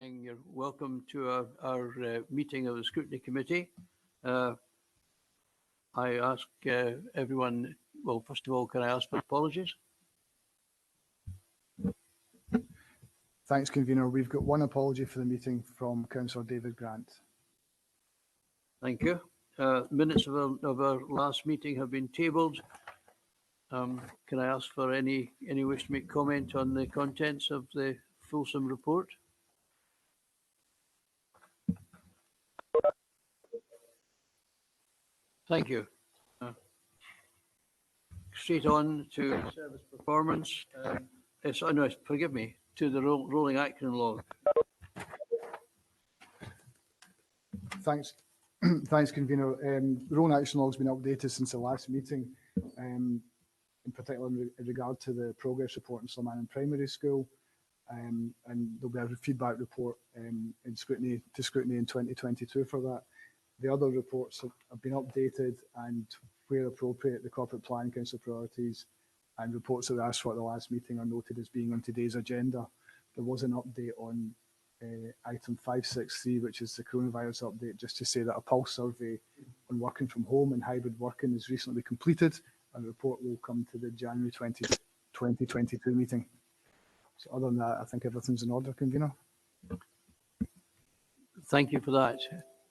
morning. You're welcome to our meeting of the Scrutiny Committee. I ask everyone, well, first of all, can I ask for apologies? Thanks, Convener. We've got one apology for the meeting from Councillor David Grant. Thank you. Minutes of our last meeting have been tabled. Can I ask for any wish to make comment on the contents of the fulsome report? Thank you. Straight on to service performance. No, forgive me, to the rolling action log. Thanks, Convener. The rolling action log has been updated since the last meeting, in particular in regard to the progress report in Slamana Primary School, and there'll be a feedback report in Scrutiny in 2022 for that. The other reports have been updated, and where appropriate, the corporate plan, council priorities, and reports that were asked for at the last meeting are noted as being on today's agenda. There was an update on item 563, which is the coronavirus update, just to say that a pulse survey on working from home and hybrid working is recently completed, and the report will come to the January 2022 meeting. So other than that, I think everything's in order, Convener. Thank you for that.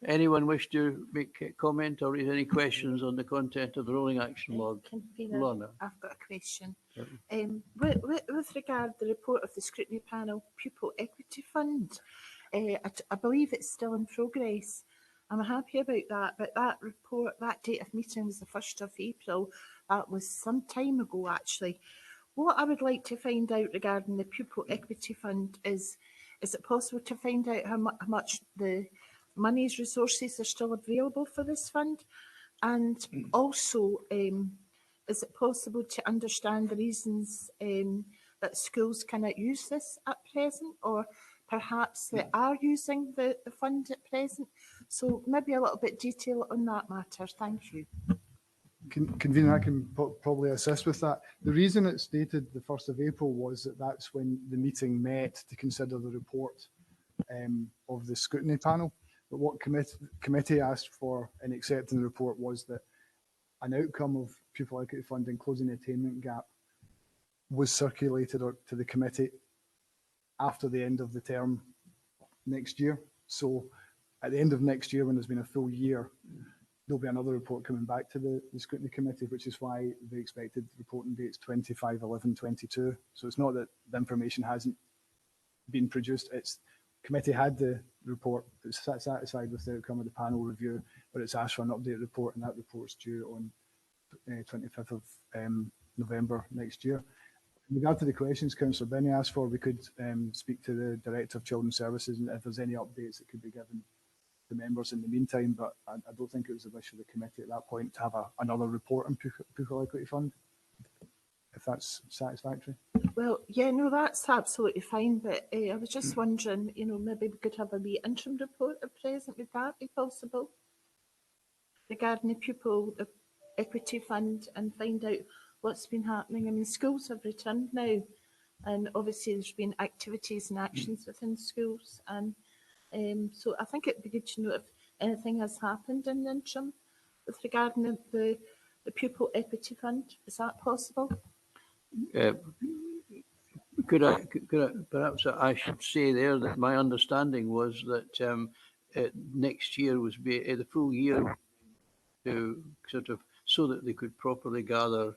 Anyone wish to make a comment or raise any questions on the content of the rolling action log? Convener, I've got a question. With regard to the report of the Scrutiny Panel Pupil Equity Fund, I believe it's still in progress. I'm happy about that, but that report, that date of meeting was the 1st of April. That was some time ago, actually. What I would like to find out regarding the Pupil Equity Fund is it possible to find out how much the money's resources are still available for this fund? And also, is it possible to understand the reasons that schools cannot use this at present, or perhaps they are using the fund at present? So maybe a little bit detail on that matter. Thank you. Convener, I can probably assist with that. The reason it's stated the 1st of April was that that's when the meeting met to consider the report of the Scrutiny Panel. But what committee asked for in accepting the report was that an outcome of pupil equity funding closing the attainment gap was circulated to the committee after the end of the term next year. So at the end of next year, when there's been a full year, there'll be another report coming back to the Scrutiny Committee, which is why they expected reporting dates 25/11/22. So it's not that the information hasn't been produced. It's committee had the report, it's satisfied with the outcome of the panel review, but it's asked for an update report, and that report's due on 25th of November next year. In regard to the questions Councillor Benny asked for, we could speak to the Director of Children's Services, and if there's any updates that could be given to members in the meantime, but I don't think it was the wish of the committee at that point to have another report on Pupil Equity Fund, if that's satisfactory. Well, yeah, no, that's absolutely fine, but I was just wondering, you know, maybe we could have a wee interim report at present. Would that be possible? Regarding the Pupil Equity Fund, and find out what's been happening. I mean, schools have returned now, and obviously there's been activities and actions within schools, and so I think it'd be good to know if anything has happened in the interim with regarding the Pupil Equity Fund. Is that possible? Could I perhaps I should say there that my understanding was that next year was the full year to sort of so that they could properly gather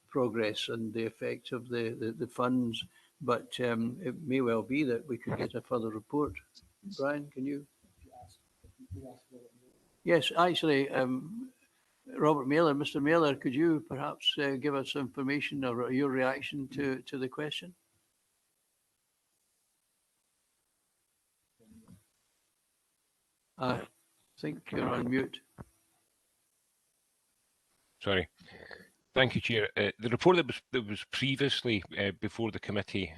progress and the effect of the funds, but it may well be that we could get a further report. Brian, can you? Yes, actually, Robert Mailer, Mr. Mailer, could you perhaps give us information or your reaction to the question? I think you're on mute. Sorry. Thank you, Chair. The report that was previously before the committee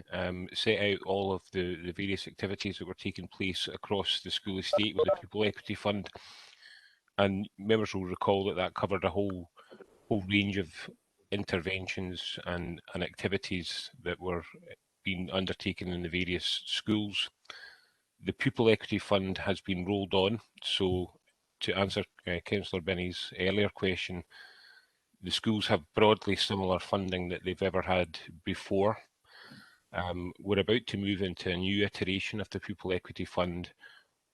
set out all of the various activities that were taking place across the school estate with the Pupil Equity Fund, and members will recall that covered a whole range of interventions and activities that were being undertaken in the various schools. The Pupil Equity Fund has been rolled on. So to answer Councillor Binney's earlier question, the schools have broadly similar funding that they've ever had before. We're about to move into a new iteration of the Pupil Equity Fund,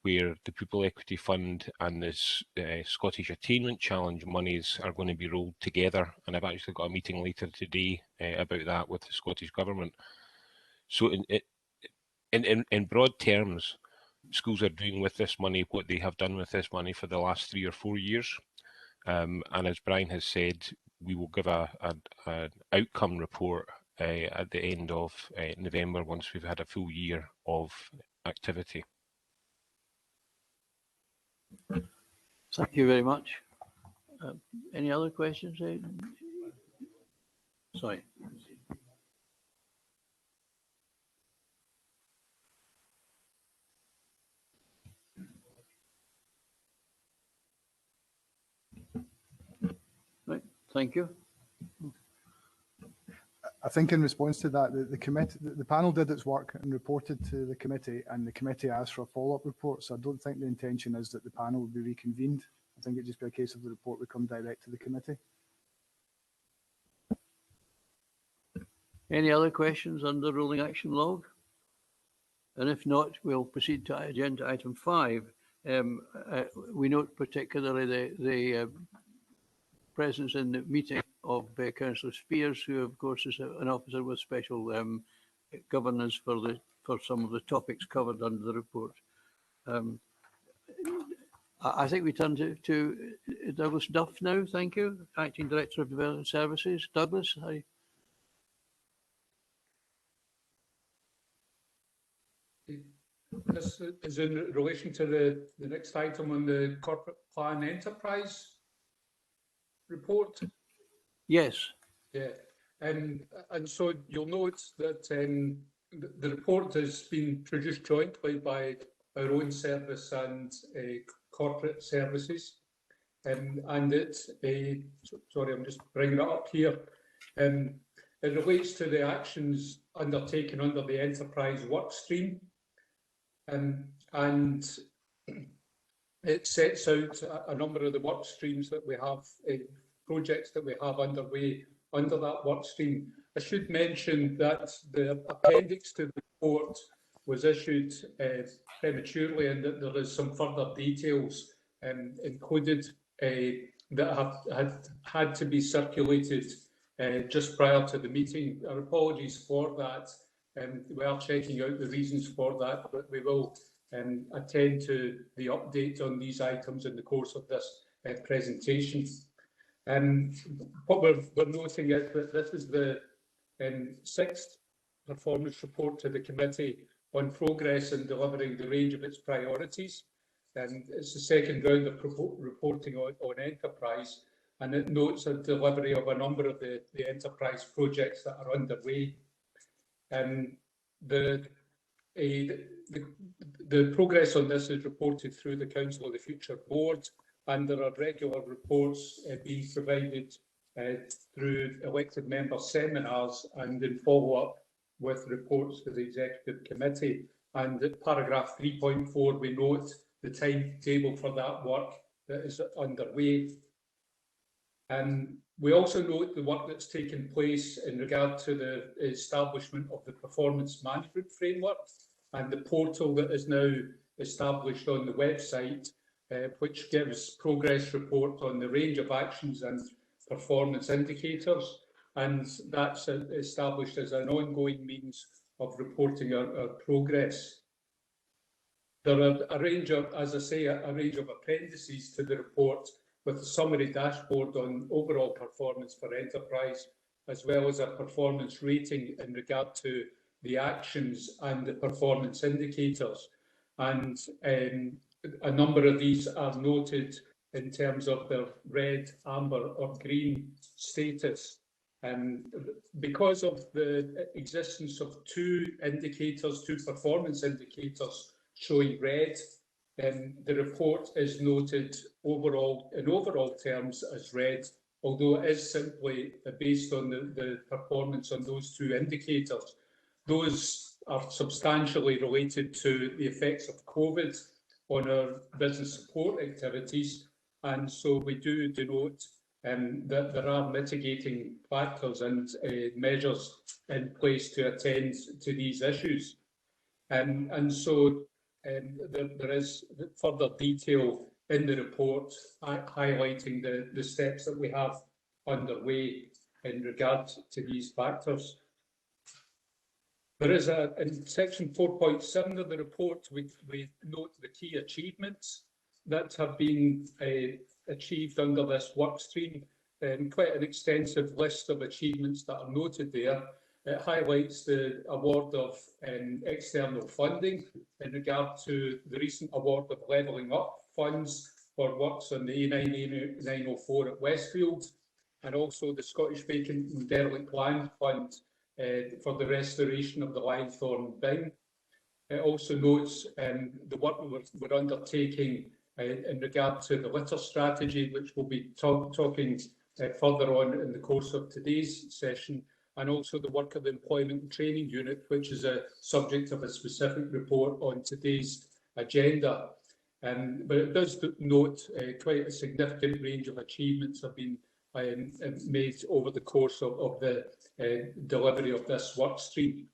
where the Pupil Equity Fund and this Scottish Attainment Challenge monies are going to be rolled together. And I've actually got a meeting later today about that with the Scottish Government. So in broad terms, schools are doing with this money what they have done with this money for the last 3 or 4 years. And as Brian has said, we will give an outcome report at the end of November once we've had a full year of activity. Thank you very much. Any other questions? Sorry. Right, thank you. I think in response to that, the panel did its work and reported to the committee, and the committee asked for a follow-up report. So I don't think the intention is that the panel would be reconvened. I think it'd just be a case of the report would come direct to the committee. Any other questions on the rolling action log? And if not, we'll proceed to agenda item 5. We note particularly the presence in the meeting of Councillor Spears, who of course is an officer with special governance for some of the topics covered under the report. I think we turn to Douglas Duff now. Thank you, Acting Director of Development Services. Douglas, This is in relation to the next item on the corporate plan enterprise report. Yes. Yeah, and so you'll note that the report has been produced jointly by our own service and corporate services, and it's sorry, I'm just bringing it up here. It relates to the actions undertaken under the enterprise work stream, and it sets out a number of the work streams that we have, projects that we have underway under that work stream. I should mention that the appendix to the report was issued prematurely, and that there is some further details included that have had to be circulated just prior to the meeting. Our apologies for that. We are checking out the reasons for that, but we will attend to the update on these items in the course of this presentation. What we're noting is that this is the 6th performance report to the committee on progress in delivering the range of its priorities. And it's the second round of reporting on enterprise, and it notes the delivery of a number of the enterprise projects that are underway. The progress on this is reported through the Council of the Future Board, and there are regular reports being provided through elected member seminars and in follow-up with reports to the Executive Committee. And at paragraph 3.4, we note the timetable for that work that is underway. We also note the work that's taken place in regard to the establishment of the performance management framework and the portal that is now established on the website, which gives progress report on the range of actions and performance indicators, and that's established as an ongoing means of reporting our progress. There are a range of, as I say, a range of appendices to the report, with a summary dashboard on overall performance for enterprise, as well as a performance rating in regard to the actions and the performance indicators. And a number of these are noted in terms of their red, amber or green status. Because of the existence of two performance indicators showing red, the report is noted in overall terms as red, although it is simply based on the performance on those two indicators. Those are substantially related to the effects of COVID on our business support activities, and so we do denote that there are mitigating factors and measures in place to attend to these issues. And so there is further detail in the report highlighting the steps that we have underway in regard to these factors. There is in section 4.7 of the report, we note the key achievements that have been achieved under this work stream. Quite an extensive list of achievements that are noted there. It highlights the award of external funding in regard to the recent award of levelling up funds for works on the A9, A904 at Westfield, and also the Scottish Vacant and Derelict Land Fund for the restoration of the Linethorn Bin. It also notes the work we're undertaking in regard to the litter strategy, which we'll be talking further on in the course of today's session, and also the work of the Employment and Training Unit, which is a subject of a specific report on today's agenda. But it does note quite a significant range of achievements have been made over the course of the delivery of this work stream.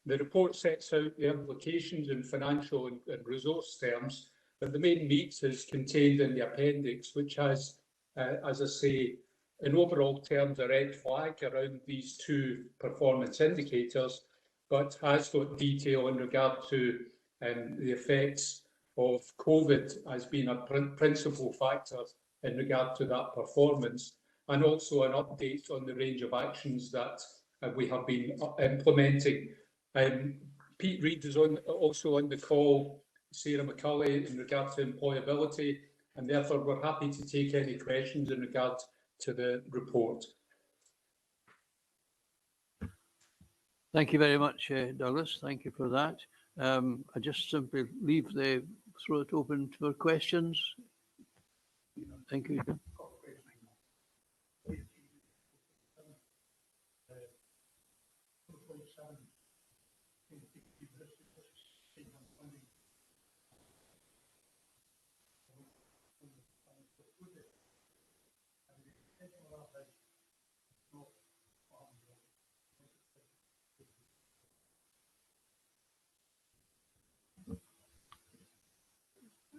The report sets out the implications in financial and resource terms, but the main meat is contained in the appendix, which has, as I say, in overall terms, a red flag around these two performance indicators, but has got detail in regard to the effects of COVID as being a principal factor in regard to that performance, and also an update on the range of actions that we have been implementing. Pete Reid is also on the call, Sarah McCulley, in regard to employability, and therefore we're happy to take any questions in regard to the report. Thank you very much, Douglas. Thank you for that. I just simply throw it open for questions. Thank you.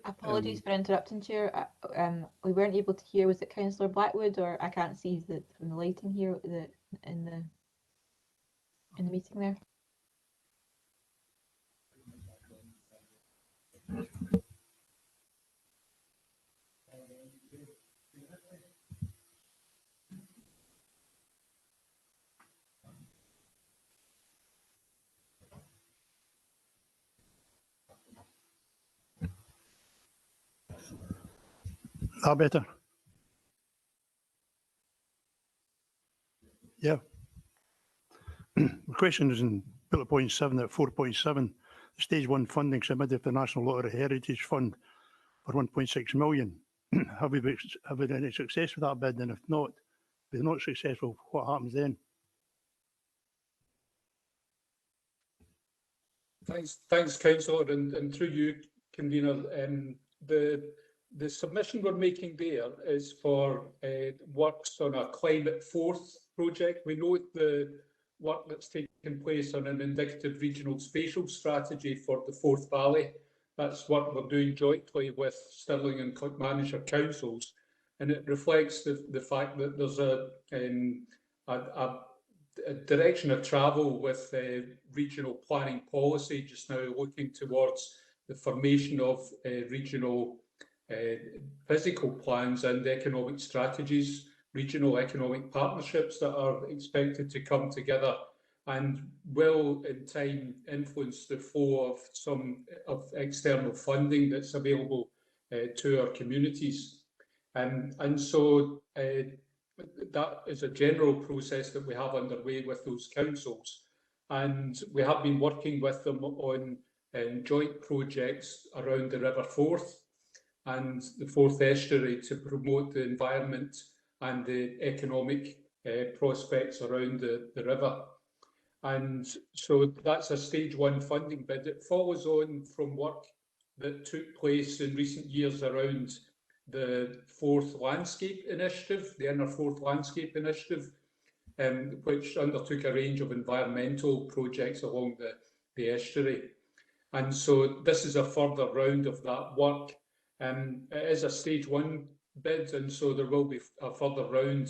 Apologies for interrupting, Chair. We weren't able to hear. Was it Councillor Blackwood, or I can't see from the lighting here in the meeting there? Better. Yeah. The question is in bullet point 7 at 4.7. Stage 1 funding submitted to the National Lottery Heritage Fund for 1.6 million. Have we had any success with that bid? And if not, if they're not successful, what happens then? Thanks, Councillor, and through you, Convener. The submission we're making there is for works on a Climate Forth project. We note the work that's taken place on an indicative regional spatial strategy for the Forth Valley. That's what we're doing jointly with Stirling and Clackmannanshire councils, and it reflects the fact that there's a direction of travel with regional planning policy just now, looking towards the formation of regional physical plans and economic strategies, regional economic partnerships that are expected to come together and will in time influence the flow of external funding that's available to our communities. And so that is a general process that we have underway with those councils. And we have been working with them on joint projects around the River Forth and the Forth Estuary to promote the environment and the economic prospects around the river. And so that's a stage 1 funding bid. It follows on from work that took place in recent years around the Fourth Landscape Initiative, the Inner Fourth Landscape Initiative, which undertook a range of environmental projects along the estuary. And so this is a further round of that work. It is a stage 1 bid, and so there will be a further round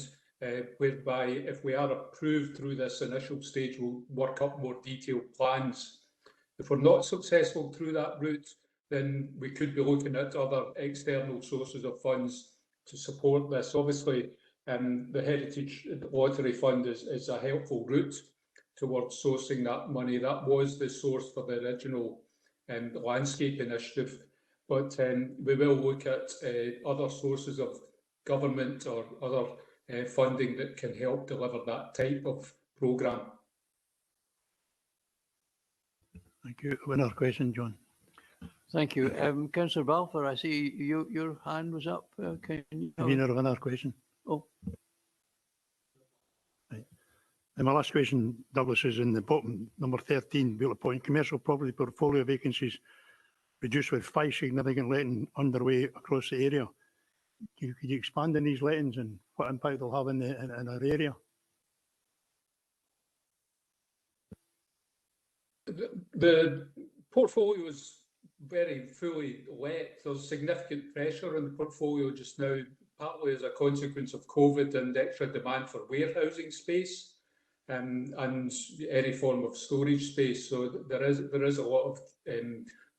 whereby, if we are approved through this initial stage, we'll work up more detailed plans. If we're not successful through that route, then we could be looking at other external sources of funds to support this. Obviously, the Heritage Lottery Fund is a helpful route towards sourcing that money. That was the source for the original landscape initiative, but we will look at other sources of government or other funding that can help deliver that type of programme. Thank you. Another question, John. Thank you. Councillor Balfour, I see your hand was up. Can you? Convener, another question. Oh. Right. And my last question, Douglas, is in the bottom, number 13, bullet point, commercial property portfolio vacancies reduced with 5 significant letting underway across the area. Could you expand on these lettings and what impact they'll have in our area? The portfolio is very fully let. There's significant pressure on the portfolio just now, partly as a consequence of COVID and extra demand for warehousing space and any form of storage space. So there is a lot of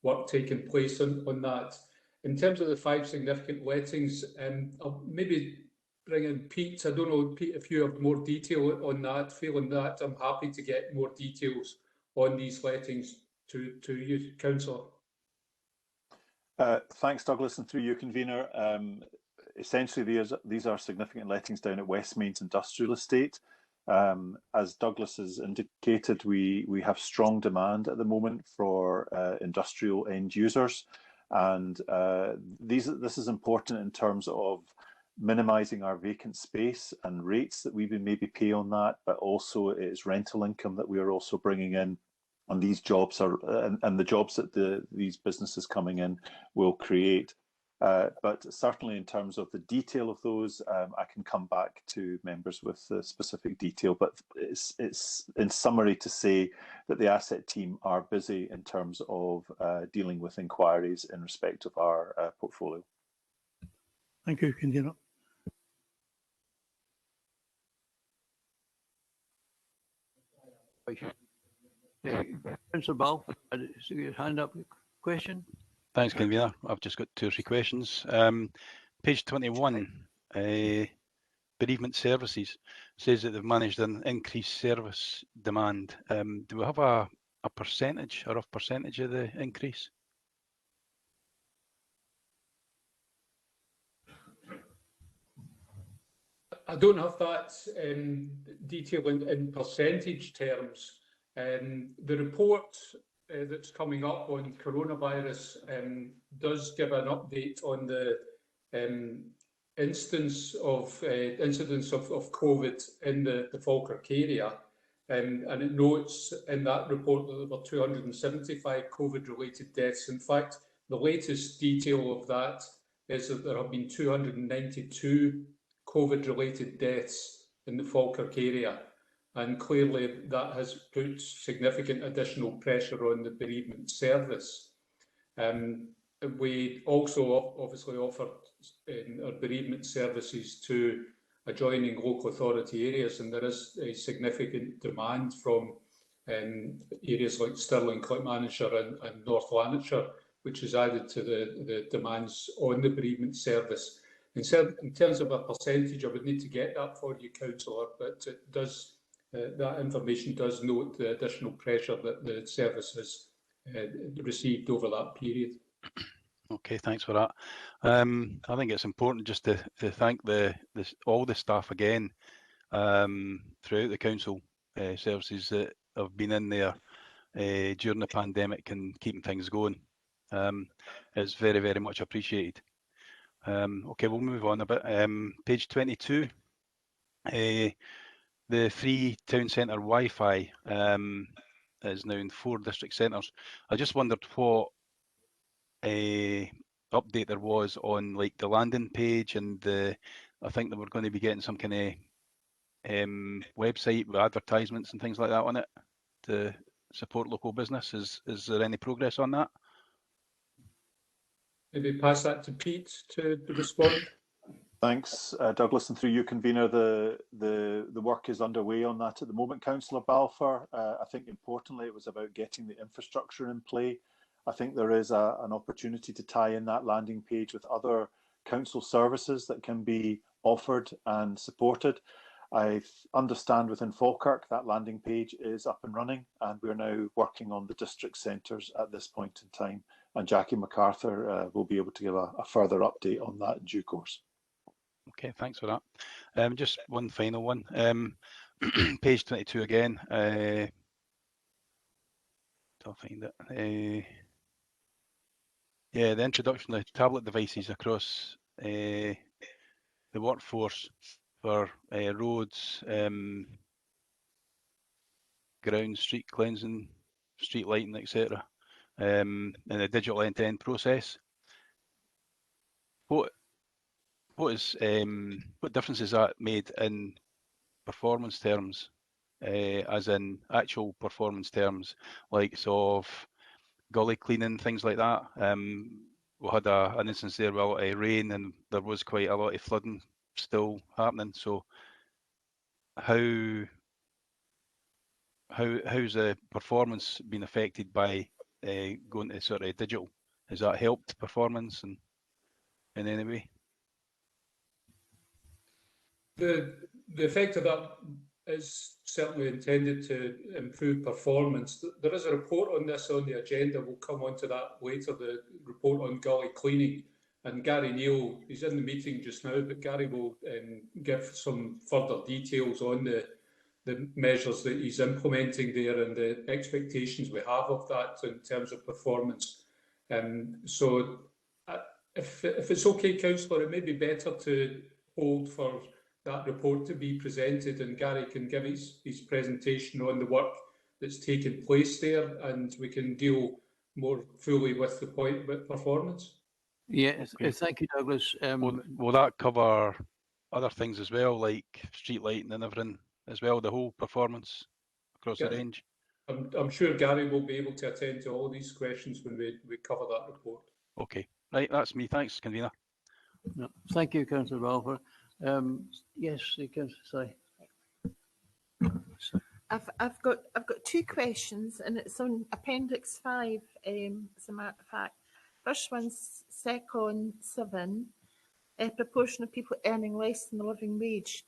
work taking place on that. In terms of the 5 significant lettings, I'll maybe bring in Pete. I don't know, Pete, if you have more detail on that. Failing that, I'm happy to get more details on these lettings to you, Councillor. Thanks, Douglas, and through you, Convener. Essentially, these are significant lettings down at Westmeads Industrial Estate. As Douglas has indicated, we have strong demand at the moment for industrial end users, and this is important in terms of minimising our vacant space and rates that we would maybe pay on that, but also it's rental income that we are also bringing in, and these jobs are and the jobs that these businesses coming in will create. But certainly in terms of the detail of those, I can come back to members with the specific detail, but it's in summary to say that the asset team are busy in terms of dealing with inquiries in respect of our portfolio. Thank you, Convener. Councillor Balfour, your hand up. Question? Thanks, Convener. I've just got 2 or 3 questions. Page 21, bereavement services, says that they've managed an increased service demand. Do we have a percentage, a rough percentage of the increase? I don't have that detail in percentage terms. The report that's coming up on coronavirus does give an update on the incidence of COVID in the Falkirk area, and it notes in that report that there were 275 COVID-related deaths. In fact, the latest detail of that is that there have been 292 COVID-related deaths in the Falkirk area. And clearly that has put significant additional pressure on the bereavement service. We also obviously offered our bereavement services to adjoining local authority areas, and there is a significant demand from areas like Stirling, Clackmannanshire and North Lanarkshire, which has added to the demands on the bereavement service. In terms of a percentage, I would need to get that for you, Councillor, but it does. That information does note the additional pressure that the service has received over that period. Okay, thanks for that. I think it's important just to thank all the staff again throughout the council services that have been in there during the pandemic and keeping things going. It's very, very much appreciated. Okay, we'll move on a bit. Page 22. the free town centre Wi-Fi is now in 4 district centres. I just wondered what update there was on like the landing page, and I think they were going to be getting some kind of website with advertisements and things like that on it to support local business. Is there any progress on that? Maybe pass that to Pete to respond. Thanks, Douglas, and through you, convener. The work is underway on that at the moment, Councillor Balfour. I think importantly, it was about getting the infrastructure in play. I think there is an opportunity to tie in that landing page with other council services that can be offered and supported. I understand within Falkirk that landing page is up and running, and we're now working on the district centres at this point in time. And Jackie MacArthur will be able to give a further update on that in due course. Okay, thanks for that. Just one final one. Page 22 again. I'll find it. Yeah, the introduction of tablet devices across the workforce for roads, ground, street cleansing, street lighting, etc., and a digital end-to-end process. What difference has that made in performance terms, as in actual performance terms, like of gully cleaning, things like that? We had an instance there with a lot of rain, and there was quite a lot of flooding still happening. So how's the performance been affected by going to sort of digital? Has that helped performance in any way? The effect of that is certainly intended to improve performance. There is a report on this on the agenda. We'll come on to that later, the report on gully cleaning. And Gary Neal, he's in the meeting just now, but Gary will give some further details on the measures that he's implementing there and the expectations we have of that in terms of performance. So if it's okay, Councillor, it may be better to hold for that report to be presented, and Gary can give his presentation on the work that's taken place there, and we can deal more fully with the point about performance. Yes, Okay. thank you, Douglas. Will that cover other things as well, like street lighting and everything as well, the whole performance across the range? I'm sure Gary will be able to attend to all these questions when we cover that report. Okay, right, that's me. Thanks, convener. No, thank you, Councillor Balfour. Yes, Councillor. I've got 2 questions, and it's on Appendix 5, as a matter of fact. First one's Second 7, proportion of people earning less than the living wage.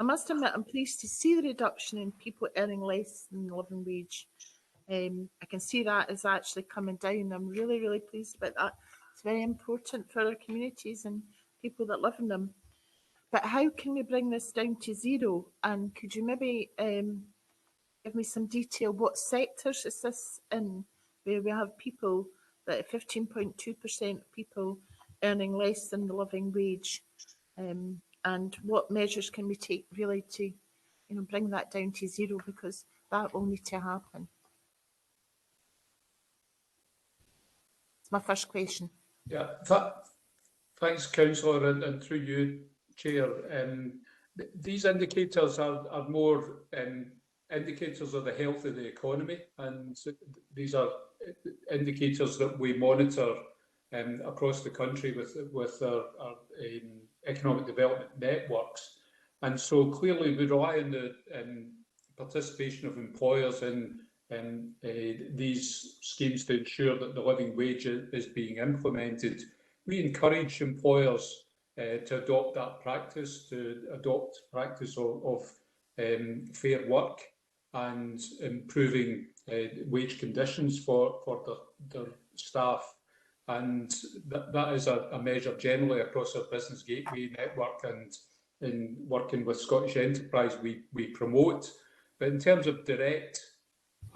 I must admit, I'm pleased to see the reduction in people earning less than the living wage. I can see that is actually coming down. I'm really, really pleased about that. It's very important for our communities and people that live in them. But how can we bring this down to 0? And could you maybe give me some detail? What sectors is this in, where we have people that 15.2% of people earning less than the living wage? And what measures can we take really to, bring that down to 0, because that will need to happen. It's my first question. Yeah, thanks, Councillor, and through you, Chair. These indicators are more indicators of the health of the economy, and these are indicators that we monitor across the country with our economic development networks. And so clearly we rely on the participation of employers in these schemes to ensure that the living wage is being implemented. We encourage employers to adopt that practice, to adopt practice of fair work and improving wage conditions for their staff. And that is a measure generally across our Business Gateway network, and in working with Scottish Enterprise we promote. But in terms of direct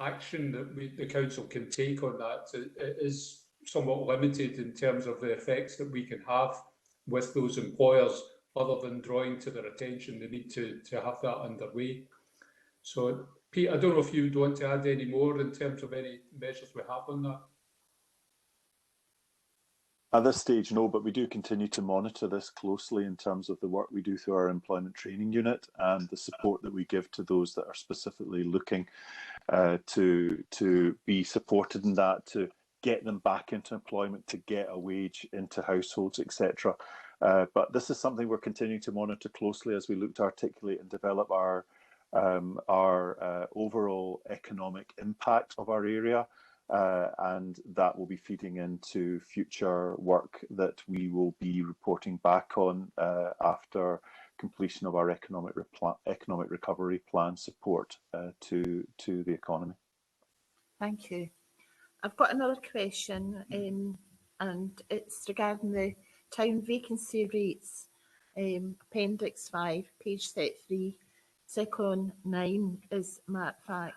action that the Council can take on that, it is somewhat limited in terms of the effects that we can have with those employers, other than drawing to their attention the need to have that underway. So, Pete, I don't know if you'd want to add any more in terms of any measures we have on that. At this stage, no, but we do continue to monitor this closely in terms of the work we do through our employment training unit and the support that we give to those that are specifically looking to be supported in that, to get them back into employment, to get a wage into households, etc. But this is something we're continuing to monitor closely as we look to articulate and develop our overall economic impact of our area. And that will be feeding into future work that we will be reporting back on after completion of our economic recovery plan support to the economy. Thank you. I've got another question, and it's regarding the town vacancy rates, Appendix 5, page 33, second 9 is matter of fact.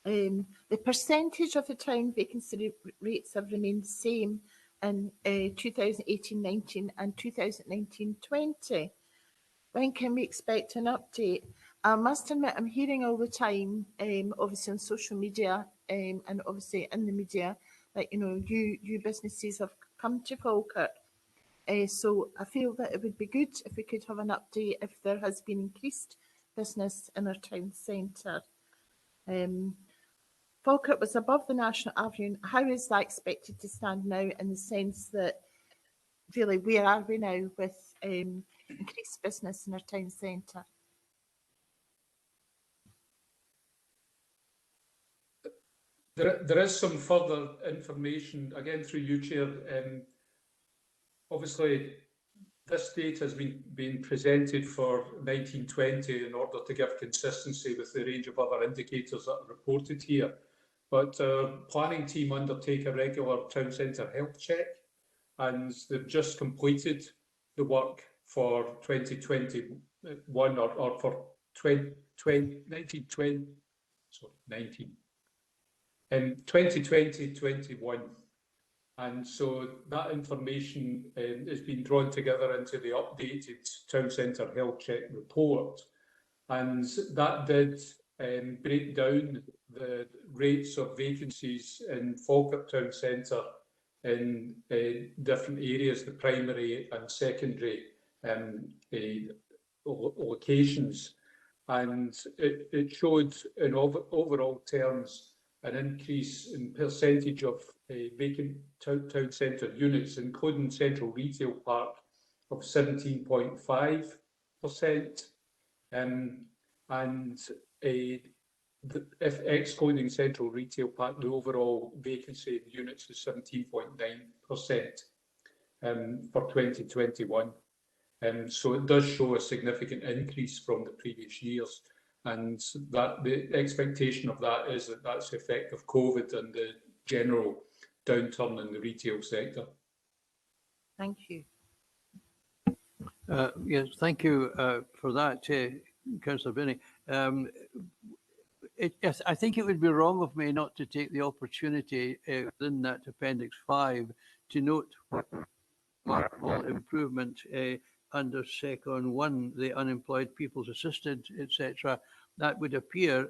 The percentage of the town vacancy rates have remained the same in 2018-19 and 2019-20. When can we expect an update? I must admit, I'm hearing all the time, obviously on social media and obviously in the media, that you businesses have come to Falkirk. So I feel that it would be good if we could have an update if there has been increased business in our town centre. Falkirk was above the national average. How is that expected to stand now, in the sense that really where are we now with increased business in our town centre? There is some further information, again through you, Chair. Obviously, this data has been presented for 1920 in order to give consistency with the range of other indicators that are reported here. But our planning team undertake a regular town centre health check, and they've just completed the work for 2021 or for 2020, in 2020-21. And so that information has been drawn together into the updated Town Centre Health Check report. And that did break down the rates of vacancies in Falkirk Town Centre in different areas, the primary and secondary locations. And it showed in overall terms an increase in percentage of vacant town centre units, including Central Retail Park, of 17.5%. And if excluding Central Retail Park, the overall vacancy in units is 17.9% for 2021. So it does show a significant increase from the previous years. And that the expectation of that is that that's the effect of COVID and the general downturn in the retail sector. Thank you. Yes, thank you for that, Councillor Binney. I think it would be wrong of me not to take the opportunity within that Appendix 5 to note remarkable improvement under Second 1, the unemployed people's assisted, etc. That would appear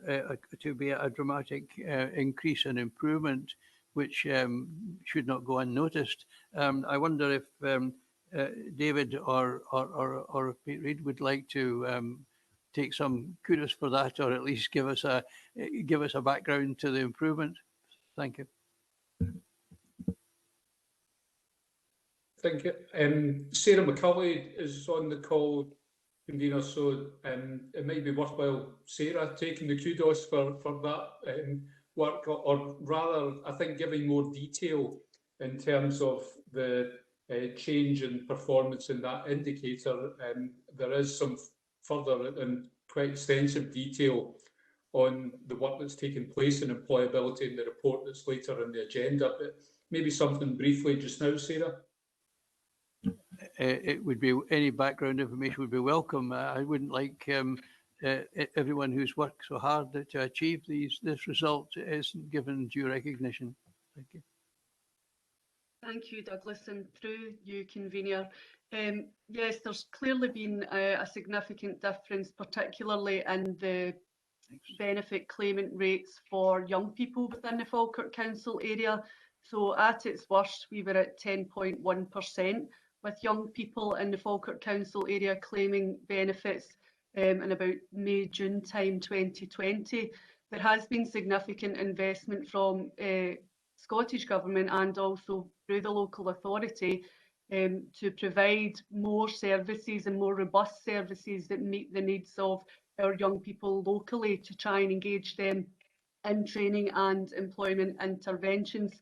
to be a dramatic increase in improvement, which should not go unnoticed. I wonder if David or Pete Reid would like to take some kudos for that, or at least give us a background to the improvement. Thank you. Thank you. Sarah McCulley is on the call, convener, so it might be worthwhile Sarah taking the kudos for that work, or rather, I think, giving more detail in terms of the change in performance in that indicator. There is some further and quite extensive detail on the work that's taken place in employability in the report that's later in the agenda, but maybe something briefly just now, Sarah. It would be, any background information would be welcome. I wouldn't like everyone who's worked so hard to achieve this result isn't given due recognition. Thank you. Thank you, Douglas, and through you, convener. Yes, there's clearly been a significant difference, particularly in the benefit claimant rates for young people within the Falkirk Council area. So at its worst, we were at 10.1% with young people in the Falkirk Council area claiming benefits in about May, June time 2020. There has been significant investment from Scottish Government and also through the local authority to provide more services and more robust services that meet the needs of our young people locally, to try and engage them in training and employment interventions.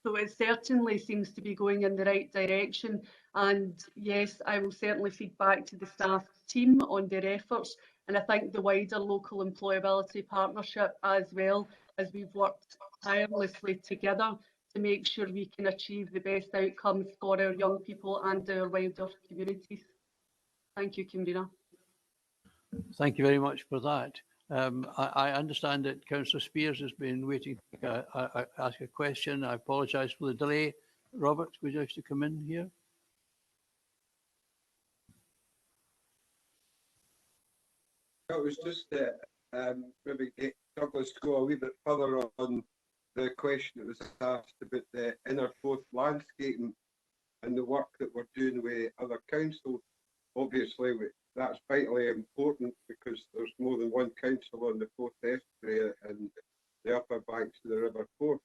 So it certainly seems to be going in the right direction. And yes, I will certainly feed back to the staff team on their efforts. And I think the wider local employability partnership as well, as we've worked tirelessly together to make sure we can achieve the best outcomes for our young people and our wider communities. Thank you, Convener. Thank you very much for that. I understand that Councillor Spears has been waiting to ask a question. I apologise for the delay. Robert, would you like to come in here? It was just maybe get Douglas to go a wee bit further on the question that was asked about the inner Forth landscaping and the work that we're doing with other councils. Obviously, that's vitally important because there's more than one council on the Forth estuary and the upper banks of the River Forth.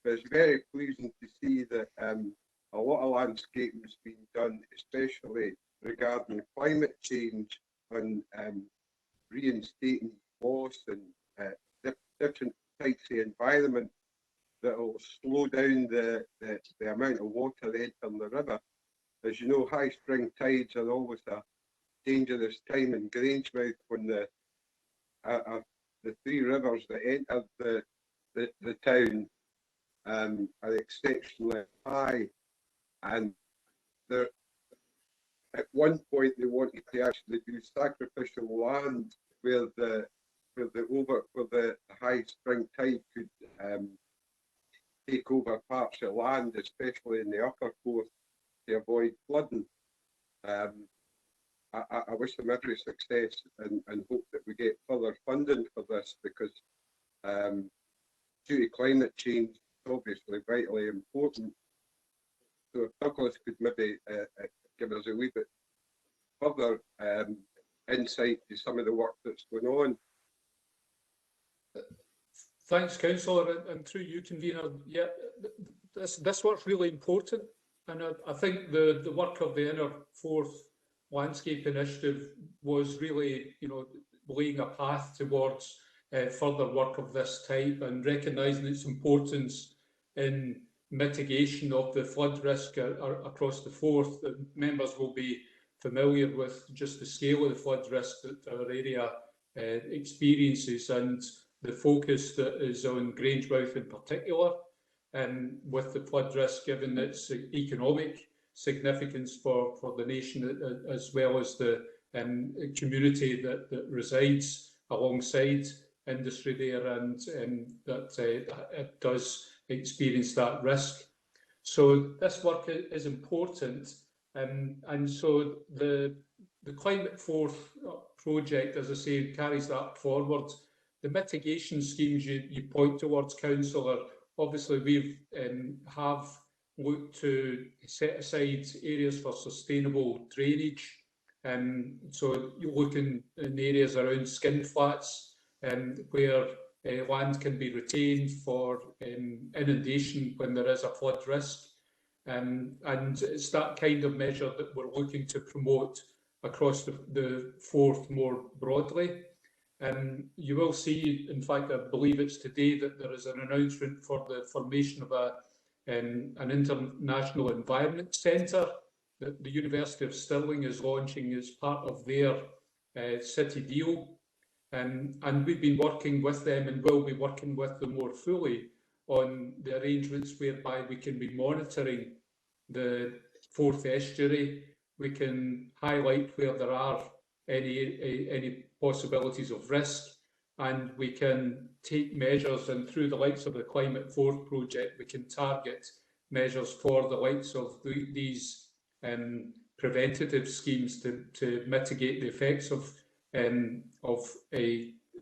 But it's very pleasing to see that a lot of landscaping has been done, especially regarding climate change and reinstating moss and different types of environment that will slow down the amount of water entering the river. As you know, high spring tides are always a dangerous time in Grangemouth when the three rivers that enter the town are exceptionally high, and there, at one point they wanted to actually do sacrificial land where the high spring tide could take over parts of land, especially in the upper Forth, to avoid flooding. I wish them every success and hope that we get further funding for this, because due to climate change, it's obviously vitally important. So if Douglas could maybe give us a wee bit further insight to some of the work that's going on. Thanks, Councillor, and through you, Convener. Yeah, this work's really important, and I think the work of the Inner Forth Landscape Initiative was really, laying a path towards further work of this type and recognising its importance in mitigation of the flood risk across the Forth. The members will be familiar with just the scale of the flood risk that our area experiences, and the focus that is on Grangemouth in particular, with the flood risk given its economic significance for the nation, as well as the community that resides alongside industry there, and that it does experience that risk. So this work is important, and so the Climate Forth project, as I say, carries that forward. The mitigation schemes you point towards, Councillor, obviously we have looked to set aside areas for sustainable drainage. So you're looking in areas around skin flats where land can be retained for inundation when there is a flood risk. And it's that kind of measure that we're looking to promote across the Forth more broadly. You will see, in fact, I believe it's today, that there is an announcement for the formation of an international environment centre that the University of Stirling is launching as part of their city deal. And we've been working with them and will be working with them more fully on the arrangements whereby we can be monitoring the Forth estuary. We can highlight where there are any possibilities of risk, and we can take measures, and through the likes of the Climate Forth project, we can target measures for the likes of these preventative schemes to mitigate the effects of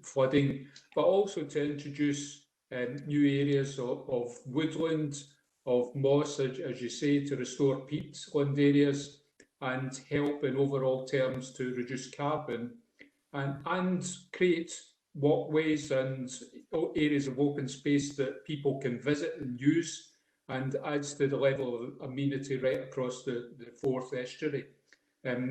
flooding, but also to introduce new areas of woodland, of moss, as you say, to restore peatland areas and help in overall terms to reduce carbon and create walkways and areas of open space that people can visit and use, and adds to the level of amenity right across the Forth estuary.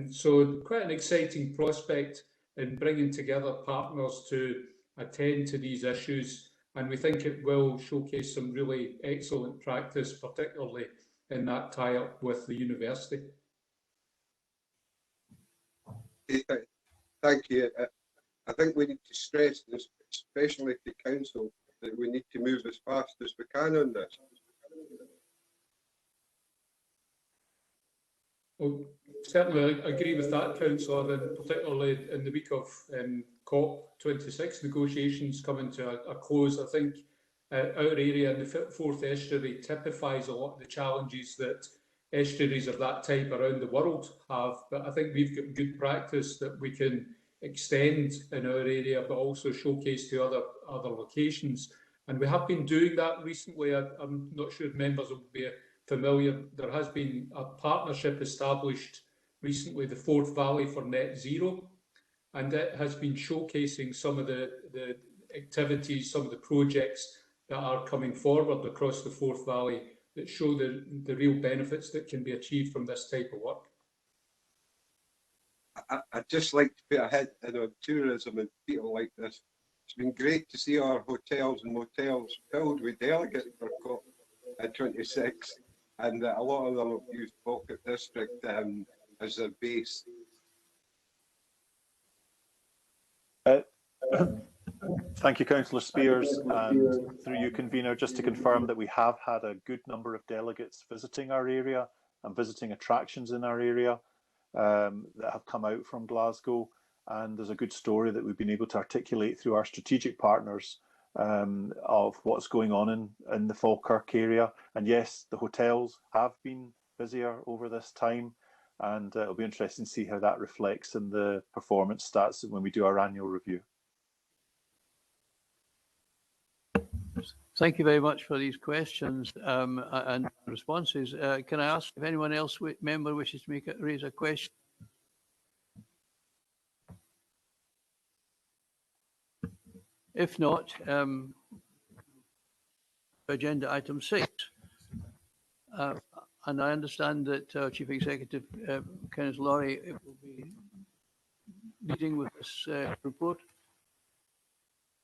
So quite an exciting prospect in bringing together partners to attend to these issues, and we think it will showcase some really excellent practice, particularly in that tie-up with the university. Thank you. I think we need to stress this, especially to council, that we need to move as fast as we can on this. Well, certainly I agree with that, Councillor, and particularly in the week of COP26 negotiations coming to a close. I think our area in the Forth estuary typifies a lot of the challenges that estuaries of that type around the world have, but I think we've got good practice that we can extend in our area, but also showcase to other locations. And we have been doing that recently. I'm not sure if members will be familiar. There has been a partnership established recently, the Forth Valley for Net Zero, and it has been showcasing some of the activities, some of the projects that are coming forward across the Forth Valley that show the real benefits that can be achieved from this type of work. I'd just like to put a hit in on tourism and people like this. It's been great to see our hotels and motels filled with delegates for COP26, and a lot of them have used Falkirk District as their base. Thank you, Councillor Spears, and through you, Convener, just to confirm that we have had a good number of delegates visiting our area and visiting attractions in our area that have come out from Glasgow, and there's a good story that we've been able to articulate through our strategic partners of what's going on in the Falkirk area. And yes, the hotels have been busier over this time, and it'll be interesting to see how that reflects in the performance stats when we do our annual review. Thank you very much for these questions and responses. Can I ask if anyone else, member, wishes to raise a question? If not, agenda item 6. And I understand that Chief Executive Kenneth Laurie will be leading with this report.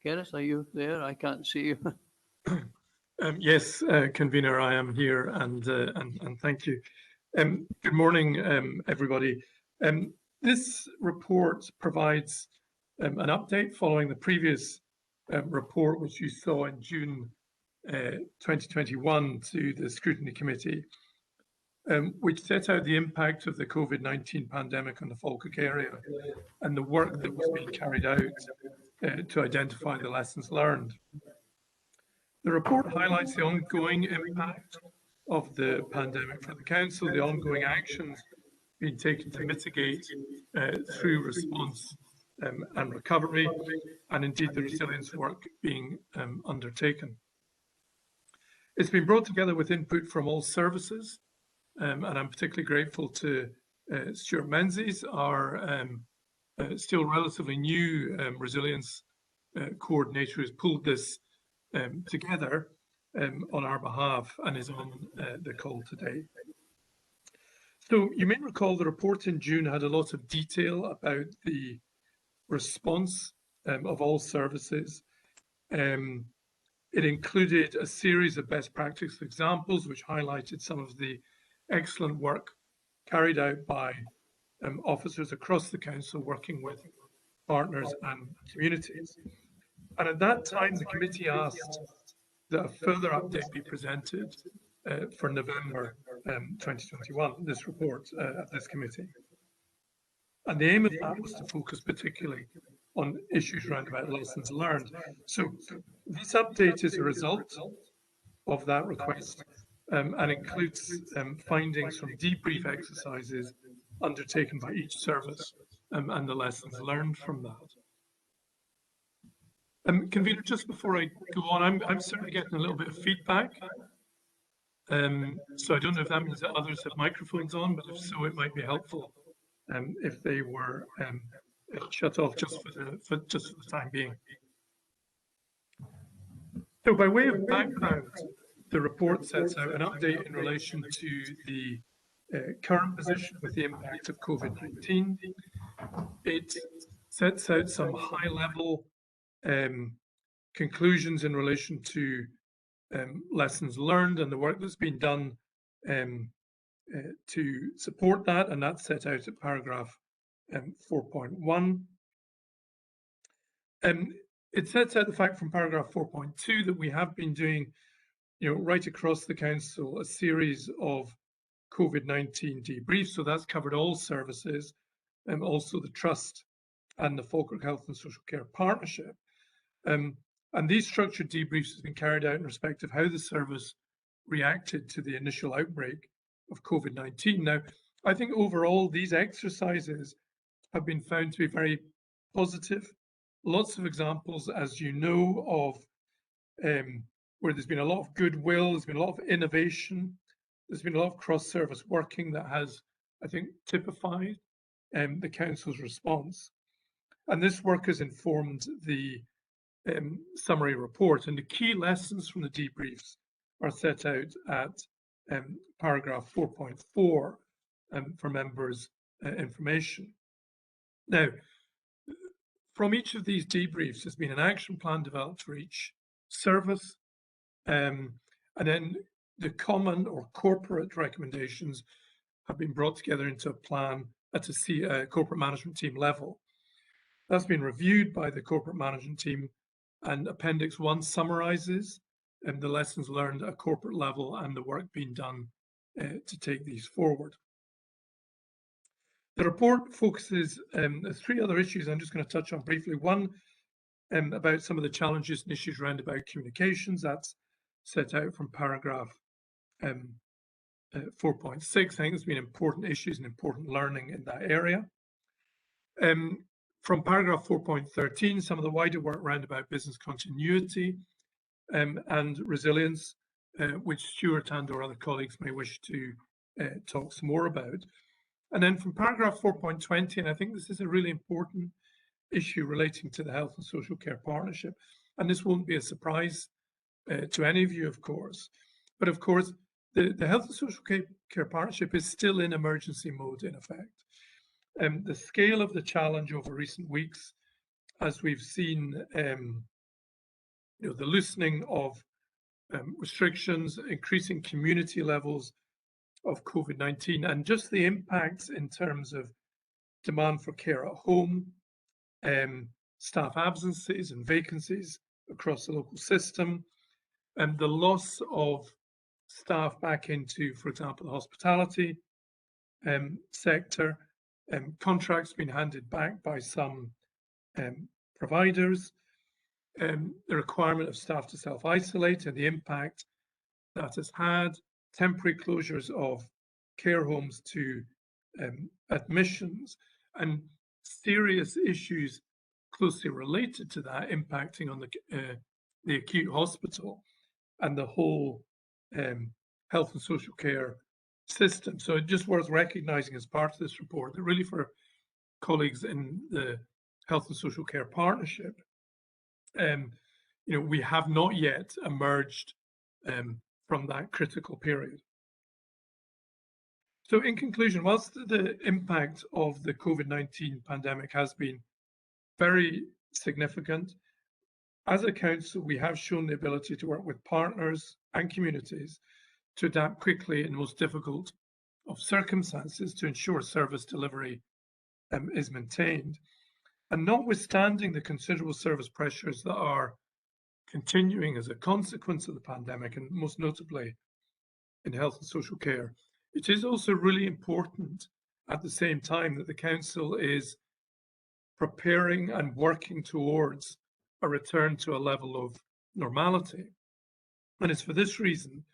Kenneth, are you there? I can't see you. Yes, Convener, I am here, and thank you. Good morning, everybody. This report provides an update following the previous report, which you saw in June 2021 to the Scrutiny Committee, which set out the impact of the COVID-19 pandemic on the Falkirk area and the work that was being carried out to identify the lessons learned. The report highlights the ongoing impact of the pandemic for the Council, the ongoing actions being taken to mitigate through response and recovery, and indeed the resilience work being undertaken. It's been brought together with input from all services, and I'm particularly grateful to Stuart Menzies, our still relatively new resilience coordinator, who's pulled this together on our behalf and is on the call today. So you may recall the report in June had a lot of detail about the response of all services. It included a series of best practice examples which highlighted some of the excellent work carried out by officers across the Council working with partners and communities. And at that time, the committee asked that a further update be presented for November 2021, this report at this committee. And the aim of that was to focus particularly on issues around about lessons learned. So this update is a result of that request and includes findings from debrief exercises undertaken by each service and the lessons learned from that. Convener, just before I go on, I'm certainly getting a little bit of feedback. So I don't know if that means that others have microphones on, but if so, it might be helpful if they were shut off just for the time being. So by way of background, the report sets out an update in relation to the current position with the impact of COVID-19. It sets out some high-level conclusions in relation to lessons learned and the work that's been done to support that, and that's set out at paragraph 4.1. It sets out the fact from paragraph 4.2 that we have been doing, right across the council, a series of COVID-19 debriefs. So that's covered all services, and also the trust and the Falkirk Health and Social Care Partnership. And these structured debriefs have been carried out in respect of how the service reacted to the initial outbreak of COVID-19. Now, I think overall these exercises have been found to be very positive. Lots of examples, as you know, of where there's been a lot of goodwill, there's been a lot of innovation, there's been a lot of cross-service working that has, I think, typified the council's response. And this work has informed the summary report, and the key lessons from the debriefs are set out at paragraph 4.4 for members' information. Now, from each of these debriefs, there's been an action plan developed for each service, and then the common or corporate recommendations have been brought together into a plan at a corporate management team level. That's been reviewed by the corporate management team, and Appendix One summarises the lessons learned at corporate level and the work being done to take these forward. The report focuses on 3 other issues I'm just going to touch on briefly. One, about some of the challenges and issues around about communications. That's set out from paragraph 4.6. I think there's been important issues and important learning in that area. From paragraph 4.13, some of the wider work around about business continuity and resilience, which Stuart and or other colleagues may wish to talk some more about. And then from paragraph 4.20, and I think this is a really important issue relating to the Health and Social Care Partnership, and this won't be a surprise to any of you, of course, but of course, the Health and Social Care Partnership is still in emergency mode, in effect. The scale of the challenge over recent weeks, as we've seen, the loosening of restrictions, increasing community levels of COVID-19, and just the impacts in terms of demand for care at home, staff absences and vacancies across the local system, and the loss of staff back into, for example, the hospitality sector, contracts being handed back by some providers, the requirement of staff to self-isolate and the impact that has had, temporary closures of care homes to admissions, and serious issues closely related to that impacting on the acute hospital and the whole health and social care system. So it's just worth recognising as part of this report that really for colleagues in the Health and Social Care Partnership, we have not yet emerged from that critical period. So in conclusion, whilst the impact of the COVID-19 pandemic has been very significant, as a council, we have shown the ability to work with partners and communities to adapt quickly in the most difficult of circumstances to ensure service delivery is maintained. And notwithstanding the considerable service pressures that are continuing as a consequence of the pandemic, and most notably in health and social care, it is also really important at the same time that the council is preparing and working towards a return to a level of normality. And it's for this reason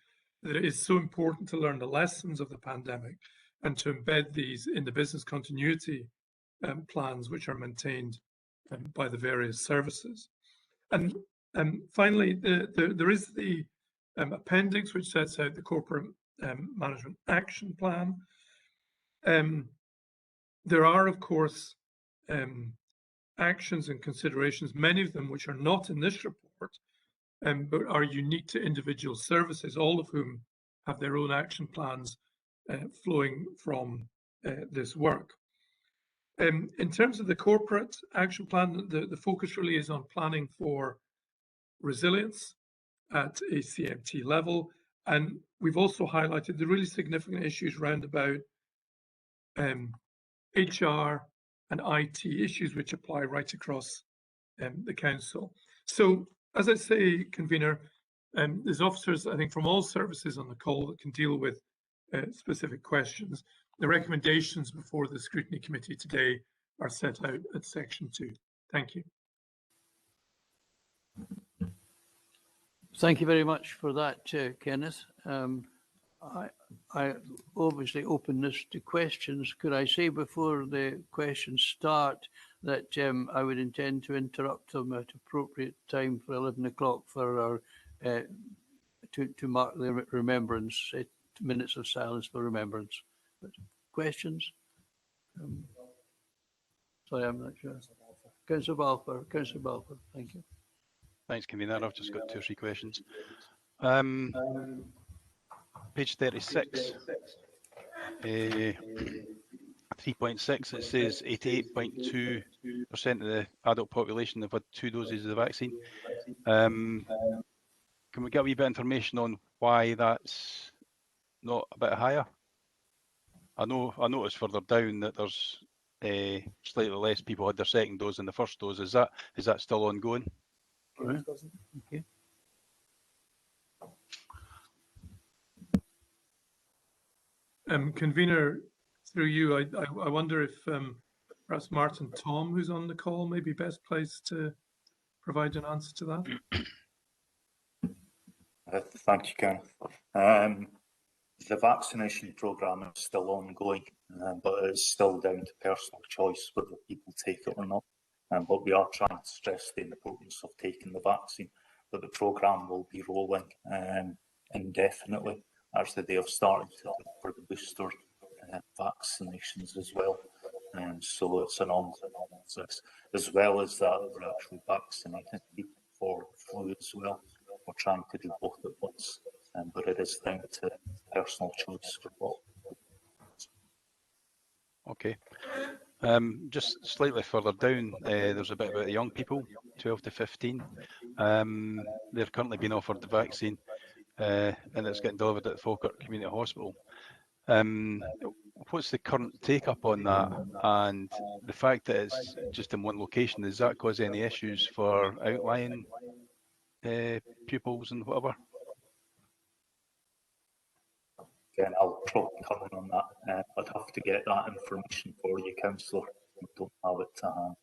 that it is so important to learn the lessons of the pandemic and to embed these in the business continuity plans which are maintained by the various services. And finally, there is the appendix which sets out the corporate management action plan. There are, of course, actions and considerations, many of them which are not in this report, but are unique to individual services, all of whom have their own action plans flowing from this work. In terms of the corporate action plan, the focus really is on planning for resilience at a CMT level. And we've also highlighted the really significant issues around about HR and IT issues which apply right across the council. So, as I say, convener, there's officers, I think, from all services on the call that can deal with specific questions. The recommendations before the Scrutiny Committee today are set out at section 2. Thank you. Thank you very much for that, Kenneth. I obviously open this to questions. Could I say before the questions start that I would intend to interrupt them at appropriate time for 11 o'clock for our to mark the remembrance, minutes of silence for remembrance. But questions? Sorry, I'm not sure. Councillor Balfour, thank you. Thanks, convener. I've just got 2 or 3 questions. Page 36, 3.6, it says 88.2% of the adult population have had 2 doses of the vaccine. Can we get a wee bit of information on why that's not a bit higher? I noticed further down that there's slightly less people had their second dose than the first dose. Is that still ongoing? Right. Okay. Convener, through you, I wonder if perhaps Martin Tom, who's on the call, may be best placed to provide an answer to that. Thank you, Kenneth. The vaccination programme is still ongoing, but it's still down to personal choice whether people take it or not. But we are trying to stress the importance of taking the vaccine. But the programme will be rolling indefinitely. Actually, they have started for the booster vaccinations as well. So it's an ongoing process. As well as that, we're actually vaccinating people for flu as well. We're trying to do both at once, but it is down to personal choice for what. Okay. Just slightly further down, there's a bit about the young people, 12 to 15. They're currently being offered the vaccine, and it's getting delivered at the Falkirk Community Hospital. What's the current take-up on that? And the fact that it's just in one location, does that cause any issues for outlying pupils and whatever? Again, I'll probably comment on that. I'd have to get that information for you, Councillor. I don't have it to hand.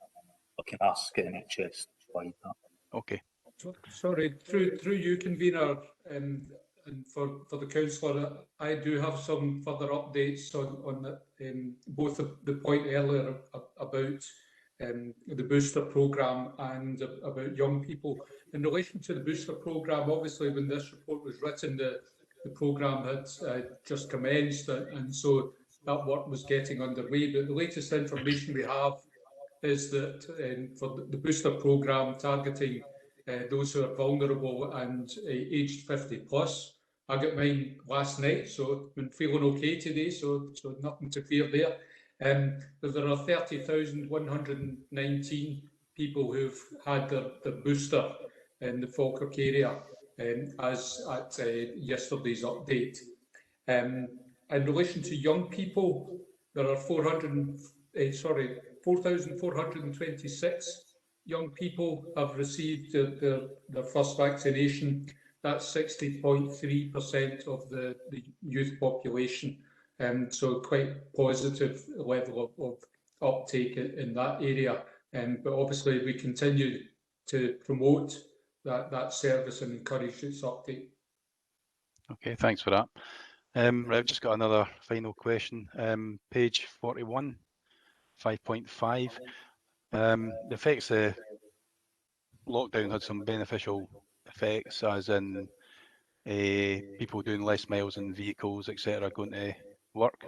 I can ask NHS to provide that. Okay. Sorry, through you, convener, and for the councillor, I do have some further updates on both the point earlier about the booster programme and about young people. In relation to the booster programme, obviously when this report was written, the programme had just commenced, and so that work was getting underway. But the latest information we have is that for the booster programme targeting those who are vulnerable and aged 50 plus, I got mine last night, so I'm feeling okay today, so nothing to fear there. But there are 30,119 people who've had their booster in the Falkirk area as at yesterday's update. In relation to young people, there are 4,426 young people have received their first vaccination. That's 60.3% of the youth population. So quite positive level of uptake in that area. But obviously we continue to promote that service and encourage its uptake. Okay, thanks for that. Right, I've just got another final question. Page 41, 5.5. The effects of lockdown had some beneficial effects, as in people doing less miles in vehicles, etc., going to work.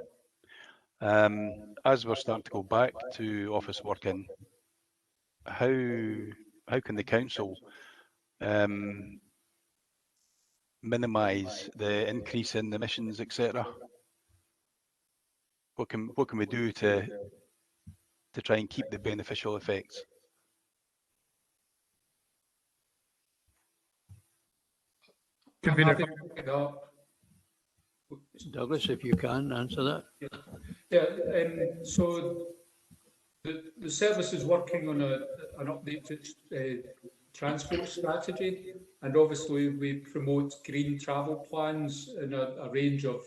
As we're starting to go back to office working, how can the council minimise the increase in emissions, etc.? What can we do to try and keep the beneficial effects? Convener. Douglas, if you can answer that. So the service is working on an updated transport strategy, and obviously we promote green travel plans in a range of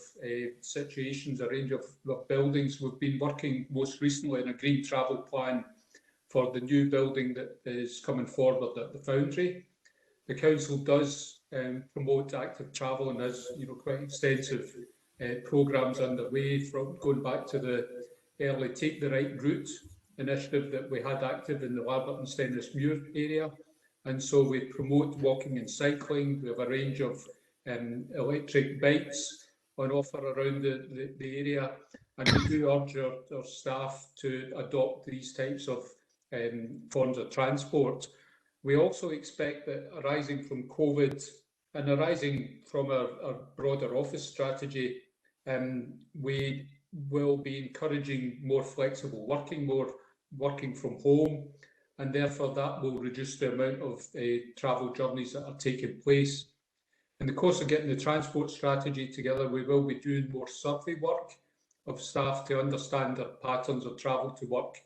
situations, a range of buildings. We've been working most recently on a green travel plan for the new building that is coming forward at the Foundry. The council does promote active travel and has quite extensive programmes underway, from going back to the early Take the Right Route initiative that we had active in the Lambert and Stennismuir area. And so we promote walking and cycling. We have a range of electric bikes on offer around the area. And we do urge our staff to adopt these types of forms of transport. We also expect that, arising from COVID and arising from our broader office strategy, we will be encouraging more flexible working, more working from home, and therefore that will reduce the amount of travel journeys that are taking place. In the course of getting the transport strategy together, we will be doing more survey work of staff to understand their patterns of travel to work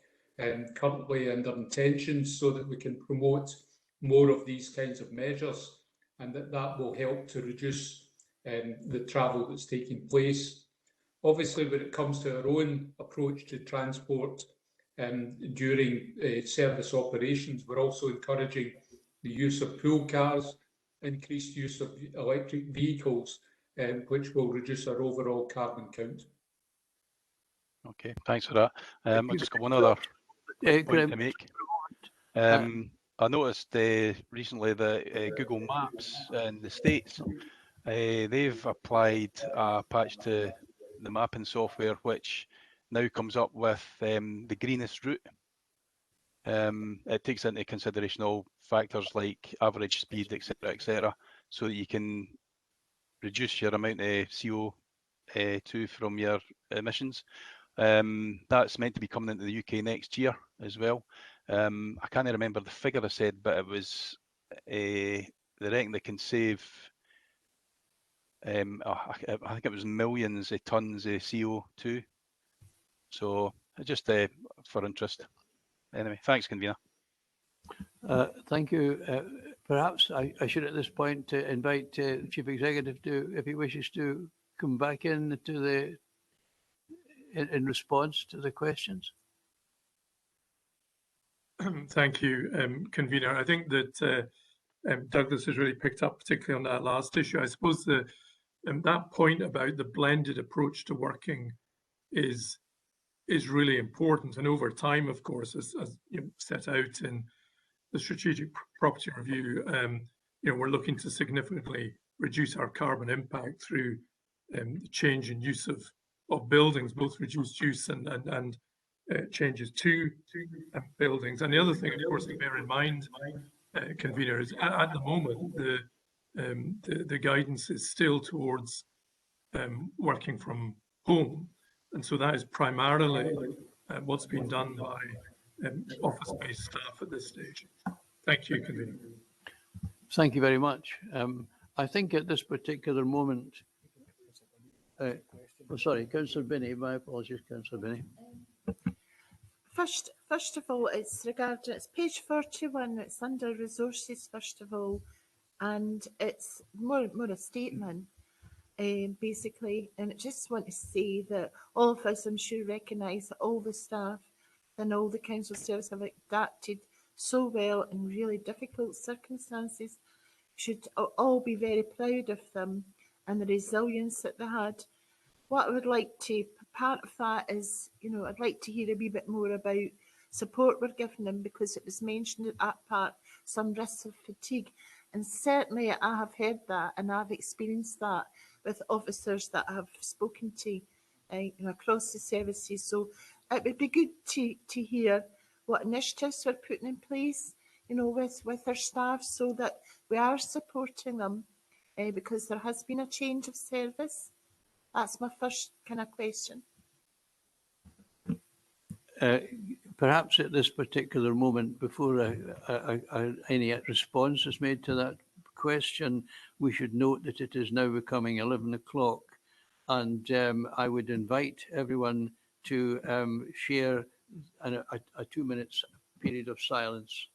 currently and their intentions, so that we can promote more of these kinds of measures, and that will help to reduce the travel that's taking place. Obviously, when it comes to our own approach to transport during service operations, we're also encouraging the use of pool cars, increased use of electric vehicles, which will reduce our overall carbon count. Okay, thanks for that. I've just got one other point to make. I noticed recently that Google Maps in the States, they've applied a patch to the mapping software which now comes up with the greenest route. It takes into consideration all factors like average speed, etc., so that you can reduce your amount of CO2 from your emissions. That's meant to be coming into the UK next year as well. I can't remember the figure I said, but it was they reckon they can save I think it was millions of tons of CO2. So just for interest. Anyway, thanks, convener. Thank you. Perhaps I should at this point invite the Chief Executive to, if he wishes to come back in to in response to the questions. Thank you, convener. I think that Douglas has really picked up, particularly on that last issue. I suppose that point about the blended approach to working is really important, and over time, of course, as set out in the strategic property review, we're looking to significantly reduce our carbon impact through the change in use of buildings, both reduced use and changes to buildings. And the other thing, of course, to bear in mind, convener, is at the moment the guidance is still towards working from home, and so that is primarily what's been done by office-based staff at this stage. Thank you, convener. Thank you very much. I think at this particular moment, sorry, Councillor Binney, my apologies, Councillor Binney. First of all, it's page 41, it's under resources, first of all, and it's more a statement, basically, and I just want to say that all of us, I'm sure, recognise that all the staff and all the council service have adapted so well in really difficult circumstances. Should all be very proud of them and the resilience that they had. What I would like to, part of that is, I'd like to hear a wee bit more about support we're giving them, because it was mentioned at that part, some risks of fatigue. And certainly I have heard that, and I've experienced that with officers that I've spoken to across the services. So it would be good to hear what initiatives we're putting in place, with our staff, so that we are supporting them, because there has been a change of service. That's my first kind of question. Perhaps at this particular moment, before any response is made to that question, we should note that it is now becoming 11 o'clock, and I would invite everyone to share a 2 minutes period of silence.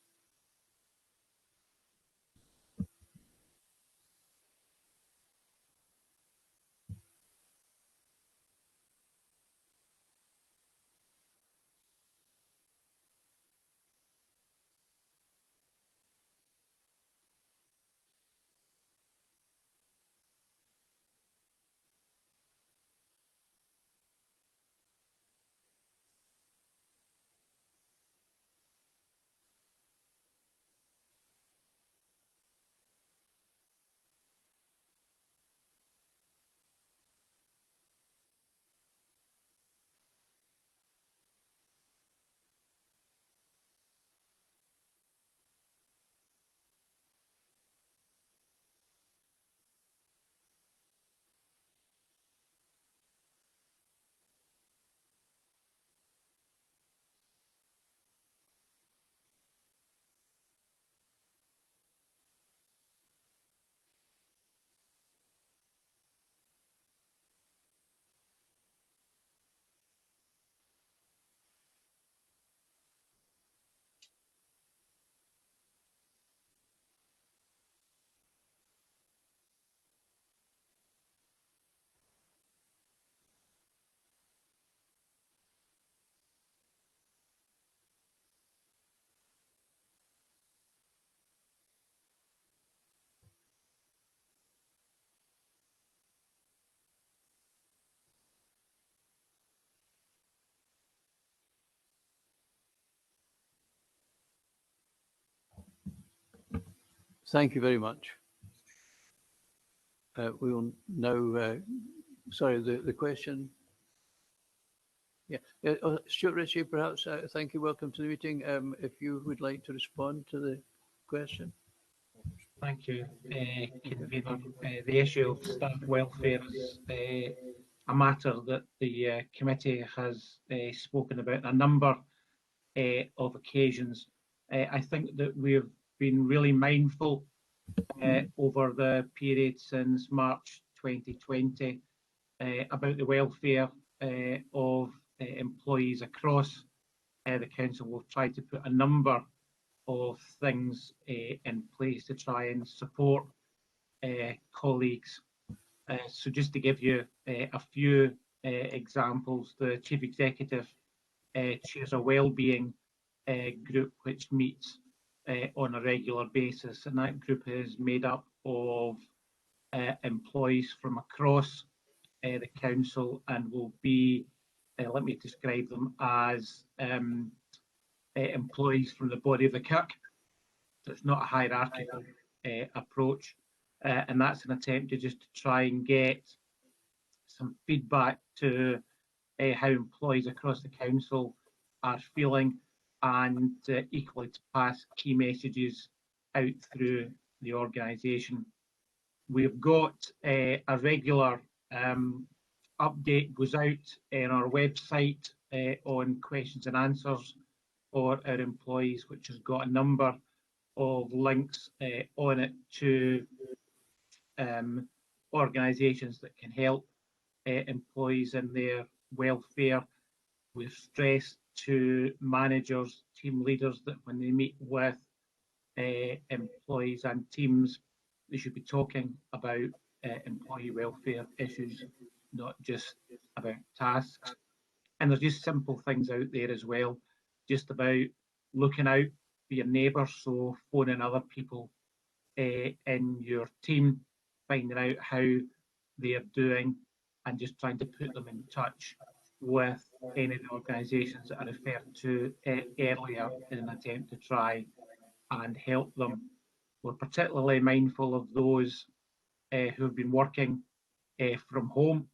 Thank you very much. We will now, sorry, the question. Yeah, Stuart Ritchie, perhaps. Thank you. Welcome to the meeting. If you would like to respond to the question. Thank you, Convener. The issue of staff welfare is a matter that the committee has spoken about on a number of occasions. I think that we've been really mindful over the period since March 2020 about the welfare of employees across the council. We've tried to put a number of things in place to try and support colleagues. So just to give you a few examples, the Chief Executive chairs a wellbeing group which meets on a regular basis, and that group is made up of employees from across the council, and will be, let me describe them as employees from the body of the kirk. So it's not a hierarchical approach, and that's an attempt to just try and get some feedback to how employees across the council are feeling, and equally to pass key messages out through the organisation. We've got a regular update goes out on our website on questions and answers for our employees, which has got a number of links on it to organisations that can help employees in their welfare. We've stressed to managers, team leaders, that when they meet with employees and teams, they should be talking about employee welfare issues, not just about tasks. And there's just simple things out there as well, just about looking out for your neighbours, so phoning other people in your team, finding out how they're doing, and just trying to put them in touch with any of the organisations that I referred to earlier in an attempt to try and help them. We're particularly mindful of those who have been working from home.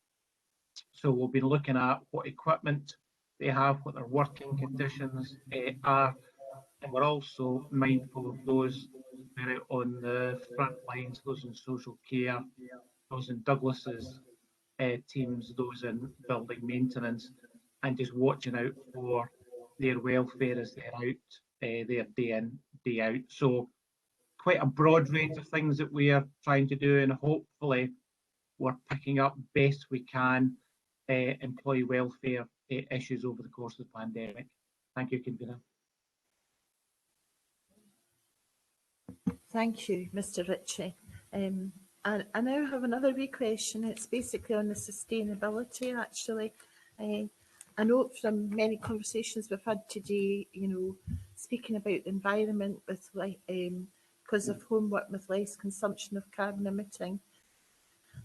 So we'll be looking at what equipment they have, what their working conditions are, and we're also mindful of those who are out on the front lines, those in social care, those in Douglas's teams, those in building maintenance, and just watching out for their welfare as they're out there day in, day out. So quite a broad range of things that we are trying to do, and hopefully we're picking up best we can employee welfare issues over the course of the pandemic. Thank you, Convener. Thank you, Mr. Ritchie. And I now have another wee question. It's basically on the sustainability, actually. I know from many conversations we've had today, you know, speaking about the environment with because of homework with less consumption of carbon emitting,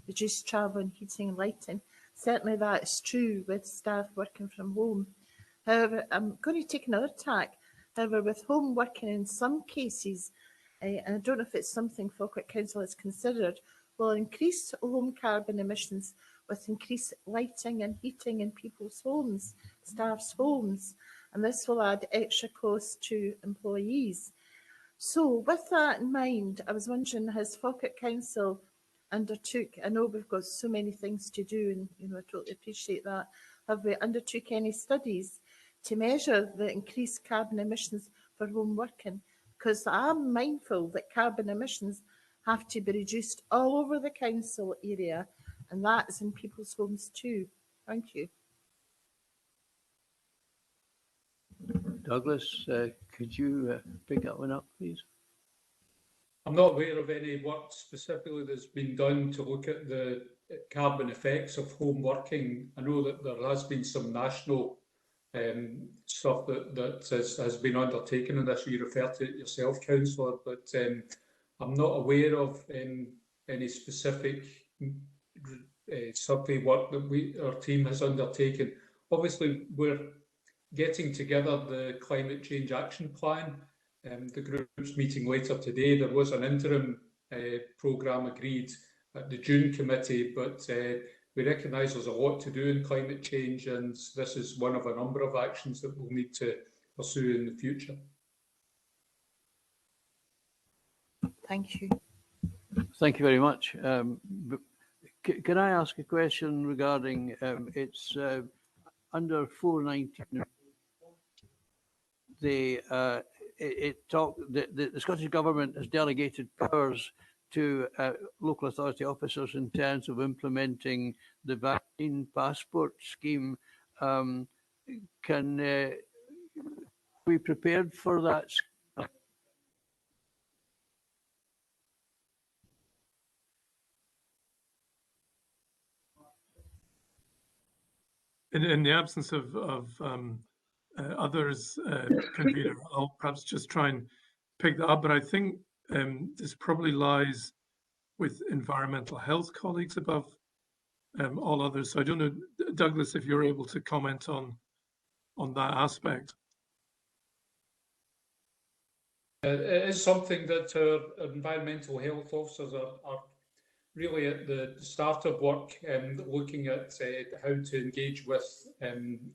reduced travel and heating and lighting. Certainly that is true with staff working from home. However, I'm going to take another tack. However, with home working in some cases, and I don't know if it's something Falkirk Council has considered, will increase home carbon emissions with increased lighting and heating in people's homes, staff's homes, and this will add extra costs to employees. So with that in mind, I was wondering, has Falkirk Council undertook, I know we've got so many things to do, and you know, I totally appreciate that, have we undertook any studies to measure the increased carbon emissions for home working? Because I'm mindful that carbon emissions have to be reduced all over the council area, and that is in people's homes too. Thank you. Douglas, could you pick that one up, please? I'm not aware of any work specifically that's been done to look at the carbon effects of home working. I know that there has been some national stuff that has been undertaken in this. You refer to it yourself, Councillor, but I'm not aware of any specific survey work that our team has undertaken. Obviously, we're getting together the Climate Change Action Plan. The group's meeting later today. There was an interim programme agreed at the June committee, but we recognise there's a lot to do in climate change, and this is one of a number of actions that we'll need to pursue in the future. Thank you. Thank you very much. Can I ask a question regarding it's under 419? The Scottish Government has delegated powers to local authority officers in terms of implementing the vaccine passport scheme. Can we be prepared for that? In the absence of others, Convener, I'll perhaps just try and pick that up, but I think this probably lies with environmental health colleagues above all others. So I don't know, Douglas, if you're able to comment on that aspect. It is something that our environmental health officers are really at the start of work, looking at how to engage with,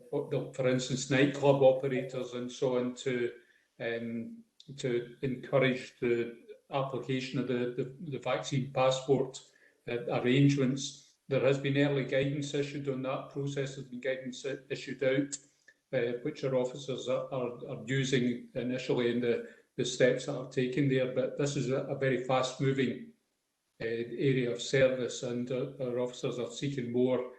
for instance, nightclub operators and so on to encourage the application of the vaccine passport arrangements. There has been early guidance issued on that process. There's been guidance issued out, which our officers are using initially in the steps that are taken there. But this is a very fast-moving area of service, and our officers are seeking more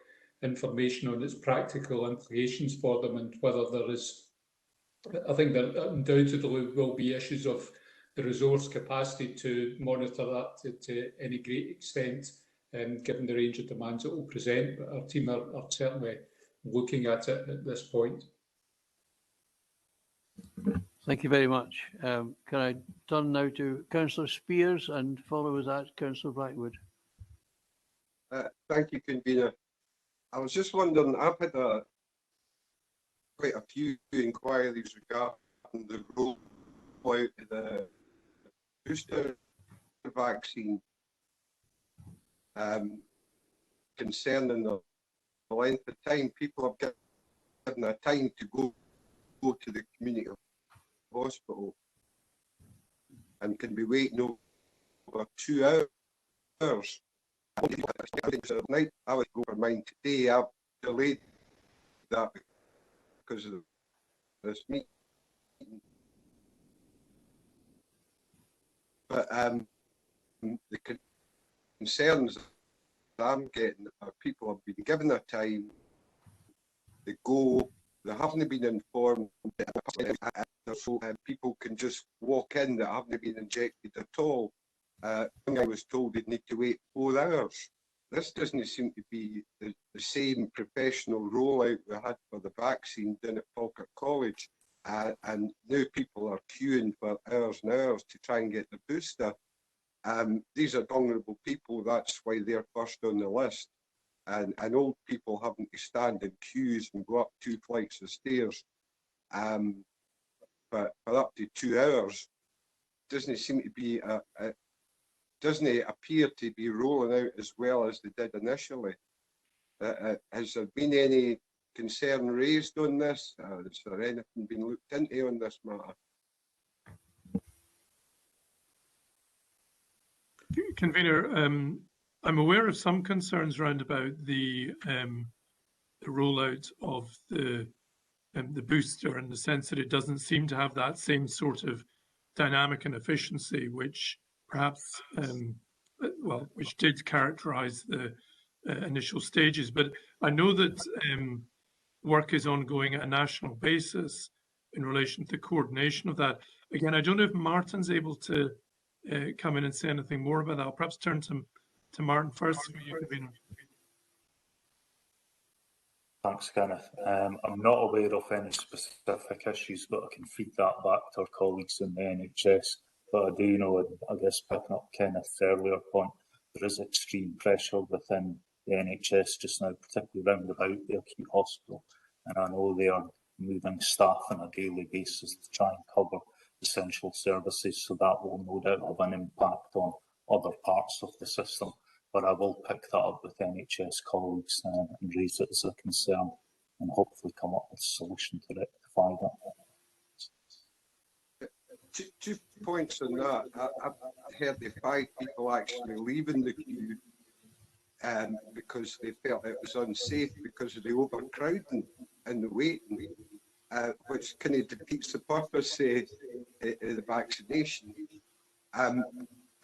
information on its practical implications for them, and whether there is, I think there undoubtedly will be issues of the resource capacity to monitor that to any great extent, given the range of demands it will present. But our team are certainly looking at it at this point. Thank you very much. Can I turn now to Councillor Spears and follow with that Councillor Blackwood? Thank you, Convener. I was just wondering, I've had a quite a few inquiries regarding the rollout of the booster vaccine, concerning the length of time people have given a time to go to the community hospital and can be waiting over 2 hours. Night, I would go for mine today. I've delayed that because of this meeting. But the concerns that I'm getting are people have been given their time, they go, they haven't been informed, so people can just walk in that haven't been injected at all. I was told they'd need to wait 4 hours. This doesn't seem to be the same professional rollout we had for the vaccine down at Falkirk College. And now people are queuing for hours and hours to try and get the booster. These are vulnerable people, that's why they're first on the list. And old people having to stand in queues and go up 2 flights of stairs for up to 2 hours doesn't seem to be doesn't appear to be rolling out as well as they did initially. Has there been any concern raised on this? Has there anything been looked into on this matter? Convener, I'm aware of some concerns around about the rollout of the booster, in the sense that it doesn't seem to have that same sort of dynamic and efficiency, which perhaps, which did characterise the initial stages. But I know that work is ongoing at a national basis in relation to the coordination of that. Again, I don't know if Martin's able to come in and say anything more about that. I'll perhaps turn to Martin first for you, Convener. Thanks, Kenneth. I'm not aware of any specific issues, but I can feed that back to our colleagues in the NHS. But I do know, I guess picking up Kenneth's earlier point, there is extreme pressure within the NHS just now, particularly round about the acute hospital. And I know they are moving staff on a daily basis to try and cover essential services, so that will no doubt have an impact on other parts of the system. But I will pick that up with NHS colleagues and raise it as a concern and hopefully come up with a solution to rectify that. 2 points on that. I've heard the 5 people actually leaving the queue because they felt it was unsafe because of the overcrowding and the waiting, which kind of defeats the purpose of the vaccination.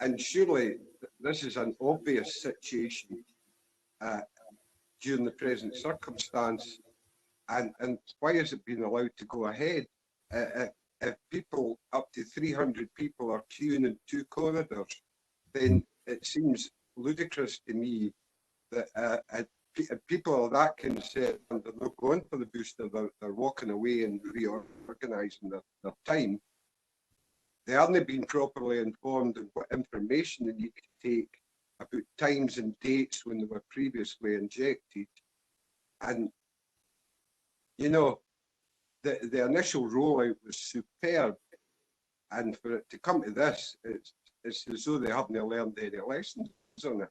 And surely this is an obvious situation during the present circumstance. And why has it been allowed to go ahead? If people, up to 300 people, are queuing in 2 corridors, then it seems ludicrous to me that people are that concerned, they're not going for the booster, they're walking away and reorganising their time. They haven't been properly informed of what information they need to take about times and dates when they were previously injected. And, you know, the initial rollout was superb. And for it to come to this, it's as though they haven't learned any lessons on it.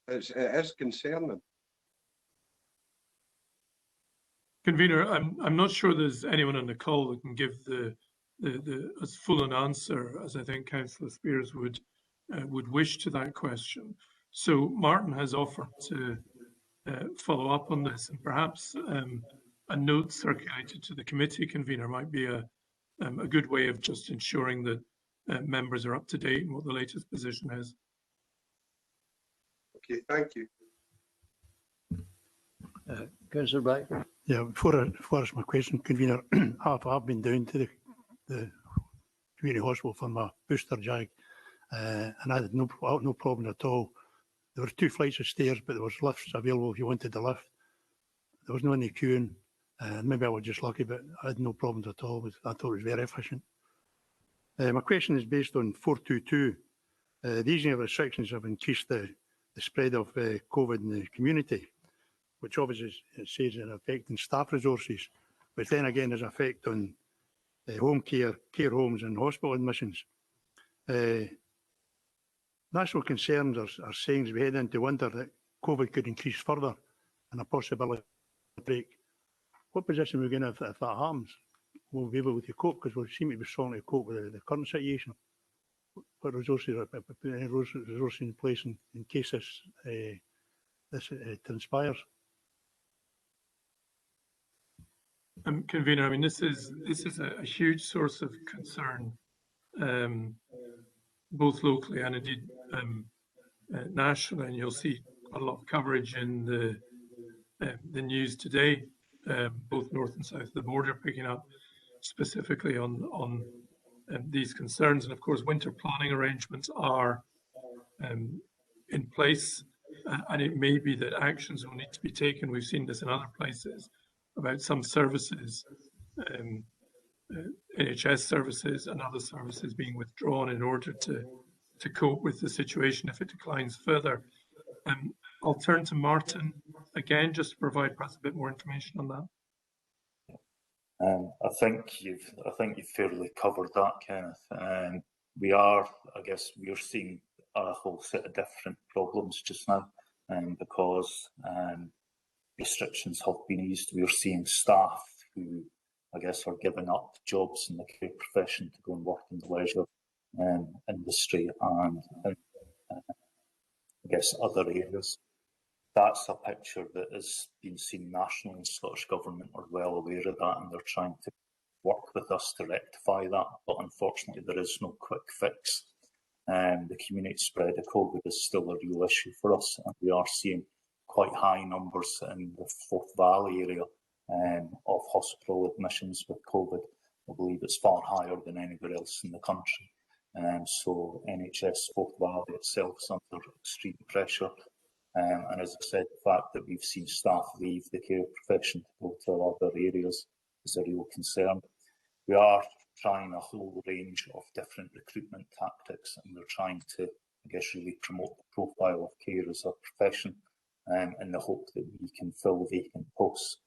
It is concerning. Convener, I'm not sure there's anyone on the call that can give the as full an answer as I think Councillor Spears would wish to that question. So Martin has offered to follow up on this, and perhaps a note circulated to the committee convener might be a good way of just ensuring that members are up to date and what the latest position is. Okay, thank you. Councillor Blackburn. Yeah, before I ask my question, convener, I've been down to the community hospital for my booster jag, and I had no problem at all. There were 2 flights of stairs, but there was lifts available if you wanted the lift. There was no any queuing. Maybe I was just lucky, but I had no problems at all. I thought it was very efficient. My question is based on 422. These new restrictions have increased the spread of COVID in the community, which obviously it says are affecting staff resources. which then again has an effect on home care, care homes and hospital admissions. National concerns are saying as we head into winter that COVID could increase further and a possibility of break. What position are we going to have if that happens? Will we be able to cope? Because we seem to be struggling to cope with the current situation. What resources are putting any resources in place in case this transpires? Convener, I mean, this is a huge source of concern, both locally and indeed nationally. And you'll see quite a lot of coverage in the news today, both north and south of the border, picking up specifically on these concerns. And of course, winter planning arrangements are in place, and it may be that actions will need to be taken. We've seen this in other places about some services, NHS services and other services being withdrawn in order to cope with the situation if it declines further. I'll turn to Martin again, just to provide perhaps a bit more information on that. I think you've fairly covered that, Kenneth. We are seeing a whole set of different problems just now, because restrictions have been eased. We're seeing staff who, I guess, are giving up jobs in the care profession to go and work in the leisure industry and I guess other areas. That's a picture that has been seen nationally, and Scottish Government are well aware of that, and they're trying to work with us to rectify that. But unfortunately, there is no quick fix. The community spread of COVID is still a real issue for us, and we are seeing quite high numbers in the Forth Valley area of hospital admissions with COVID. I believe it's far higher than anywhere else in the country. So NHS Forth Valley itself is under extreme pressure. And as I said, the fact that we've seen staff leave the care profession to go to other areas is a real concern. We are trying a whole range of different recruitment tactics, and we're trying to, I guess, really promote the profile of care as a profession, in the hope that we can fill vacant posts.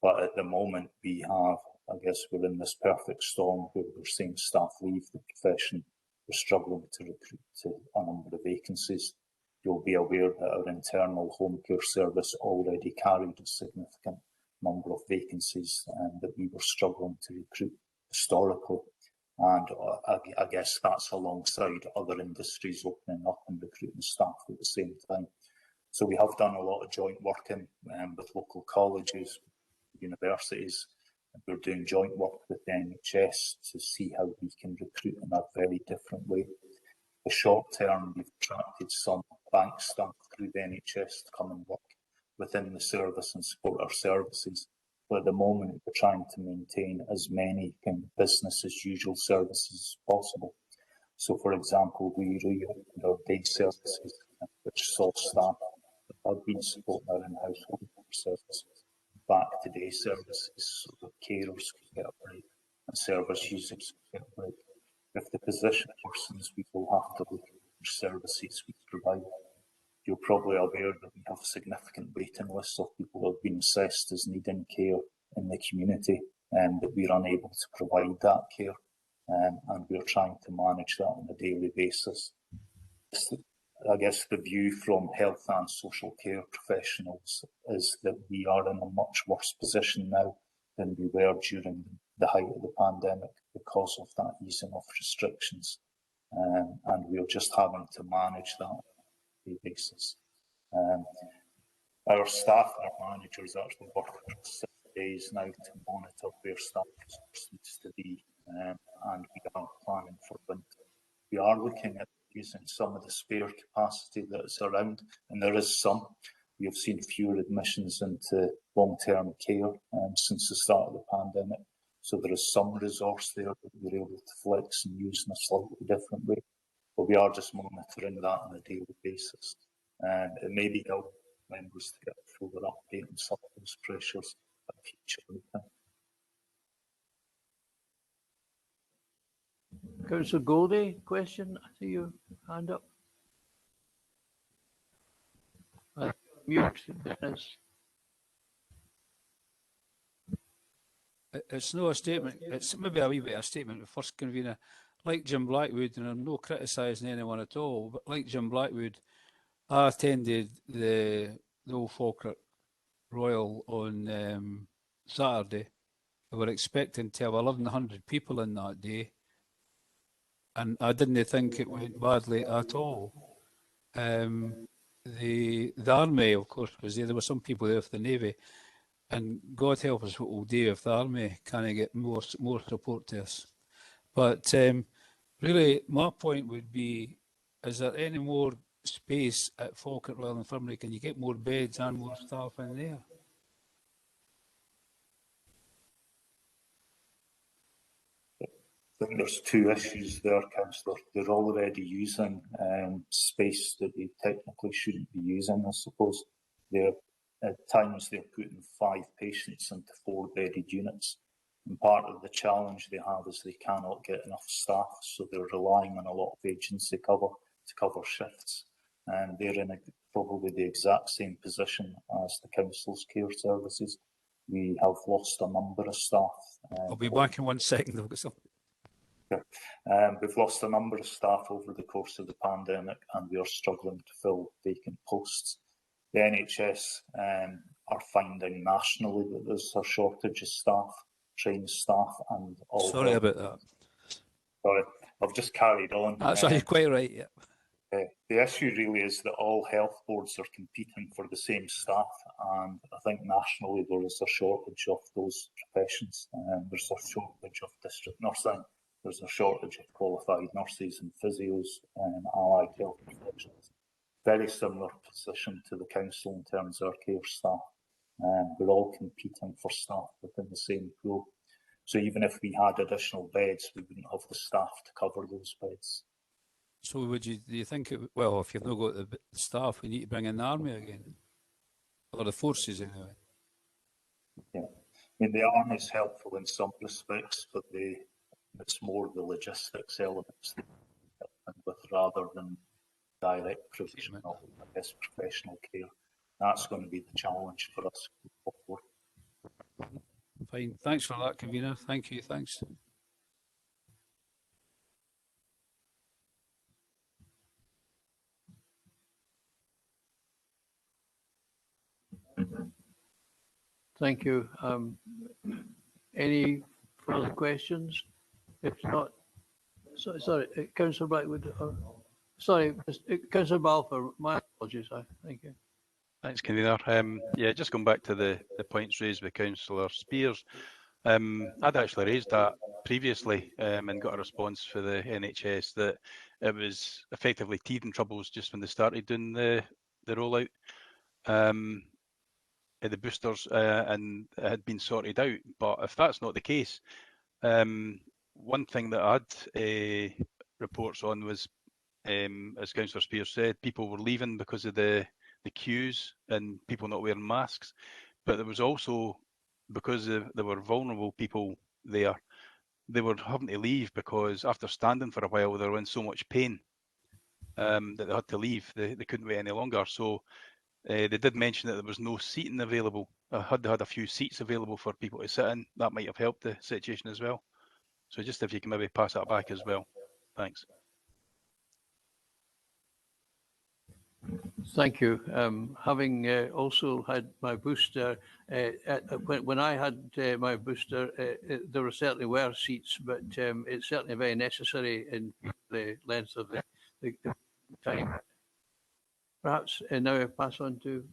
But at the moment, we have, I guess, we're in this perfect storm where we're seeing staff leave the profession. We're struggling to recruit to a number of vacancies. You'll be aware that our internal home care service already carried a significant number of vacancies that we were struggling to recruit historically. And I guess that's alongside other industries opening up and recruiting staff at the same time. So we have done a lot of joint working with local colleges, universities, and we're doing joint work with the NHS to see how we can recruit in a very different way. The short term, we've attracted some bank staff through the NHS to come and work within the service and support our services. But at the moment, we're trying to maintain as many business as usual services as possible. So, for example, we reopened our day services, which saw staff that had been supporting our in-house home services back to day services so that carers could get a break and service users could get a break. If the position worsens, we will have to look at which services we provide. You're probably aware that we have significant waiting lists of people who have been assessed as needing care in the community, and that we're unable to provide that care, and we're trying to manage that on a daily basis. I guess the view from health and social care professionals is that we are in a much worse position now than we were during the height of the pandemic because of that easing of restrictions, and we're just having to manage that on a daily basis. Our staff and our managers actually work across 6 days now to monitor where staff resource needs to be, and we are planning for winter. We are looking at using some of the spare capacity that is around, and there is some. We have seen fewer admissions into long-term care since the start of the pandemic. So there is some resource there that we're able to flex and use in a slightly different way. But we are just monitoring that on a daily basis. And it may be helpful for members to get a fuller update on some of those pressures at a future meeting. Councillor Goldie, question? I see your hand up. Mute. Yes. it's no a statement, it's maybe a wee bit of a statement, the first convener. Like Jim Blackwood, and I'm not criticising anyone at all, but like Jim Blackwood, I attended the Old Falkirk Royal on Saturday. We were expecting to have 1,100 people in that day, and I didn't think it went badly at all. The army, of course, was there. There were some people there for the Navy, and God help us what we'll do if the army can get more support to us. But really, my point would be: is there any more space at Falkirk Royal Infirmary? Can you get more beds and more staff in there? I think there's two issues there, Councillor. They're already using space that they technically shouldn't be using, I suppose. At times they're putting 5 patients into 4-bedded units. And part of the challenge they have is they cannot get enough staff, so they're relying on a lot of agency cover to cover shifts. And they're in probably the exact same position as the Council's care services. We have lost a number of staff. I'll be back in 1 second. I've got something. We've lost a number of staff over the course of the pandemic, and we are struggling to fill vacant posts. The NHS are finding nationally that there's a shortage of staff, trained staff, and all. Sorry about that. Sorry, I've just carried on. That's you're quite right, yeah. The issue really is that all health boards are competing for the same staff, and I think nationally there is a shortage of those professions. There's a shortage of district nursing, there's a shortage of qualified nurses and physios and allied health professionals. Very similar position to the council in terms of our care staff. We're all competing for staff within the same pool. So even if we had additional beds, we wouldn't have the staff to cover those beds. So do you think, well, if you've not got the staff, we need to bring in the army again? Or the forces anyway? Yeah, I mean, the army is helpful in some respects, but it's more the logistics elements that we're helping with rather than direct provision of, I guess, professional care. That's going to be the challenge for us. Fine. Thanks for that, convener. Thank you. Thanks. Thank you. Any further questions? If not, sorry, Councillor Blackwood. Sorry, Councillor Balfour. My apologies. Thank you. Thanks, convener. Yeah, just going back to the points raised by Councillor Spears. I'd actually raised that previously and got a response for the NHS that it was effectively teething troubles just when they started doing the rollout. The boosters and it had been sorted out. But if that's not the case, one thing that I had reports on was, as Councillor Spears said, people were leaving because of the queues and people not wearing masks. But there was also, because there were vulnerable people there, they were having to leave because after standing for a while, they were in so much pain that they had to leave. They couldn't wait any longer. So they did mention that there was no seating available. Had they had a few seats available for people to sit in, that might have helped the situation as well. So just if you can maybe pass that back as well. Thanks. Thank you. Having also had my booster, when I had my booster, there certainly were seats, but it's certainly very necessary in the length of the time. Perhaps now I pass on to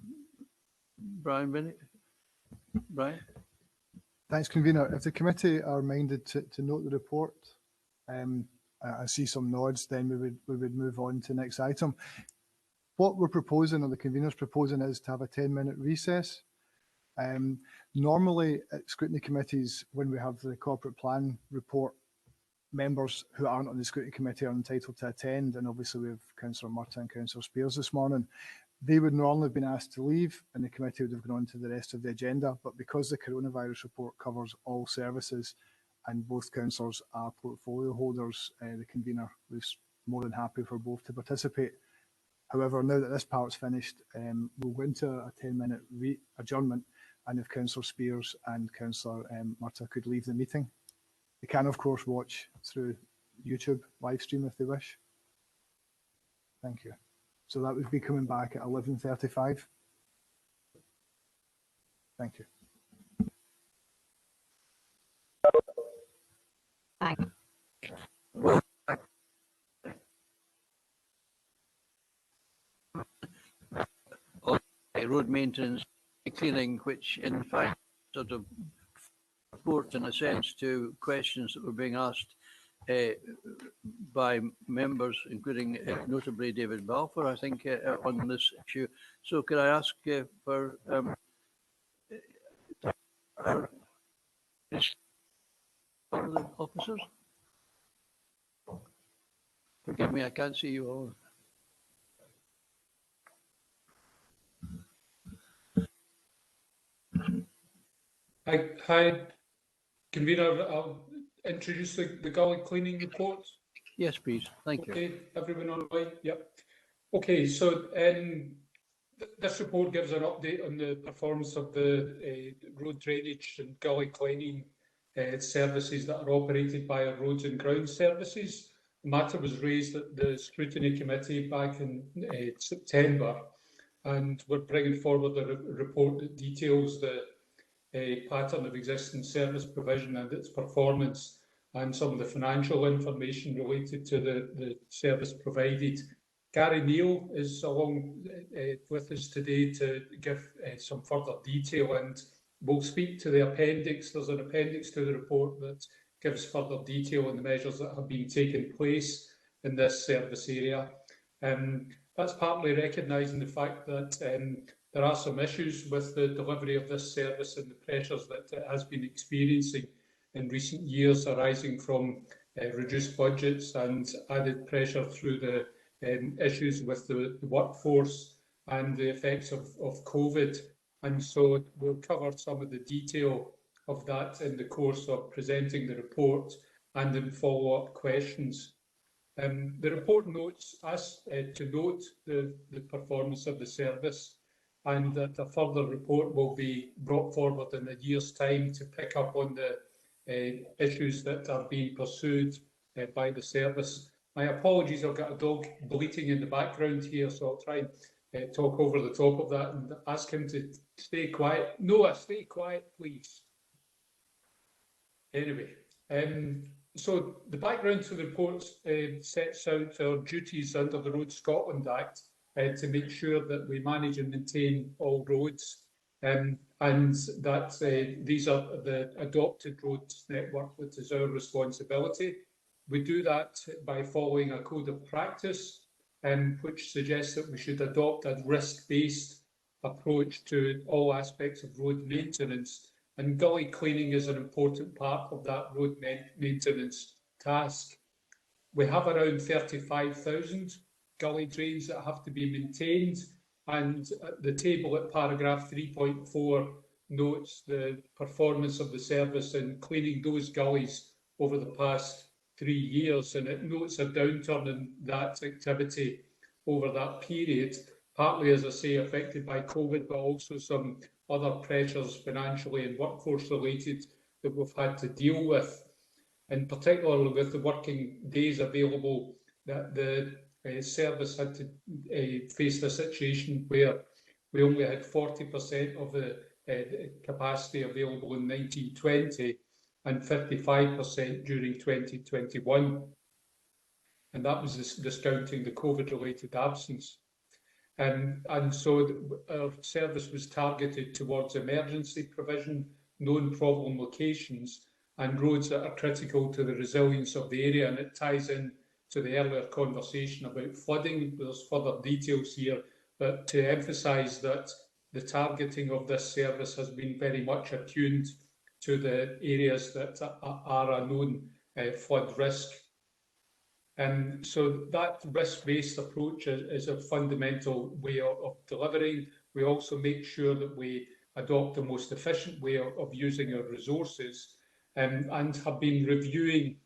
Brian Bennett. Brian? Thanks, convener. If the committee are minded to note the report, I see some nods, then we would move on to the next item. What we're proposing, or the convener's proposing, is to have a 10-minute recess. Normally at scrutiny committees, when we have the corporate plan report, members who aren't on the scrutiny committee are entitled to attend, and obviously we have Councillor Murtagh and Councillor Spears this morning. They would normally have been asked to leave and the committee would have gone on to the rest of the agenda, but because the coronavirus report covers all services and both councillors are portfolio holders, the convener was more than happy for both to participate. However, now that this part's finished, we'll go into a 10-minute adjournment, and if Councillor Spears and Councillor Murtagh could leave the meeting. They can, of course, watch through YouTube live stream if they wish. Thank you. So that would be coming back at 11:35. Thank you. Thank road maintenance cleaning, which in fact sort of report in a sense to questions that were being asked by members, including notably David Balfour, I think, on this issue. So could I ask for the officers? Forgive me, I can't see you all. Hi, Convener. I'll introduce the gully cleaning report. Yes, please. Thank you. Okay, everyone online? Yep. Okay, so this report gives an update on the performance of the road drainage and gully cleaning services that are operated by our roads and ground services. The matter was raised at the Scrutiny Committee back in September, and we're bringing forward a report that details the pattern of existing service provision and its performance, and some of the financial information related to the service provided. Gary Neal is along with us today to give some further detail, and we'll speak to the appendix. There's an appendix to the report that gives further detail on the measures that have been taking place in this service area. That's partly recognising the fact that there are some issues with the delivery of this service and the pressures that it has been experiencing in recent years, arising from reduced budgets and added pressure through the issues with the workforce and the effects of COVID. And so we'll cover some of the detail of that in the course of presenting the report and in follow-up questions. The report notes us to note the performance of the service, and that a further report will be brought forward in a year's time to pick up on the issues that are being pursued by the service. My apologies, I've got a dog bleating in the background here, so I'll try and talk over the top of that and ask him to stay quiet. Noah, stay quiet, please. Anyway, so the background to the report sets out our duties under the Road Scotland Act to make sure that we manage and maintain all roads, and that these are the adopted roads network, which is our responsibility. We do that by following a code of practice, which suggests that we should adopt a risk-based approach to all aspects of road maintenance, and gully cleaning is an important part of that road maintenance task. We have around 35,000 gully drains that have to be maintained, and the table at paragraph 3.4 notes the performance of the service in cleaning those gullies over the past 3 years, and it notes a downturn in that activity over that period, partly, as I say, affected by COVID, but also some other pressures financially and workforce related that we've had to deal with. In particular, with the working days available, that the service had to face the situation where we only had 40% of the capacity available in 1920 and 55% during 2021. And that was discounting the COVID-related absence. And so our service was targeted towards emergency provision, known problem locations, and roads that are critical to the resilience of the area. And it ties in to the earlier conversation about flooding. There's further details here, but to emphasise that the targeting of this service has been very much attuned to the areas that are a known flood risk. And so that risk-based approach is a fundamental way of delivering. We also make sure that we adopt the most efficient way of using our resources, and have been reviewing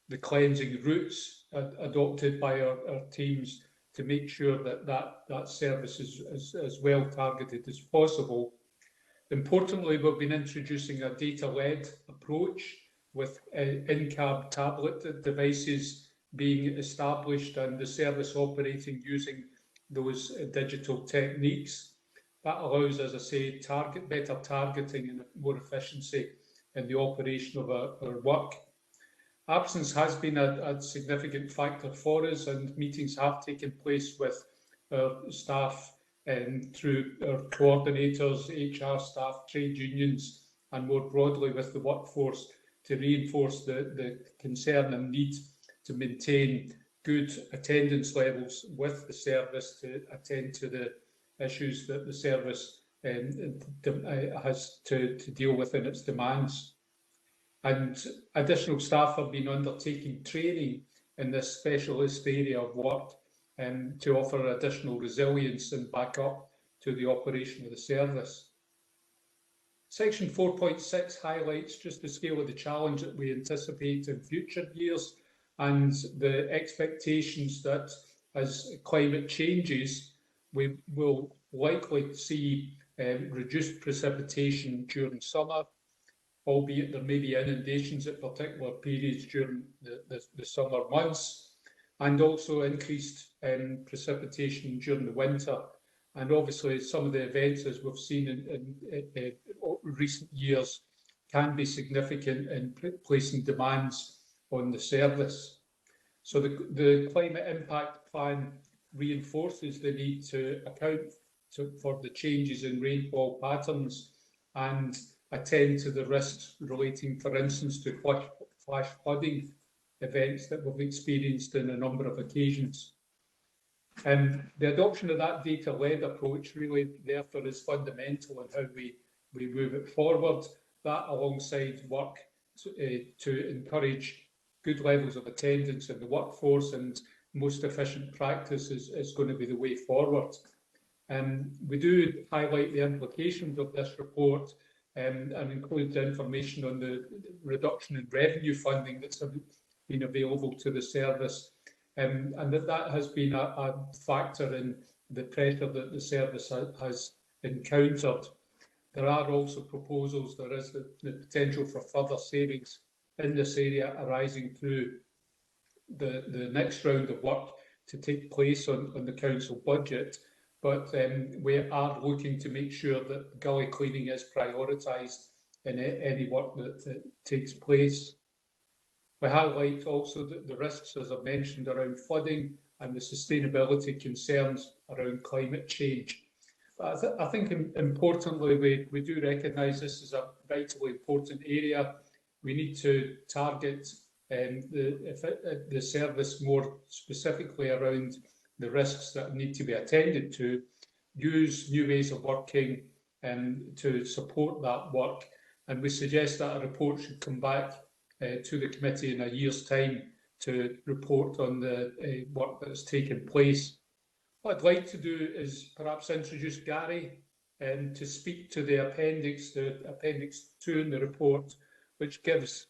the cleansing routes adopted by our teams to make sure that service is as well targeted as possible. Importantly, we've been introducing a data-led approach with in-cab tablet devices being established and the service operating using those digital techniques. That allows, as I say, better targeting and more efficiency in the operation of our work. Absence has been a significant factor for us, and meetings have taken place with our staff through our coordinators, HR staff, trade unions, and more broadly with the workforce to reinforce the concern and need to maintain good attendance levels with the service to attend to the issues that the service has to deal with in its demands. And additional staff have been undertaking training in this specialist area of work to offer additional resilience and backup to the operation of the service. Section 4.6 highlights just the scale of the challenge that we anticipate in future years and the expectations that as climate changes, we will likely see reduced precipitation during summer, albeit there may be inundations at particular periods during the summer months, and also increased precipitation during the winter. And obviously some of the events, as we've seen in recent years, can be significant in placing demands on the service. So the climate impact plan reinforces the need to account for the changes in rainfall patterns and attend to the risks relating, for instance, to flash flooding events that we've experienced on a number of occasions. And the adoption of that data-led approach really, therefore, is fundamental in how we move it forward. That, alongside work to encourage good levels of attendance in the workforce and most efficient practice, is going to be the way forward. We do highlight the implications of this report and include the information on the reduction in revenue funding that's been available to the service, and that has been a factor in the pressure that the service has encountered. There are also proposals, there is the potential for further savings in this area arising through the next round of work to take place on the council budget. But we are looking to make sure that gully cleaning is prioritised in any work that takes place. We highlight also the risks, as I've mentioned, around flooding and the sustainability concerns around climate change. But I think importantly, we do recognise this is a vitally important area. We need to target the service more specifically around the risks that need to be attended to, use new ways of working to support that work. And we suggest that a report should come back to the committee in a year's time to report on the work that has taken place. What I'd like to do is perhaps introduce Gary to speak to the Appendix 2 in the report, which gives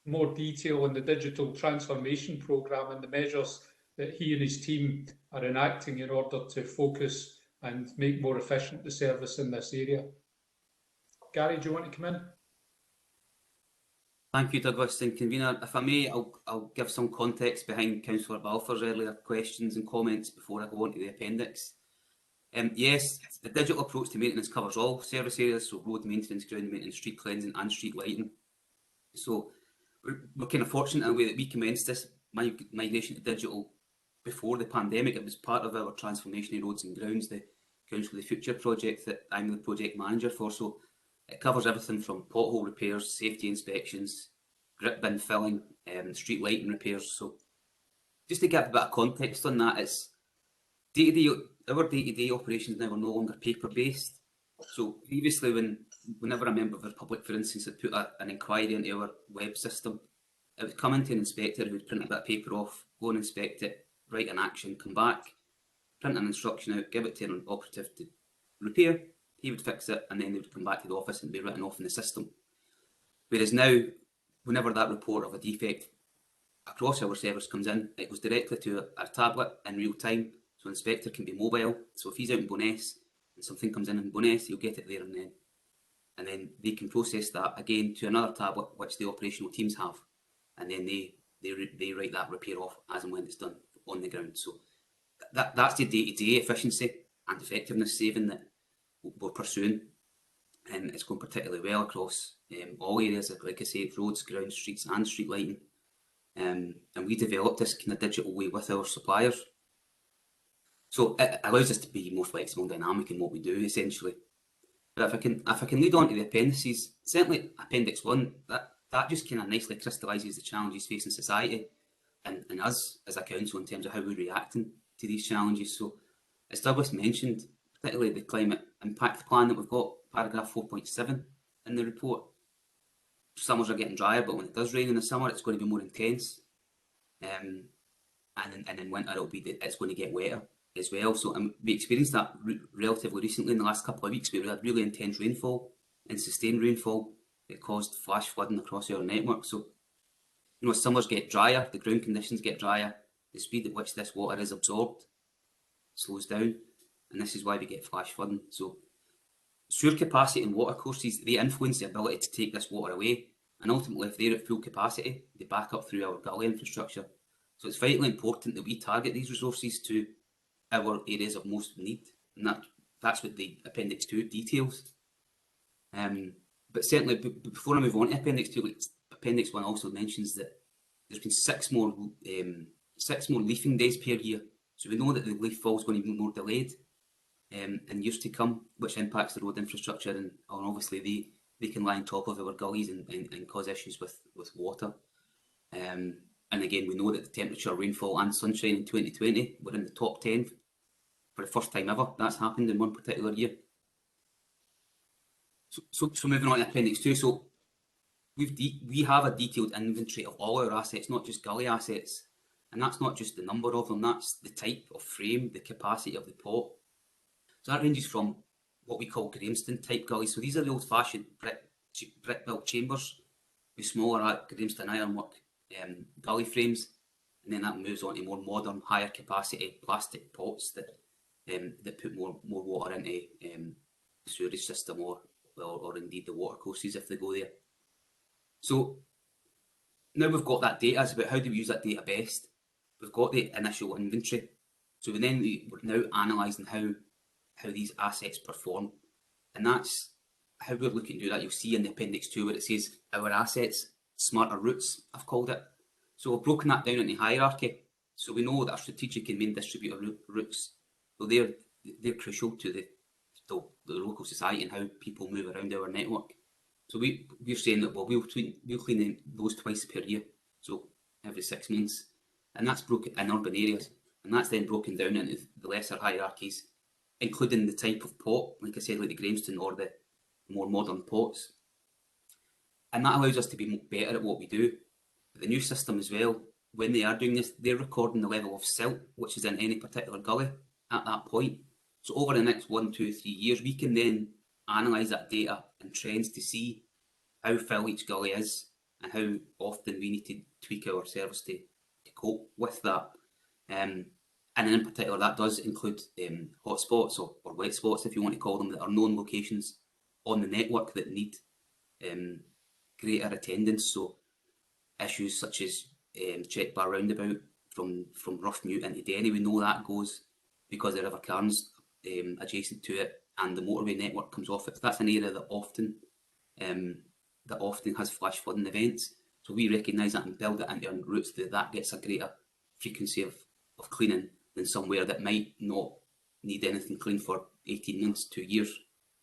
more detail on the digital transformation programme and the measures that he and his team are enacting in order to focus and make more efficient the service in this area. Gary, do you want to come in? Thank you, Douglas and Convener. If I may, I'll give some context behind Councillor Balfour's earlier questions and comments before I go on to the appendix. Yes, the digital approach to maintenance covers all service areas, so road maintenance, ground maintenance, street cleansing and street lighting. So we're kind of fortunate in a way that we commenced this migration to digital before the pandemic. It was part of our transformation in roads and grounds, the Council of the Future project that I'm the project manager for. So it covers everything from pothole repairs, safety inspections, grit bin filling, street lighting repairs. So just to give a bit of context on that, it's our day-to-day operations now are no longer paper-based. So previously, whenever a member of the public, for instance, had put an inquiry into our web system, it would come into an inspector who would print a bit of paper off, go and inspect it, write an action, come back, print an instruction out, give it to an operative to repair, he would fix it, and then they would come back to the office and be written off in the system. Whereas now, whenever that report of a defect across our service comes in, it goes directly to our tablet in real time, so the inspector can be mobile. So if he's out in Bo'ness and something comes in Bo'ness, he'll get it there and then. and then they can process that again to another tablet which the operational teams have, and then they write that repair off as and when it's done on the ground. So that's the day-to-day efficiency and effectiveness saving that we're pursuing, and it's going particularly well across all areas, like I say, roads, ground, streets and street lighting. And we developed this kind of digital way with our suppliers. So it allows us to be more flexible and dynamic in what we do, essentially. But if I can lead on to the appendices, certainly Appendix 1, that just kind of nicely crystallises the challenges facing society and us as a council in terms of how we're reacting to these challenges. So, as Douglas mentioned, particularly the climate impact plan that we've got, paragraph 4.7 in the report. Summers are getting drier, but when it does rain in the summer, it's going to be more intense. And in winter, it's going to get wetter as well. So we experienced that relatively recently in the last couple of weeks. We had really intense rainfall and sustained rainfall. It caused flash flooding across our network. So, as summers get drier, the ground conditions get drier, the speed at which this water is absorbed slows down, and this is why we get flash flooding. So sewer capacity and water courses, they influence the ability to take this water away, and ultimately if they're at full capacity, they back up through our gully infrastructure. So it's vitally important that we target these resources to our areas of most need, and that's what the Appendix 2 details. But certainly, before I move on to Appendix 2, Appendix 1 also mentions that there's been six more leafing days per year. So we know that the leaf fall is going to be more delayed in years to come, which impacts the road infrastructure, and obviously they can lie on top of our gullies and cause issues with water. And again, we know that the temperature, rainfall and sunshine in 2020 were in the top 10 for the first time ever. That's happened in one particular year. So moving on to Appendix 2. So we have a detailed inventory of all our assets, not just gully assets. And that's not just the number of them, that's the type of frame, the capacity of the pot. So that ranges from what we call Grahamston type gullies. So these are the old-fashioned brick-built chambers with smaller Grahamston ironwork gully frames. And then that moves on to more modern, higher capacity plastic pots that put more water into the sewerage system or indeed the water courses if they go there. So now we've got that data, it's about how do we use that data best. We've got the initial inventory. So we're now analysing how these assets perform. And that's how we're looking to do that. You'll see in the Appendix 2 where it says our assets, smarter routes, I've called it. So we've broken that down into hierarchy. So we know that our strategic and main distributor routes, well, they're crucial to the local society and how people move around our network. So we're saying that we'll clean those twice per year, so every 6 months. And that's broken in urban areas. And that's then broken down into the lesser hierarchies, including the type of pot, like I said, like the Grahamston or the more modern pots. And that allows us to be better at what we do. But the new system as well, when they are doing this, they're recording the level of silt, which is in any particular gully at that point. So over the next 1, 2, 3 years, we can then analyse that data and trends to see how full each gully is and how often we need to tweak our service to cope with that. And in particular, that does include hotspots or wet spots, if you want to call them, that are known locations on the network that need greater attendance. So issues such as Check Bar Roundabout from Roughmute into Denny, we know that goes because the River Cairns adjacent to it and the motorway network comes off it. So that's an area that often has flash flooding events. So we recognise that and build it into our routes that gets a greater frequency of cleaning than somewhere that might not need anything cleaned for 18 months, 2 years.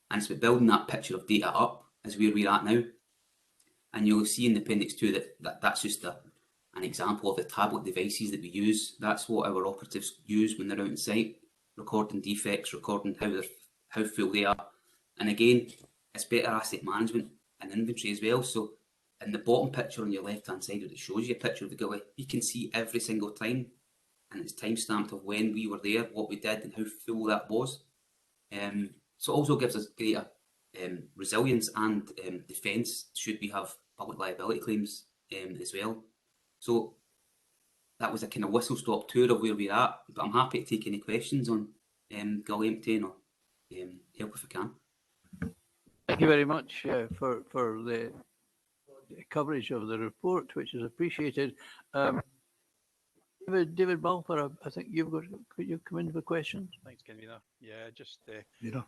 And it's about building that picture of data up as where we're at now. And you'll see in the Appendix 2 that's just an example of the tablet devices that we use. That's what our operatives use when they're out on site, recording defects, recording how full they are. And again, it's better asset management and inventory as well. So in the bottom picture on your left-hand side, where it shows you a picture of the gully, you can see every single time, and it's time-stamped of when we were there, what we did, and how full that was. So it also gives us greater resilience and defence should we have public liability claims as well. So that was a kind of whistle-stop tour of where we're at, but I'm happy to take any questions on gully emptying or help if I can. Thank you very much for the coverage of the report, which is appreciated. David Balfour, I think you've got. Could you come in for questions? Thanks, convener. Yeah, just Peter.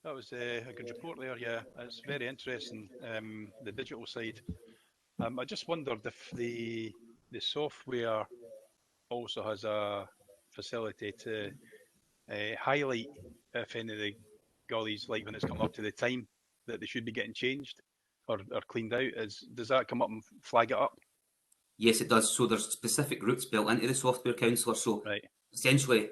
that was a good report there. Yeah, it's very interesting. The digital side. I just wondered if the software also has a facility to highlight if any of the gullies, like when it's come up to the time that they should be getting changed or cleaned out. Does that come up and flag it up? Yes, it does. So there's specific routes built into the software, councillor. So essentially,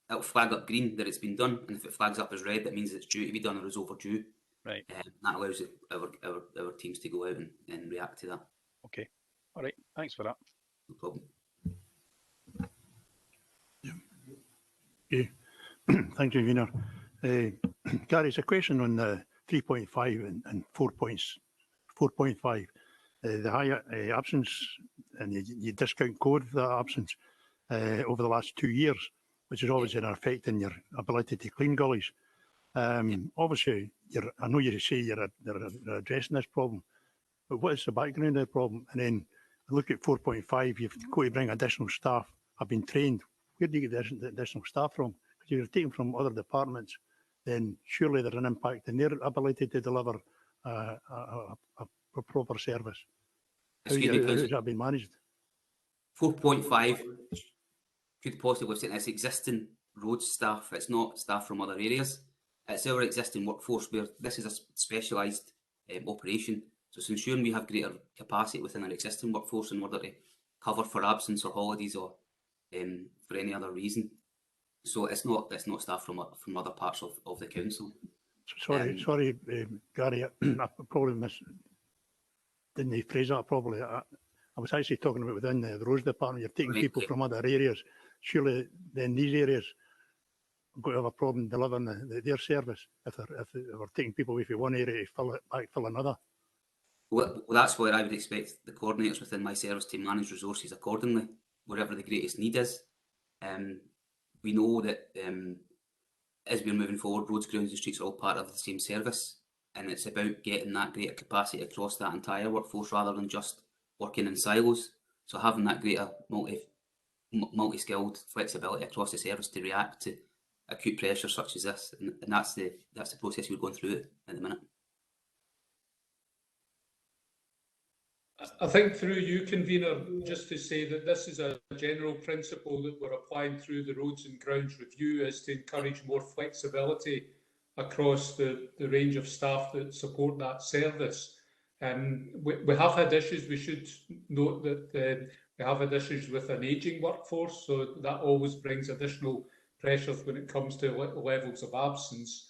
it'll flag up green that it's been done, and if it flags up as red, that means it's due to be done or is overdue. Right. That allows our teams to go out and react to that. Okay. All right. Thanks for that. No problem. Okay. Thank you, Convener. Gary, it's a question on the 3.5 and 4.5. The higher absence and you discount code for that absence over the last 2 years, which is obviously affecting your ability to clean gullies. Obviously, I know you say you're addressing this problem, but what is the background of the problem? And then I look at 4.5, you've got to bring additional staff. I've been trained. Where do you get the additional staff from? Because you're taking from other departments, then surely there's an impact in their ability to deliver a proper service. How has that been managed? 4.5 could possibly have said it's existing road staff. It's not staff from other areas. It's our existing workforce where this is a specialised operation. So it's ensuring we have greater capacity within our existing workforce in order to cover for absence or holidays or for any other reason. So it's not staff from other parts of the council. Sorry, Gary, I probably didn't phrase that properly. I was actually talking about within the roads department. You're taking people from other areas. Surely, then these areas are going to have a problem delivering their service if we're taking people away from one area to fill another. Well, that's where I would expect the coordinators within my service to manage resources accordingly, wherever the greatest need is. We know that as we're moving forward, roads, grounds and streets are all part of the same service, and it's about getting that greater capacity across that entire workforce rather than just working in silos. So having that greater multi-skilled flexibility across the service to react to acute pressure such as this, and that's the process we're going through at the minute. I think through you, convener, just to say that this is a general principle that we're applying through the roads and grounds review, is to encourage more flexibility across the range of staff that support that service. We have had issues. We should note that we have had issues with an ageing workforce, so that always brings additional pressures when it comes to levels of absence.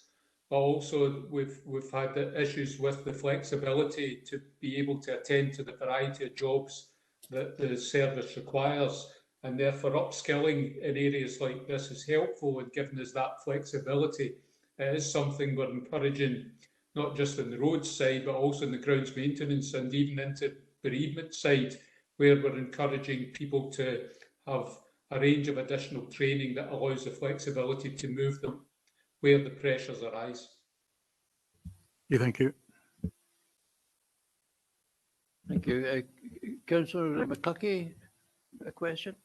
But also we've had issues with the flexibility to be able to attend to the variety of jobs that the service requires, and therefore upskilling in areas like this is helpful in giving us that flexibility. It is something we're encouraging, not just on the roads side, but also in the grounds maintenance and even into bereavement side, where we're encouraging people to have a range of additional training that allows the flexibility to move them where the pressures arise. Yeah, thank you. Thank you. Councillor McCluskey, a question?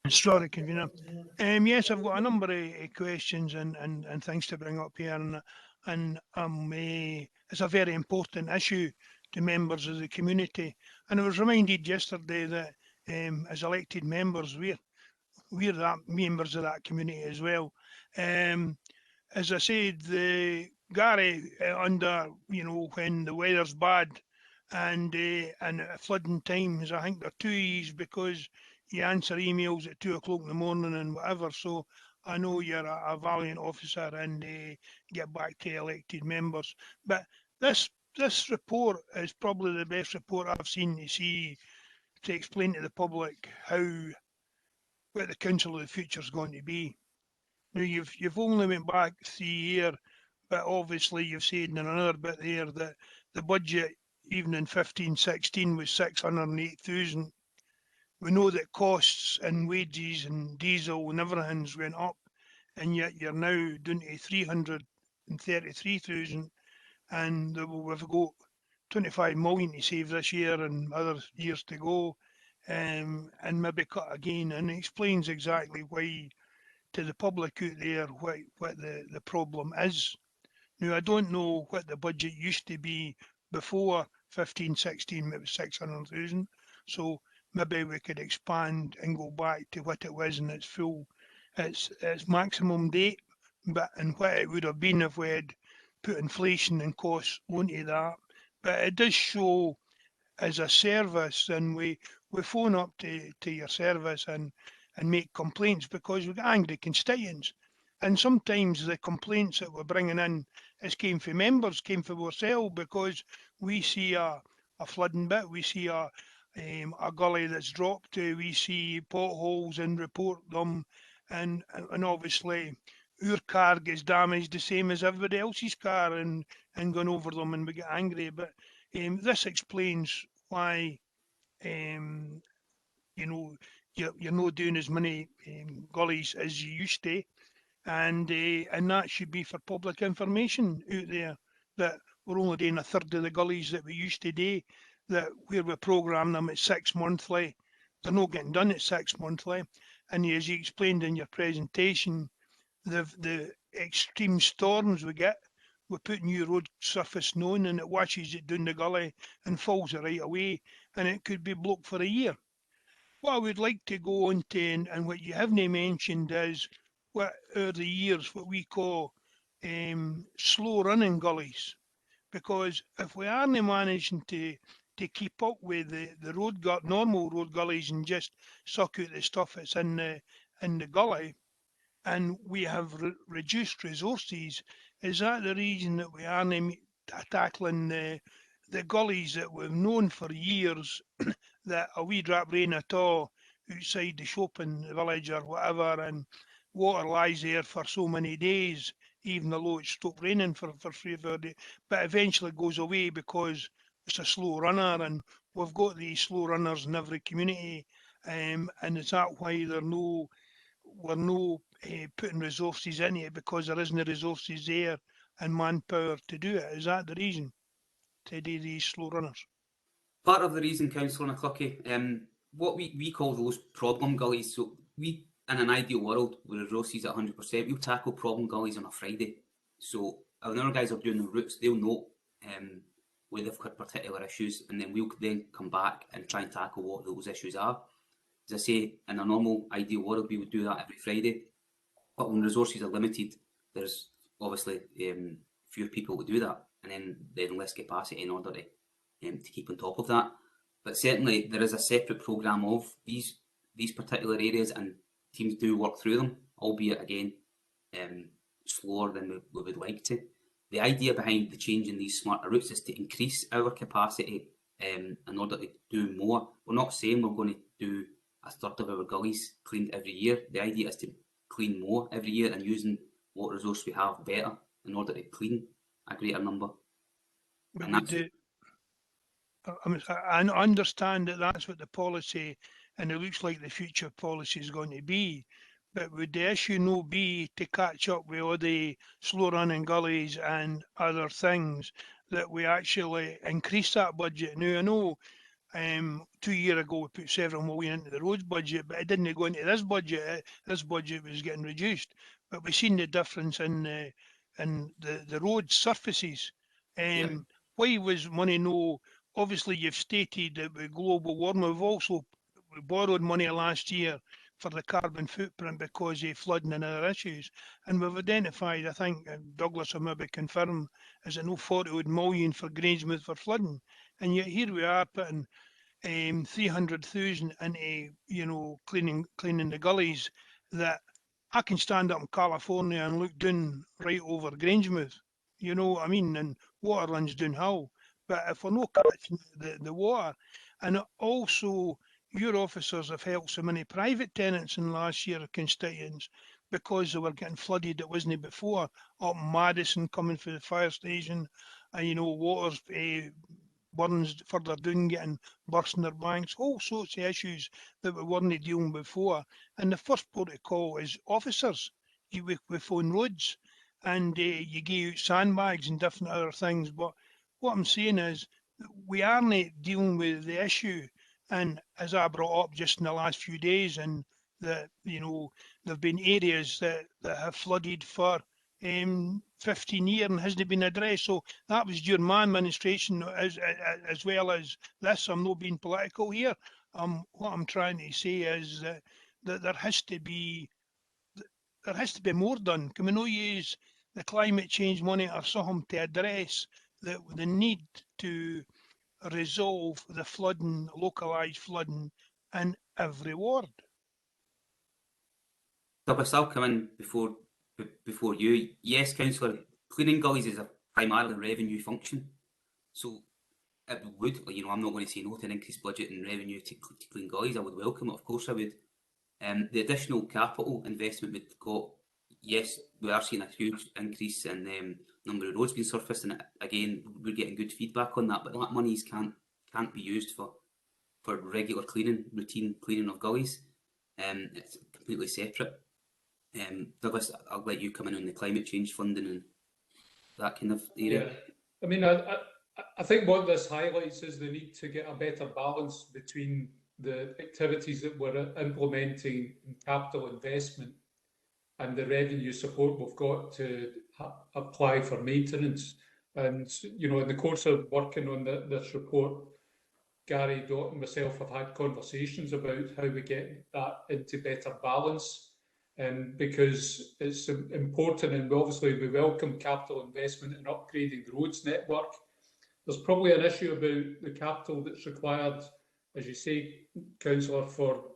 Sorry, convener. Yes, I've got a number of questions and things to bring up here, and it's a very important issue to members of the community. And I was reminded yesterday that as elected members, we're that members of that community as well. As I said, Gary, under when the weather's bad and flooding times, I think there are 2 E's because you answer emails at 2 o'clock in the morning and whatever. So I know you're a valiant officer and get back to elected members. But this report is probably the best report I've seen to explain to the public what the Council of the Future is going to be. Now you've only went back 3 years, but obviously you've said in another bit there that the budget even in 15-16 was 608,000. We know that costs and wages and diesel and everything's went up, and yet you're now down to 133,000, and we've got 25 million to save this year and other years to go, and maybe cut again, and it explains exactly why to the public out there what the problem is. Now, I don't know what the budget used to be before 15-16, it was 600,000. So maybe we could expand and go back to what it was in its its maximum date, and what it would have been if we had put inflation and costs onto that. But it does show as a service, and we phone up to your service and make complaints because we've got angry constituents. And sometimes the complaints that we're bringing in came from members, came from ourselves, because we see a flooding bit, we see a gully that's dropped, we see potholes and report them, and obviously our car gets damaged the same as everybody else's car, and gone over them, and we get angry. But this explains why you know you're not doing as many gullies as you used to, and that should be for public information out there, that we're only doing a third of the gullies that we used to do, that where we programme them at 6 monthly, they're not getting done at 6 monthly. And as you explained in your presentation, the extreme storms we get, we put new road surface known, and it washes it down the gully and falls it right away, and it could be blocked for a year. What I would like to go on to, and what you haven't mentioned, is what are the years what we call slow running gullies, because if we aren't managing to keep up with the normal road gullies and just suck out the stuff that's in the gully, and we have reduced resources, is that the reason that we aren't tackling the gullies that we've known for years, that a wee drop rain at all outside the shopping village or whatever, and water lies there for so many days, even though it's stopped raining for 3 or 4 days, but eventually goes away because it's a slow runner, and we've got these slow runners in every community, and is that why we're no putting resources in it, because there isn't the resources there and manpower to do it? Is that the reason to do these slow runners? Part of the reason, Councillor McCluckie, what we call those problem gullies, so we, in an ideal world with resources at 100%, we'll tackle problem gullies on a Friday. So when our guys are doing the routes, they'll know where they've got particular issues, and then we'll then come back and try and tackle what those issues are. As I say, in a normal ideal world, we would do that every Friday. But when resources are limited, there's obviously fewer people to do that, and then less capacity in order to keep on top of that. But certainly there is a separate programme of these particular areas, and teams do work through them, albeit again slower than we would like to. The idea behind the change in these smarter routes is to increase our capacity in order to do more. We're not saying we're going to do a third of our gullies cleaned every year. The idea is to clean more every year and using what resource we have better in order to clean a greater number. I understand that that's what the policy, and it looks like the future policy is going to be, but would the issue no be to catch up with all the slow running gullies and other things, that we actually increase that budget? Now, I know 2 years ago we put several million into the roads budget, but it didn't go into this budget. This budget was getting reduced, but we've seen the difference in the road surfaces. Why was money no? Obviously, you've stated that with global warming, we borrowed money last year for the carbon footprint because of flooding and other issues, and we've identified, I think Douglas will maybe confirm, is it no 40 million for Grangemouth for flooding, and yet here we are putting 300,000 into cleaning the gullies, that I can stand up in California and look down right over Grangemouth, you know what I mean, and water runs downhill. But if we're not catching the water, and also your officers have helped so many private tenants in last year, constituents, because they were getting flooded that wasn't before, up in Madison coming for the fire station, and water's burns further down getting bursting their banks, all sorts of issues that we weren't dealing before. And the first protocol is officers. We phone roads, and you give out sandbags and different other things. But what I'm saying is we aren't dealing with the issue. And as I brought up just in the last few days, and that, you know, there have been areas that have flooded for 15 years and hasn't been addressed. So that was during my administration as well as this. I'm not being political here. What I'm trying to say is that there has to be more done. Can we not use the climate change money or something to address the need to resolve the flooding, localised flooding in every ward? Douglas, I'll come in before you. Yes, councillor, cleaning gullies is a primarily revenue function, so it would, you know, I'm not going to say no to an increased budget and revenue to clean gullies. I would welcome it, of course I would. The additional capital investment we've got, yes, we are seeing a huge increase in number of roads being surfaced, and again, we're getting good feedback on that. But that monies can't be used for regular cleaning, routine cleaning of gullies. It's completely separate. Douglas, I'll let you come in on the climate change funding and that kind of area. Yeah. I mean, I think what this highlights is the need to get a better balance between the activities that we're implementing in capital investment and the revenue support we've got to apply for maintenance. And, you know, in the course of working on this report, Gary, Dot and myself have had conversations about how we get that into better balance. Because it's important, and obviously we welcome capital investment in upgrading the roads network. There's probably an issue about the capital that's required, as you say, councillor, for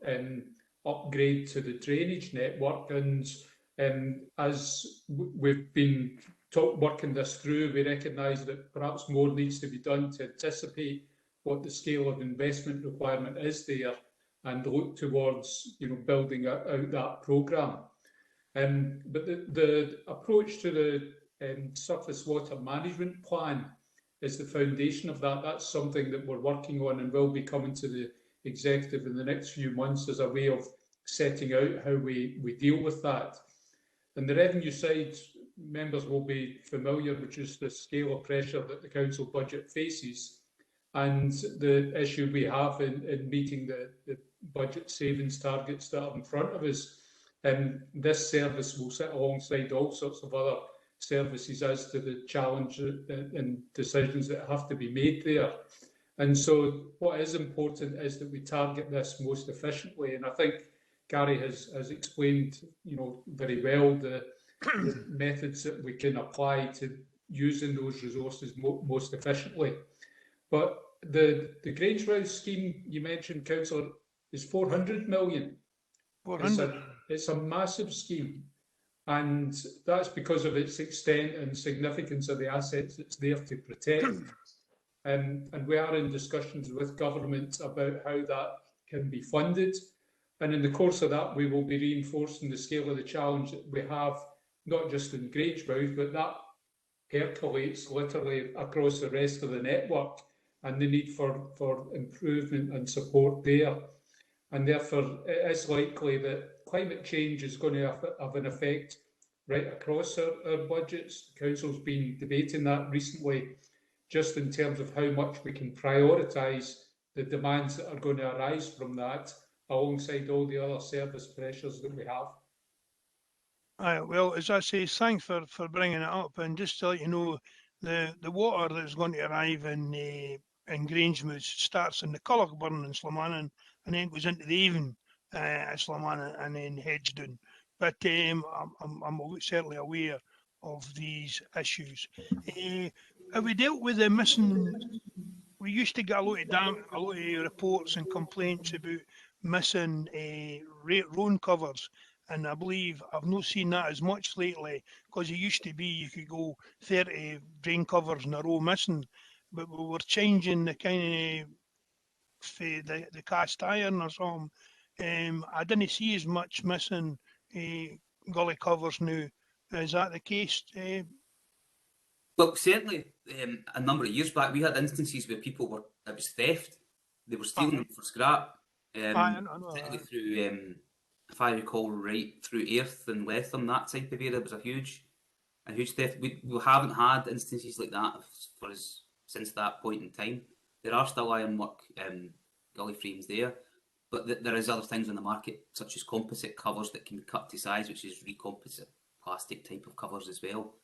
upgrade to the drainage network. And as we've been working this through, we recognise that perhaps more needs to be done to anticipate what the scale of investment requirement is there, and look towards, you know, building out that programme. But the approach to the surface water management plan is the foundation of that. That's something that we're working on and will be coming to the executive in the next few months as a way of setting out how we deal with that. And the revenue side, members will be familiar with just the scale of pressure that the council budget faces and the issue we have in meeting the budget savings targets that are in front of us. This service will sit alongside all sorts of other services as to the challenge and decisions that have to be made there. And so what is important is that we target this most efficiently. And I think Gary has explained, you know, very well the methods that we can apply to using those resources most efficiently. But the Grange Rouse scheme you mentioned, councillor, is 400 million. 400. It's a massive scheme, and that's because of its extent and significance of the assets it's there to protect. And we are in discussions with government about how that can be funded. And in the course of that, we will be reinforcing the scale of the challenge that we have, not just in Grange Rouse, but that percolates literally across the rest of the network, and the need for improvement and support there. And therefore, it is likely that climate change is going to have an effect right across our budgets. The Council's been debating that recently, just in terms of how much we can prioritise the demands that are going to arise from that, alongside all the other service pressures that we have. Well, as I say, thanks for bringing it up. And just to let you know, the water that's going to arrive in Grangemouth starts in the Cullochburn in Slamanan and then goes into the Avon Slamanan and then Hedgedon. But I'm certainly aware of these issues. Have we dealt with the missing? We used to get a lot of reports and complaints about missing road covers. And I believe I've not seen that as much lately, because it used to be you could go 30 drain covers in a row missing, but we were changing the kind of the cast iron or something. I didn't see as much missing gully covers now. Is that the case? Well, certainly a number of years back, we had instances where people it was theft. They were stealing them for scrap. I know particularly through, if I recall right, through Airth and Letham, that type of area was a huge a huge theft. We haven't had instances like that for us since that point in time. There are still ironwork gully frames there, but there is other things on the market, such as composite covers that can be cut to size, which is recomposite plastic type of covers as well.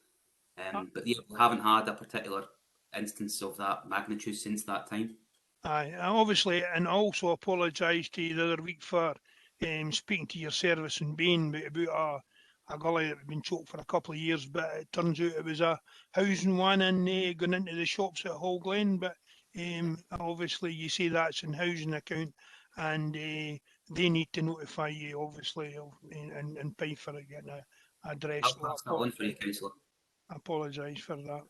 But yeah, we haven't had a particular instance of that magnitude since that time. Aye, obviously, and I also apologise to you the other week for speaking to your service in Bain about a gully that had been choked for a couple of years, but it turns out it was a housing one and going into the shops at Hall Glen. But obviously, you say that's in housing account, and they need to notify you, obviously, and pay for it getting addressed. I'll pass that on for you, Councillor. I apologise for that.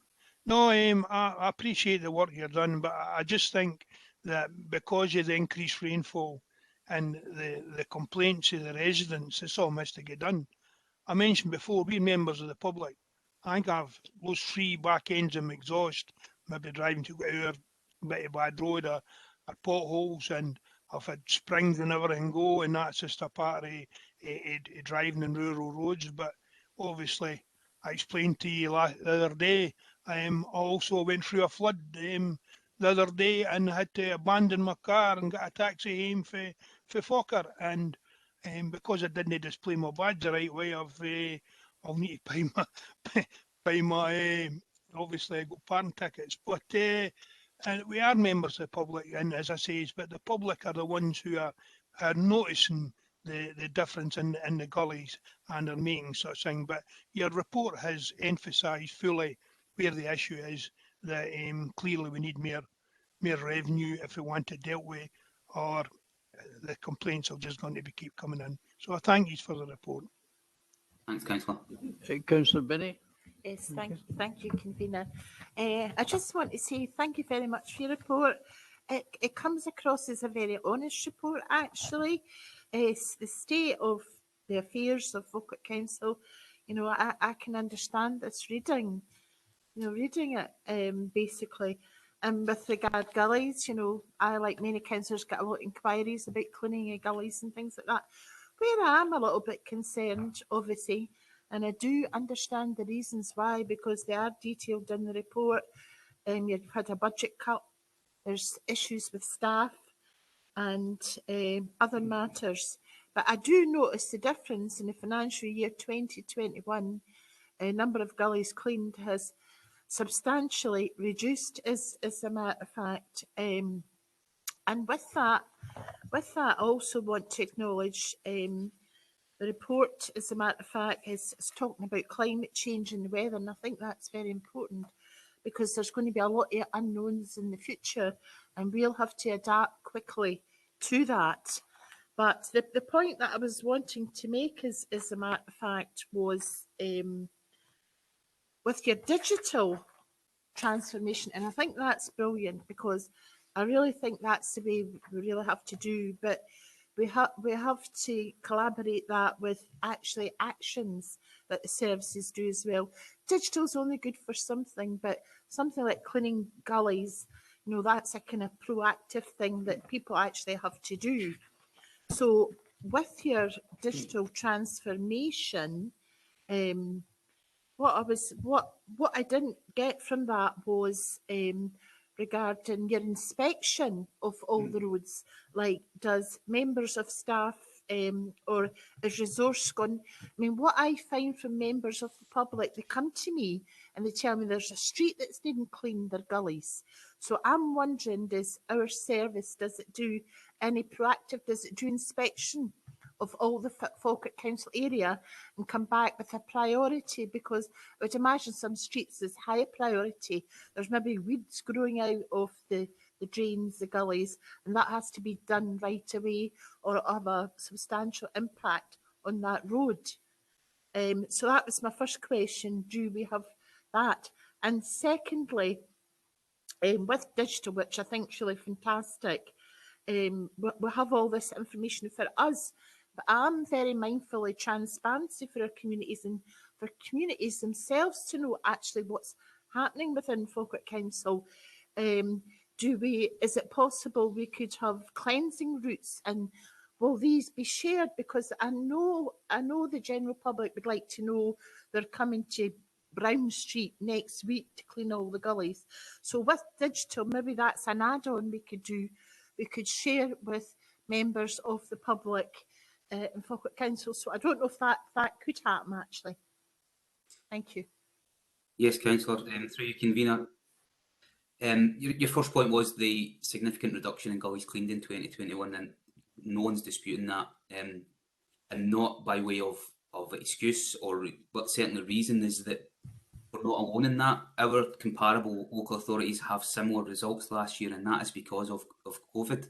No, I appreciate the work you've done, but I just think that because of the increased rainfall and the complaints of the residents, it's all must to get done. I mentioned before, we're members of the public. I think I've lost 3 back ends of my exhaust, maybe driving to our bit of bad road or potholes, and I've had springs and everything go, and that's just a part of driving in rural roads. But obviously, I explained to you the other day, I also went through a flood the other day and had to abandon my car and get a taxi home for Fokker. And because I didn't display my badge the right way, I'll need to pay my obviously I got parking tickets. But and we are members of the public, and as I say, but the public are the ones who are noticing the difference in the gullies and are making such thing. But your report has emphasised fully where the issue is, that clearly we need more revenue if we want it dealt with, or the complaints are just going to be keep coming in. So I thank you for the report. Thanks, Councillor. Councillor Binney. Yes, thank you, convener. I just want to say thank you very much for your report. It comes across as a very honest report, actually. It's the state of the affairs of Falkirk Council. You know, I can understand this reading it, basically. And with regard gullies, you know, I, like many councillors, get a lot of inquiries about cleaning of gullies and things like that. Where I am a little bit concerned, obviously, and I do understand the reasons why, because they are detailed in the report. You've had a budget cut, there's issues with staff and other matters. But I do notice the difference in the financial year 2021. A number of gullies cleaned has substantially reduced, as a matter of fact. And with that, I also want to acknowledge the report, as a matter of fact, is talking about climate change and the weather, and I think that's very important because there's going to be a lot of unknowns in the future and we'll have to adapt quickly to that. But the point that I was wanting to make is, as a matter of fact, was with your digital transformation, and I think that's brilliant because I really think that's the way we really have to do, but we have to collaborate that with actually actions that the services do as well. Digital's only good for something, but something like cleaning gullies, you know, that's a kind of proactive thing that people actually have to do. So with your digital transformation, what I didn't get from that was regarding your inspection of all the roads. Like, does members of staff or is resource gone? I mean, what I find from members of the public, they come to me and they tell me there's a street that's needing cleaned, their gullies. So I'm wondering, does our service, does it do any proactive, does it do inspection of all the Falkirk Council area and come back with a priority? Because I would imagine some streets is high priority. There's maybe weeds growing out of the drains, the gullies, and that has to be done right away or have a substantial impact on that road. So that was my first question. Do we have that? And secondly, with digital, which I think is really fantastic, we have all this information for us, but I'm very mindful of transparency for our communities and for communities themselves to know actually what's happening within Falkirk Council. Is it possible we could have cleansing routes, and will these be shared? Because I know the general public would like to know they're coming to Brown Street next week to clean all the gullies. So with digital, maybe that's an add-on we could do. We could share with members of the public in Falkirk Council. So I don't know if that could happen actually. Thank you. Yes, Councillor, through you, Convener. Your first point was the significant reduction in gullies cleaned in 2021, and no one's disputing that, and not by way of excuse, but certainly reason is that we're not alone in that. Our comparable local authorities have similar results last year, and that is because of COVID.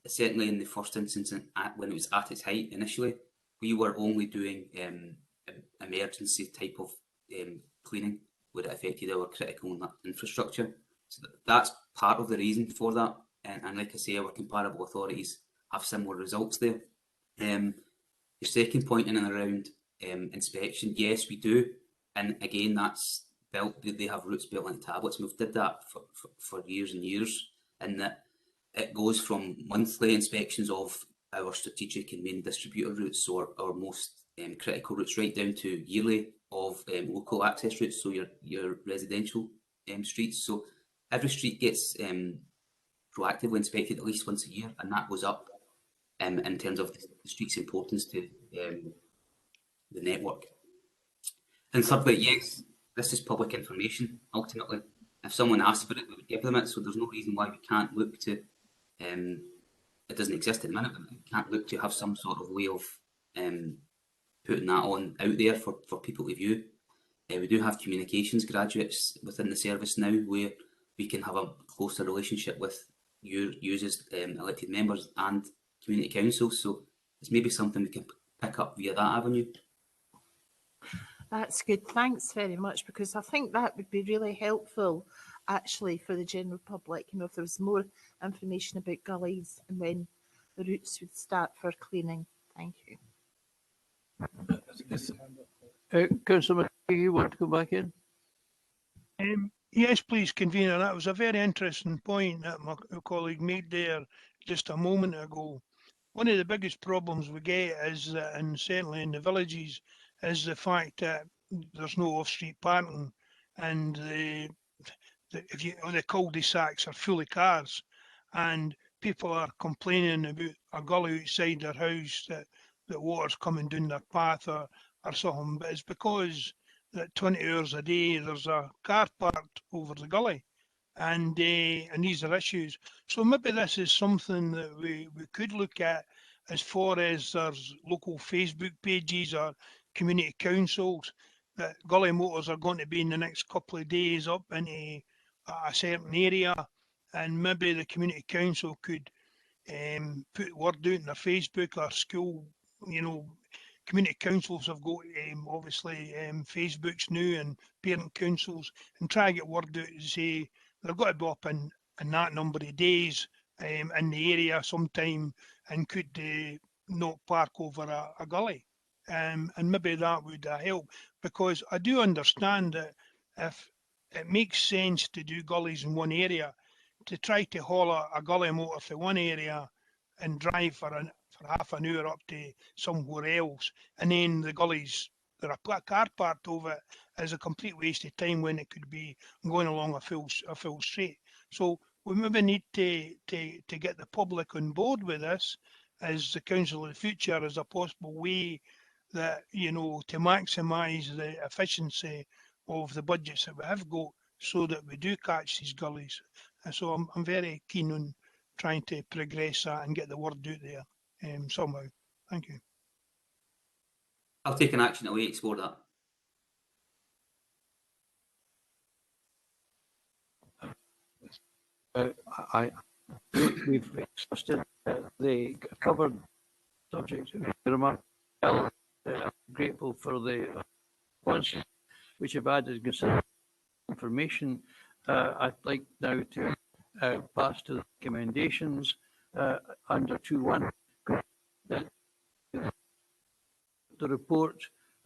Certainly in the first instance, when it was at its height initially, we were only doing emergency type of cleaning where it affected our critical infrastructure. So that's part of the reason for that. And like I say, our comparable authorities have similar results there. Your second point in and around inspection, yes, we do. And again, that's built, they have routes built into tablets. We've did that for years and years. And that it goes from monthly inspections of our strategic and main distributor routes, or our most critical routes, right down to yearly of local access routes, so your residential streets. So every street gets proactively inspected at least once a year, and that goes up in terms of the street's importance to the network. And thirdly, yes, this is public information, ultimately. If someone asks for it, we would give them it, so there's no reason why we can't look to, it doesn't exist at the minute, but we can't look to have some sort of way of putting that on out there for people to view. We do have communications graduates within the service now, where we can have a closer relationship with you as elected members and community councils. So it's maybe something we can pick up via that avenue. That's good. Thanks very much, because I think that would be really helpful actually for the general public. You know, if there was more information about gullies and when the routes would start for cleaning. Thank you. Councillor McKay, you want to go back in? Yes, please, Convener. That was a very interesting point that my colleague made there just a moment ago. One of the biggest problems we get is, and certainly in the villages, is the fact that there's no off-street parking, and the cul-de-sacs are full of cars, and people are complaining about a gully outside their house that water's coming down their path or something. But it's because that 20 hours a day there's a car parked over the gully, and these are issues. So maybe this is something that we could look at, as far as there's local Facebook pages or community councils that gully motors are going to be in the next couple of days up into a certain area, and maybe the community council could put word out in their Facebook or school. You know, community councils have got obviously Facebooks now, and parent councils, and try to get word out to say they've got to be up in that number of days in the area sometime, and could not park over a gully. And maybe that would help, because I do understand that if it makes sense to do gullies in one area, to try to haul a gully motor for one area and drive for half an hour up to somewhere else, and then the gullies, there are a car parked over it, is a complete waste of time when it could be going along a full street. So we maybe need to get the public on board with this as the Council of the Future, as a possible way that, you know, to maximise the efficiency of the budgets that we have got, so that we do catch these gullies. And so I'm very keen on trying to progress that and get the word out there somehow. Thank you. I'll take an action away to explore that. We've exhausted the covered subject. I'm grateful for the ones which have added information. I'd like now to pass to the recommendations under 2.1. The report,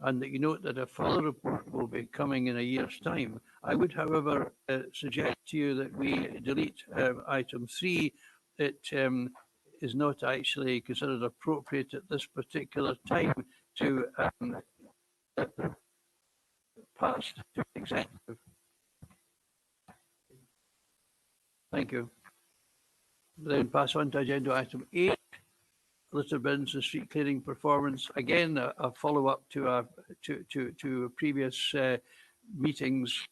and that you note that a further report will be coming in a year's time. I would, however, suggest to you that we delete item 3. It is not actually considered appropriate at this particular time to passed to executive. Thank you. Then pass on to agenda item 8, litter bins and street clearing performance. Again, a follow-up to previous meetings.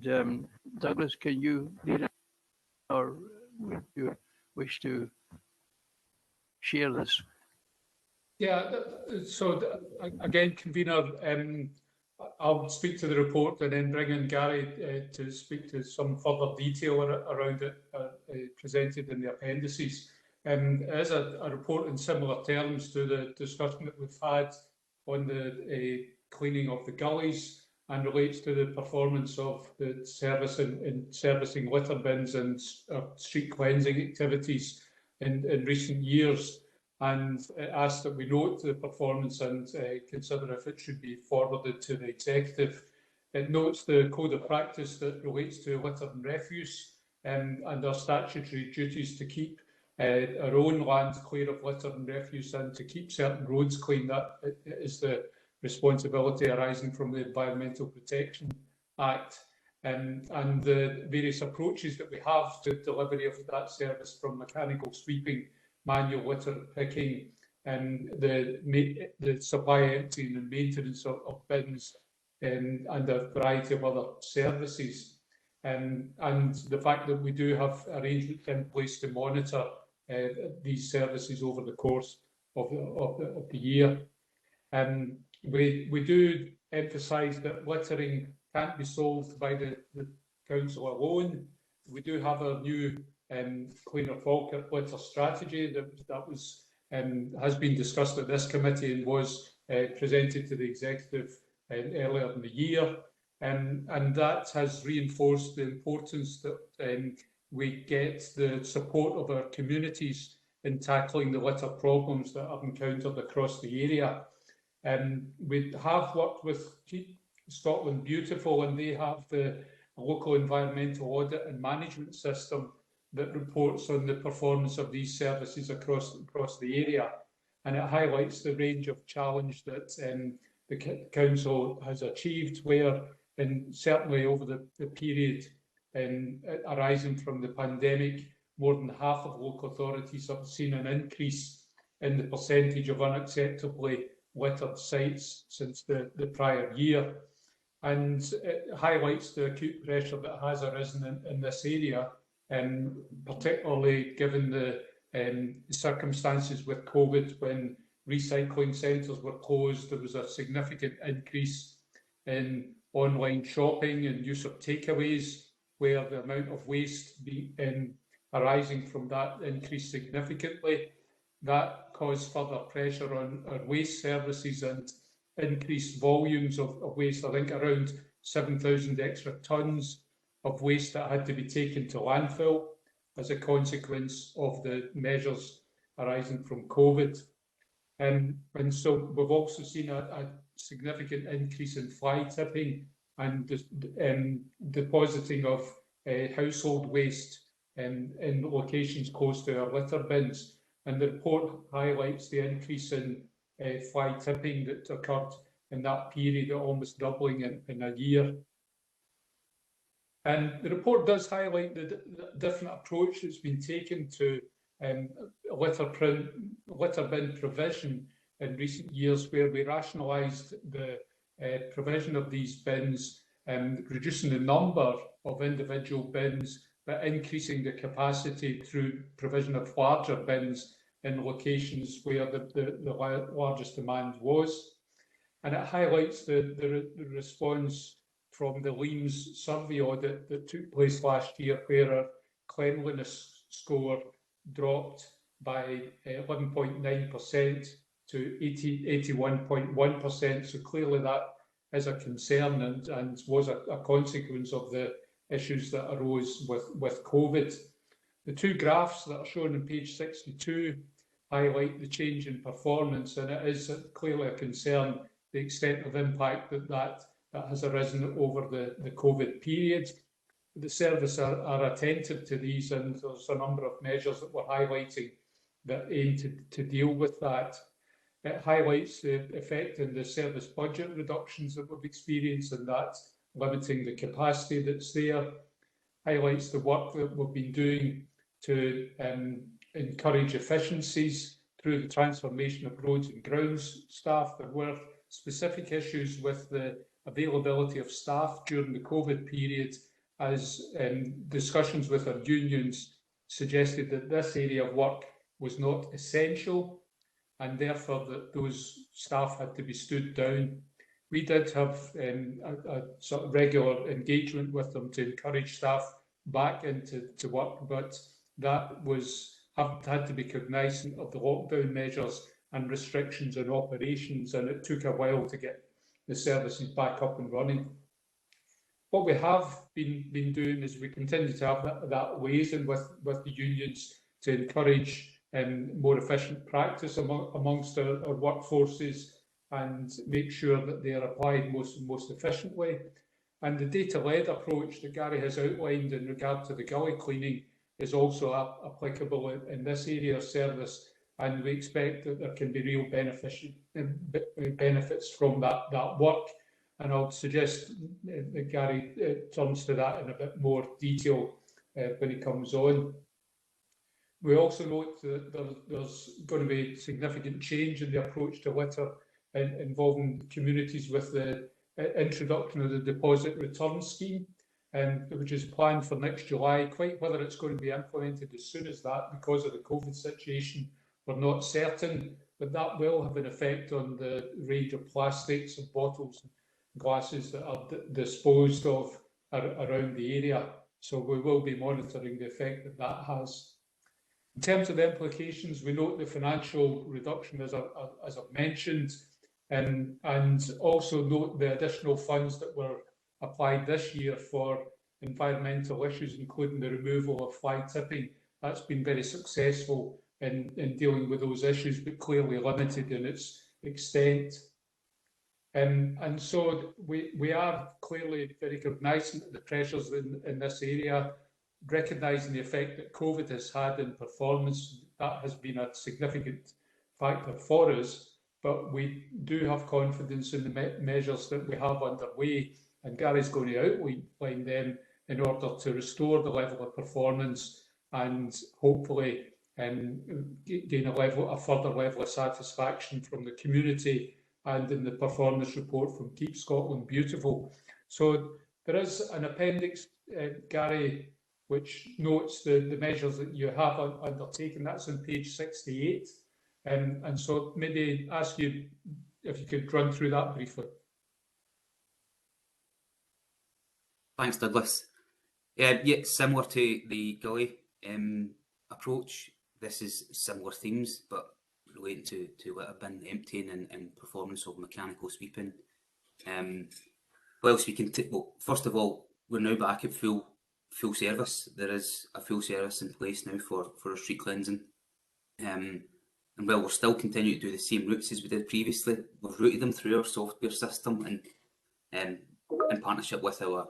Douglas, can you lead it, or would you wish to share this? Yeah, so again, convener, I'll speak to the report and then bring in Gary to speak to some further detail around it presented in the appendices. It is a report in similar terms to the discussion that we've had on the cleaning of the gullies, and relates to the performance of the service in servicing litter bins and street cleansing activities in recent years, and asked that we note the performance and consider if it should be forwarded to the executive. It notes the code of practice that relates to litter and refuse, and our statutory duties to keep our own land clear of litter and refuse, and to keep certain roads clean. That is the responsibility arising from the Environmental Protection Act, and the various approaches that we have to delivery of that service, from mechanical sweeping, manual litter picking, and the supply, emptying and maintenance of bins, and a variety of other services. And the fact that we do have arrangements in place to monitor these services over the course of the year. We do emphasise that littering can't be solved by the council alone. We do have a new Cleaner Falkirk litter strategy that was has been discussed at this committee and was presented to the executive earlier in the year, and that has reinforced the importance that we get the support of our communities in tackling the litter problems that are encountered across the area. We have worked with Keep Scotland Beautiful, and they have the local environmental audit and management system that reports on the performance of these services across the area, and it highlights the range of challenge that the council has achieved, where, and certainly over the period arising from the pandemic, more than half of local authorities have seen an increase in the percentage of unacceptably littered sites since the prior year. And it highlights the acute pressure that has arisen in this area, particularly given the circumstances with COVID, when recycling centres were closed. There was a significant increase in online shopping and use of takeaways, where the amount of waste arising from that increased significantly. That caused further pressure on our waste services and increased volumes of waste. I think around 7,000 extra tonnes of waste that had to be taken to landfill as a consequence of the measures arising from COVID. And so we've also seen a significant increase in fly tipping and depositing of household waste in locations close to our litter bins. And the report highlights the increase in fly tipping that occurred in that period, almost doubling in a year. And the report does highlight the different approach that's been taken to litter bin provision in recent years, where we rationalised the provision of these bins, reducing the number of individual bins, but increasing the capacity through provision of larger bins in locations where the largest demand was. And it highlights the response from the Leams survey audit that took place last year, where our cleanliness score dropped by 11.9% to 81.1%. So clearly that is a concern and was a consequence of the issues that arose with COVID. The two graphs that are shown on page 62 highlight the change in performance, and it is clearly a concern, the extent of impact that has arisen over the COVID period. The service are attentive to these, and there's a number of measures that we're highlighting that aim to deal with that. It highlights the effect in the service budget reductions that we've experienced and that's limiting the capacity that's there. Highlights the work that we've been doing to encourage efficiencies through the transformation of roads and grounds staff. There were specific issues with the availability of staff during the COVID period as discussions with our unions suggested that this area of work was not essential and therefore that those staff had to be stood down. We did have a sort of regular engagement with them to encourage staff back into work, but that had to be cognizant of the lockdown measures and restrictions on operations, and it took a while to get the services back up and running. What we have been doing is we continue to have that liaison with the unions to encourage more efficient practice amongst our workforces and make sure that they are applied most efficiently. And the data-led approach that Gary has outlined in regard to the gully cleaning is also applicable in this area of service, and we expect that there can be real benefits from that work. And I'll suggest that Gary turns to that in a bit more detail when he comes on. We also note that there's going to be significant change in the approach to litter involving communities with the introduction of the deposit return scheme, which is planned for next July. Quite whether it's going to be implemented as soon as that because of the COVID situation, we're not certain, but that will have an effect on the range of plastics and bottles and glasses that are disposed of around the area. So we will be monitoring the effect that that has. In terms of the implications, we note the financial reduction, as I've mentioned, and also note the additional funds that were applied this year for environmental issues, including the removal of fly tipping. That's been very successful in dealing with those issues, but clearly limited in its extent. And so we are clearly very cognizant of the pressures in this area, recognising the effect that COVID has had in performance. That has been a significant factor for us, but we do have confidence in the measures that we have underway, and Gary's going to outline them in order to restore the level of performance and hopefully gain a further level of satisfaction from the community and in the performance report from Keep Scotland Beautiful. So there is an appendix, Gary, which notes the measures that you have undertaken. That's on page 68. And so maybe ask you if you could run through that briefly. Thanks, Douglas. Yeah, similar to the gully approach, this is similar themes, but relating to litter bin emptying and performance of mechanical sweeping. Whilst we can, well, first of all, we're now back at full service. There is a full service in place now for our street cleansing. And while we're still continuing to do the same routes as we did previously, we've routed them through our software system and in partnership with our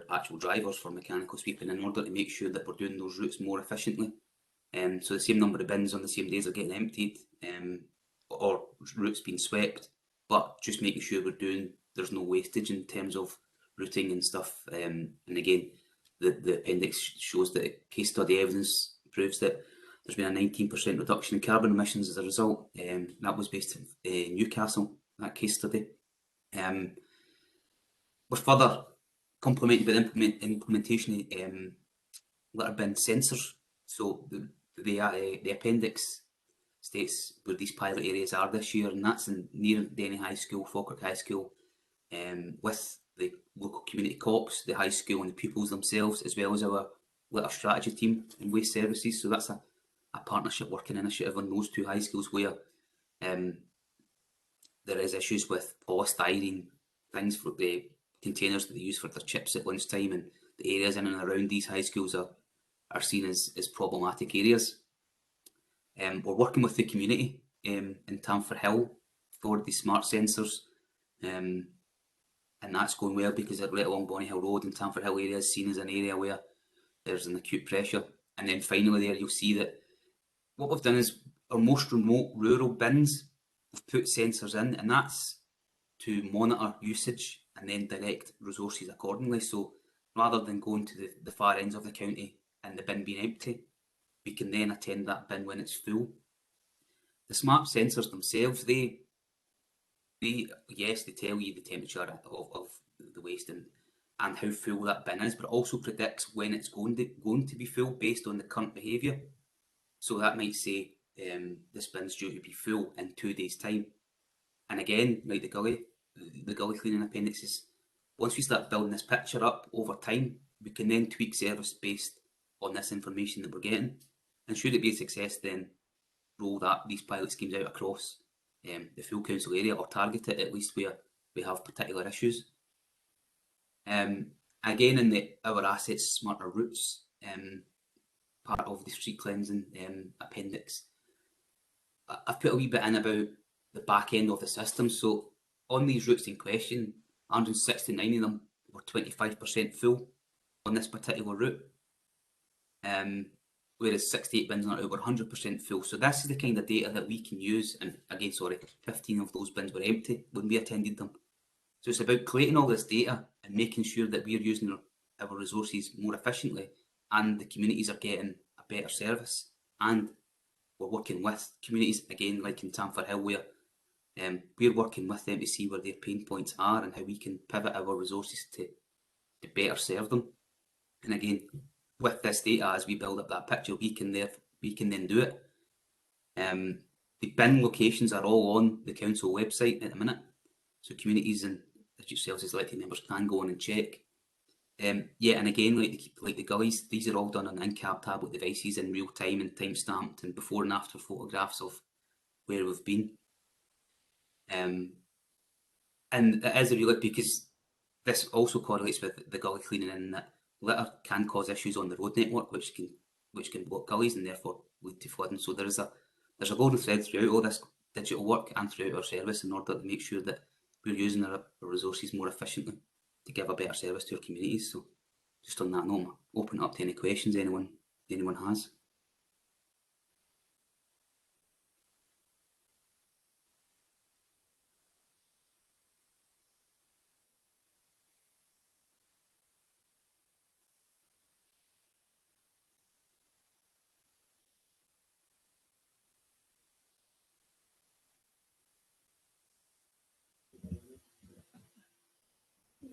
actual drivers for mechanical sweeping in order to make sure that we're doing those routes more efficiently. So the same number of bins on the same days are getting emptied or routes being swept, but just making sure there's no wastage in terms of routing and stuff. And again, the appendix shows that case study evidence proves that there's been a 19% reduction in carbon emissions as a result. That was based in Newcastle, that case study. We're further complemented by the implementation of litter bin sensors. So the appendix states where these pilot areas are this year, and that's near Denny High School, Falkirk High School, with the local community co-ops, the high school and the pupils themselves, as well as our litter strategy team and waste services. So that's a partnership working initiative on those two high schools where there is issues with polystyrene, things for the containers that they use for their chips at lunchtime, and the areas in and around these high schools are seen as problematic areas. We're working with the community in Tamford Hill for the smart sensors, and that's going well because right along Bonny Hill Road and Tamford Hill area is seen as an area where there's an acute pressure. And then finally there you'll see that what we've done is our most remote rural bins, we've put sensors in, and that's to monitor usage and then direct resources accordingly. So rather than going to the far ends of the county and the bin being empty, we can then attend that bin when it's full. The smart sensors themselves, yes, they tell you the temperature of the waste and how full that bin is, but it also predicts when it's going to be full based on the current behaviour. So that might say this bin's due to be full in 2 days' time. And again, like the gully cleaning appendices, once we start building this picture up over time, we can then tweak service based on this information that we're getting. And should it be a success, then roll these pilot schemes out across the full council area, or target it at least where we have particular issues. Again, in our assets smarter routes part of the street cleansing appendix, I've put a wee bit in about the back end of the system. So on these routes in question, 169 of them were 25% full on this particular route, whereas 68 bins are over 100% full. So this is the kind of data that we can use, and again, sorry, 15 of those bins were empty when we attended them. So it's about collating all this data and making sure that we're using our resources more efficiently, and the communities are getting a better service. And we're working with communities, again, like in Tamford Hill, where we're working with them to see where their pain points are and how we can pivot our resources to better serve them. And again, with this data, as we build up that picture, we can then do it. The bin locations are all on the council website at the minute, so communities and yourselves as elected members can go on and check. Yeah, and again, like the gullies, these are all done on in-cab tablet devices in real time and time-stamped, and before and after photographs of where we've been. And it is a real, because this also correlates with the gully cleaning, in that litter can cause issues on the road network, which can block gullies and therefore lead to flooding. So there's a golden thread throughout all this digital work and throughout our service in order to make sure that we're using our resources more efficiently to give a better service to our communities. So just on that note, I'll open it up to any questions anyone has.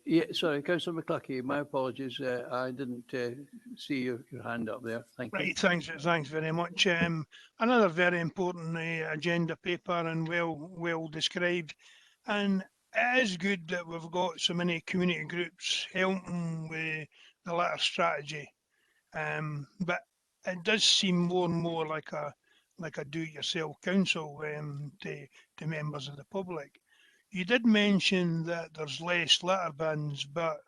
Yeah, sorry, Councillor McCluckie, my apologies. I didn't see your hand up there. Thank you. Right, thanks very much. Another very important agenda paper, and well described. And it is good that we've got so many community groups helping with the litter strategy. But it does seem more and more like a do-it-yourself council to members of the public. You did mention that there's less litter bins, but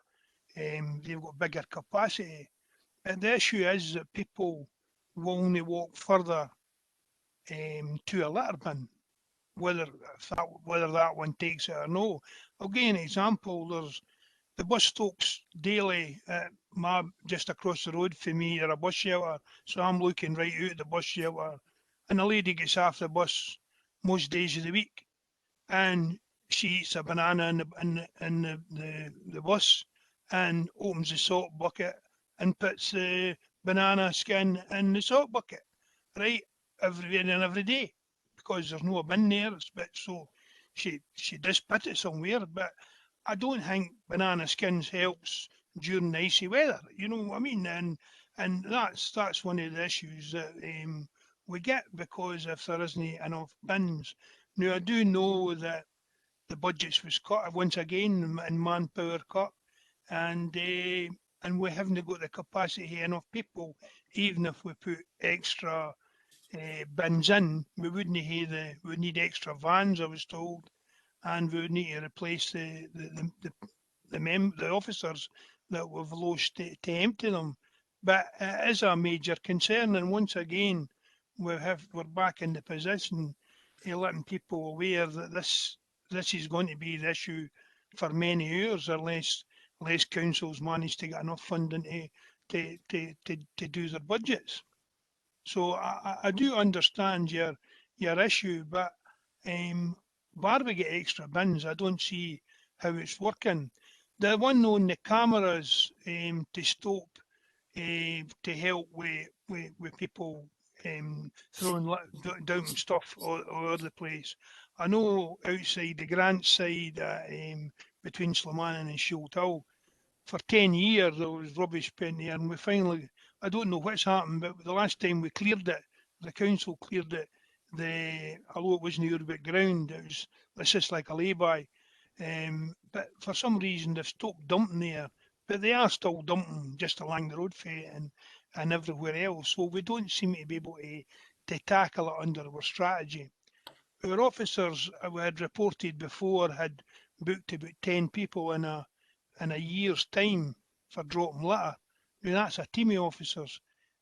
they've got bigger capacity. And the issue is that people will only walk further to a litter bin, whether that one takes it or no. I'll give you an example. There's the bus stops daily at just across the road from me are a bus shelter, so I'm looking right out at the bus shelter, and a lady gets off the bus most days of the week, and she eats a banana in the bus and opens the salt bucket and puts the banana skin in the salt bucket, right, every day, because there's no bin there. So she does put it somewhere, but I don't think banana skins helps during the icy weather. You know what I mean? And that's one of the issues that we get, because if there isn't enough bins. Now I do know that the budgets was cut once again in manpower cut, and we haven't got the capacity enough people. Even if we put extra bins in, we wouldn't have we need extra vans, I was told, and we would need to replace the officers that we've lost to empty them. But it is a major concern, and once again we're back in the position of letting people aware that this is going to be the issue for many years, unless councils manage to get enough funding to do their budgets. So I do understand your issue, but bar we get extra bins, I don't see how it's working. The one on the cameras to stop to help with people throwing down stuff all over the place. I know outside the Grant side between Slamanan and Sholtall, for 10 years there was rubbish put there, and we finally, I don't know what's happened, but the last time we cleared it, the council cleared it, although it wasn't urban ground, it's just like a lay-by. But for some reason they've stopped dumping there, but they are still dumping just along the road for it and everywhere else. So we don't seem to be able to tackle it under our strategy. Our officers, we had reported before, had booked about 10 people in a year's time for dropping litter. Now that's a team of officers.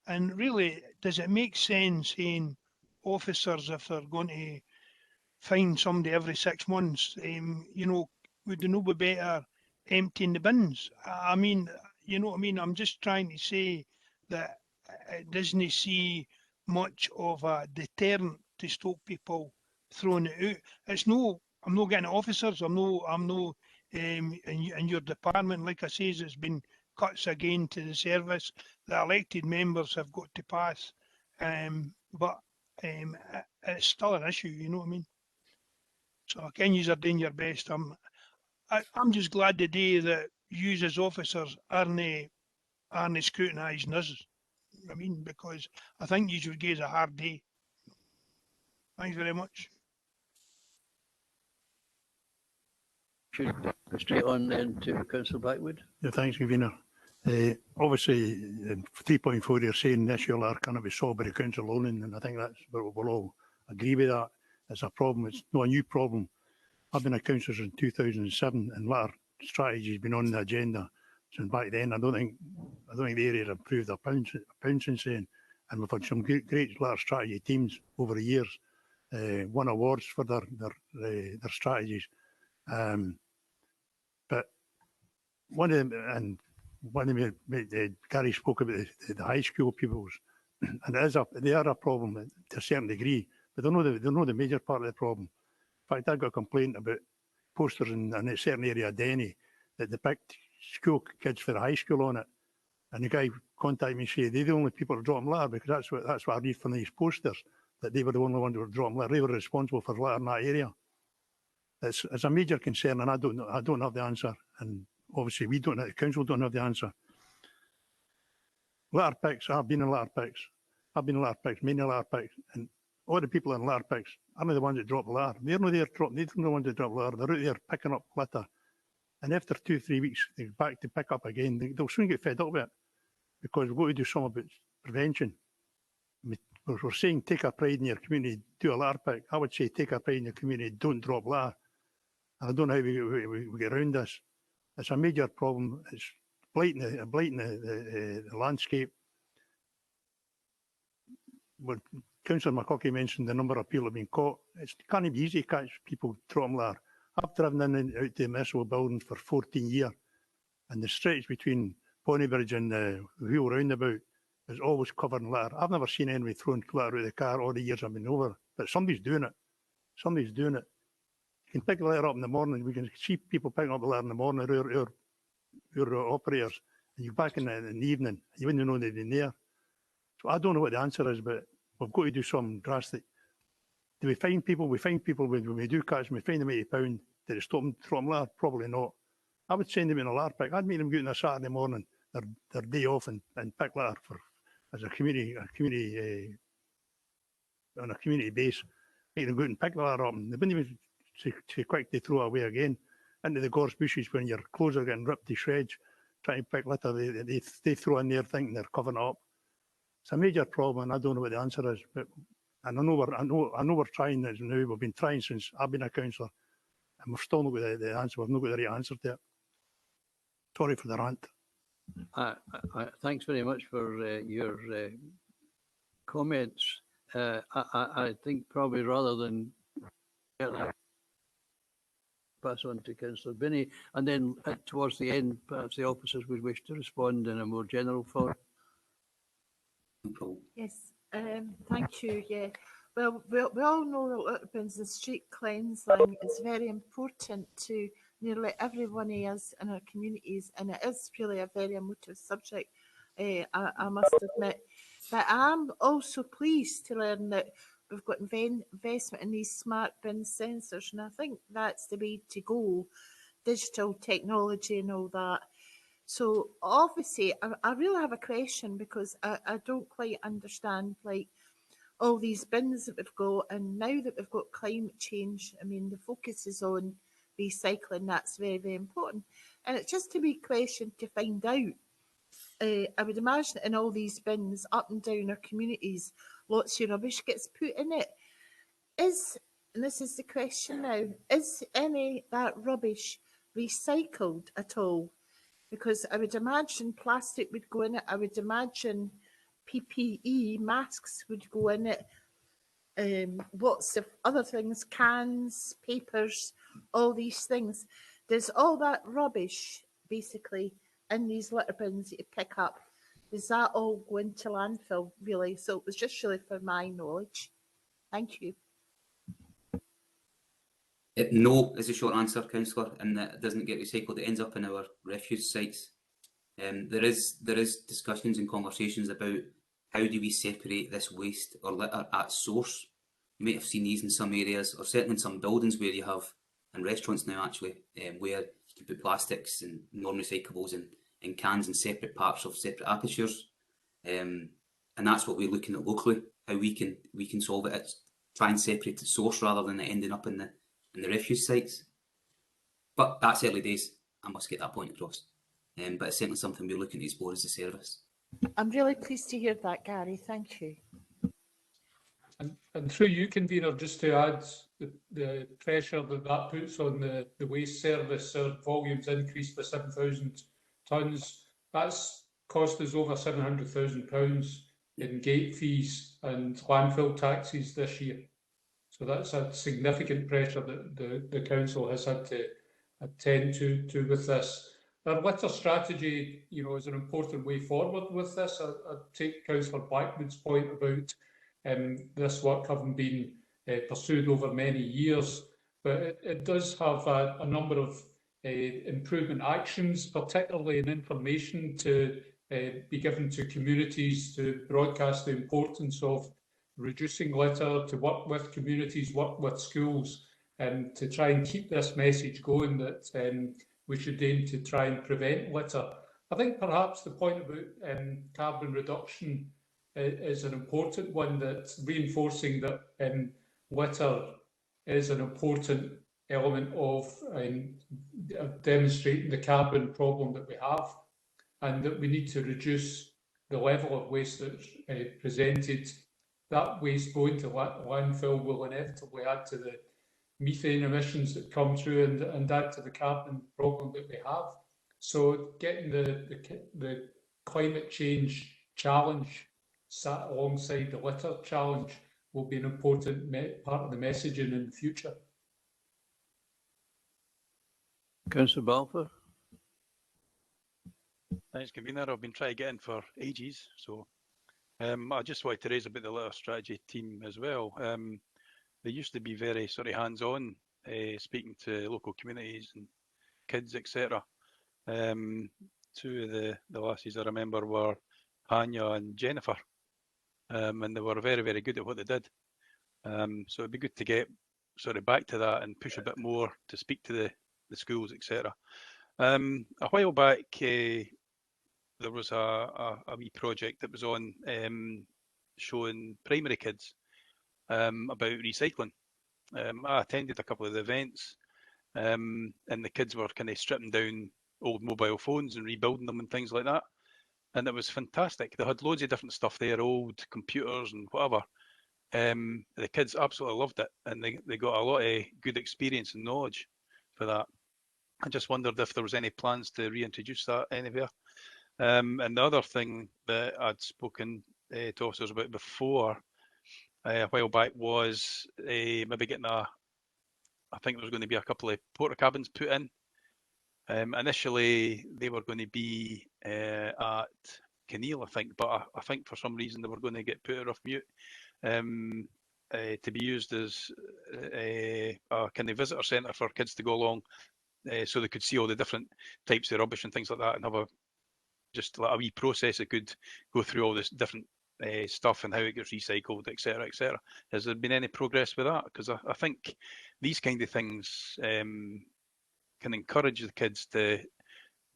And really, does it make sense saying officers, if they're going to find somebody every 6 months, would they not be better emptying the bins? I mean, you know what I mean? I'm just trying to say that it doesn't see much of a deterrent to stop people throwing it out. It's no, I'm not getting officers. I'm no in your department. Like I says, it's been cuts again to the service. The elected members have got to pass, but it's still an issue. You know what I mean? So can you are doing your best. I'm just glad today that you as officers aren't scrutinising us. I mean, because I think you would give us a hard day. Thanks very much. Should go straight on then to Councillor Blackwood. Yeah, thanks, Convener. Obviously, 3.4 you're saying this year cannot be solved by the council alone, and I think that's we'll all agree with that. It's a problem. It's not a new problem. I've been a councillor since 2007, and litter strategy has been on the agenda since back then. I don't think the area has improved a pound since then, and we've had some great litter strategy teams over the years, won awards for their strategies. But one of them, Gary spoke about the high school pupils, and they are a problem to a certain degree, but they're not the major part of the problem. In fact, I got a complaint about posters in a certain area of Denny that depict school kids for the high school on it, and the guy contacted me and said they're the only people who drop litter, because that's what I read from these posters, that they were the only ones who were dropping litter. They were responsible for litter in that area. It's a major concern, and I don't have the answer, and obviously the council don't have the answer. Litter picks, I've been in litter picks, many litter picks, and all the people in litter picks aren't the ones that drop litter. They're not the ones that drop litter. They're out there picking up litter, and after 2-3 weeks they're back to pick up again. They'll soon get fed up with it, because we've got to do something about prevention. We're saying take a pride in your community, do a litter pick. I would say take a pride in your community, don't drop litter. And I don't know how we get around this. It's a major problem. It's blighting the landscape. When Councillor McCaughey mentioned the number of people have been caught, it can't be easy to catch people dropping litter. I've driven in and out to the municipal buildings for 14 years, and the stretch between Ponnybridge and the wheel roundabout is always covered in litter. I've never seen anybody throwing litter out of the car all the years I've been over, but somebody's doing it. Somebody's doing it. You can pick the litter up in the morning. We can see people picking up the litter in the morning, our operators, and you're back in the evening. You wouldn't know they've been there. So I don't know what the answer is, but we've got to do something drastic. Do we find people? We find people when we do catch them. We find them £80. Did it stop them from litter? Probably not. I would send them in a litter pick. I'd make them go out on a Saturday morning, their day off, and pick litter as a community on a community base. Make them go out and pick the litter up, and they wouldn't even too quick to throw away again into the gorse bushes when your clothes are getting ripped to shreds. Trying to pick litter, they throw in there thinking they're covering it up. It's a major problem, and I don't know what the answer is. But and I know we're trying this now. We've been trying since I've been a councillor, and we've still not got the answer. We've not got the right answer to it. Sorry for the rant. Thanks very much for your comments. I think probably rather than pass on to Councillor Binney, and then towards the end, perhaps the officers would wish to respond in a more general form. Yes, thank you. Yeah, Well, we all know that litter bins and street cleansing is very important to nearly every one of us in our communities, and it is really a very emotive subject, I must admit. But I'm also pleased to learn that we've got investment in these smart bin sensors, and I think that's the way to go, digital technology and all that. So obviously, I really have a question because I don't quite understand, like, all these bins that we've got, and now that we've got climate change, I mean, the focus is on recycling. That's very, very important. And it's just a wee question to find out. I would imagine in all these bins up and down our communities, lots of rubbish gets put in it. And this is the question now, is any that rubbish recycled at all? Because I would imagine plastic would go in it. I would imagine PPE masks would go in it. Lots of other things, cans, papers, all these things. There's all that rubbish basically in these litter bins that you pick up. Does that all go into landfill really? So it was just really for my knowledge. Thank you. No is the short answer, Councillor, and that doesn't get recycled. It ends up in our refuse sites. There is discussions and conversations about how do we separate this waste or litter at source. You might have seen these in some areas, or certainly in some buildings where you have, and restaurants now actually, where you can put plastics and non-recyclables in cans in separate parts of separate apertures. And that's what we're looking at locally, how we can solve it. It's try and separate the source rather than it ending up in the refuse sites. But that's early days. I must get that point across. But it's certainly something we're looking to explore as a service. I'm really pleased to hear that, Gary. Thank you. And through you, convener, just to add the pressure that puts on the waste service, our volumes increased by 7,000 tonnes. That's cost us over £700,000 in gate fees and landfill taxes this year. So that's a significant pressure that the council has had to attend to with this. Our litter strategy, is an important way forward with this. I take Councillor Blackwood's point about this work having been pursued over many years, but it does have a number of improvement actions, particularly in information to be given to communities to broadcast the importance of reducing litter, to work with communities, work with schools, to try and keep this message going that we should aim to try and prevent litter. I think perhaps the point about carbon reduction is an important one, that's reinforcing that litter is an important element of demonstrating the carbon problem that we have, and that we need to reduce the level of waste that's presented. That waste going to landfill will inevitably add to the methane emissions that come through and add to the carbon problem that we have. So getting the climate change challenge sat alongside the litter challenge will be an important part of the messaging in the future. Councillor Balfour. Thanks, convener. I've been trying to get in for ages, so I just wanted to raise about the litter strategy team as well. They used to be very sort of hands-on, speaking to local communities and kids, etc. Two of the lassies I remember were Hanya and Jennifer, and they were very, very good at what they did. So it'd be good to get sort of back to that and push a bit more to speak to the schools, etc. A while back, there was a wee project that was on showing primary kids about recycling. I attended a couple of the events, and the kids were kind of stripping down old mobile phones and rebuilding them and things like that. And it was fantastic. They had loads of different stuff there, old computers and whatever. The kids absolutely loved it, and they got a lot of good experience and knowledge for that. I just wondered if there was any plans to reintroduce that anywhere. And the other thing that I'd spoken to officers about before a while back was maybe getting I think there was going to be a couple of porta cabins put in. Initially, they were going to be at Kinneil, I think, but I think for some reason they were going to get put off mute. to be used as a kind of visitor centre for kids to go along, so they could see all the different types of rubbish and things like that, and have just like a wee process that could go through all this different stuff and how it gets recycled, etc., etc. Has there been any progress with that? Because I think these kind of things can encourage the kids to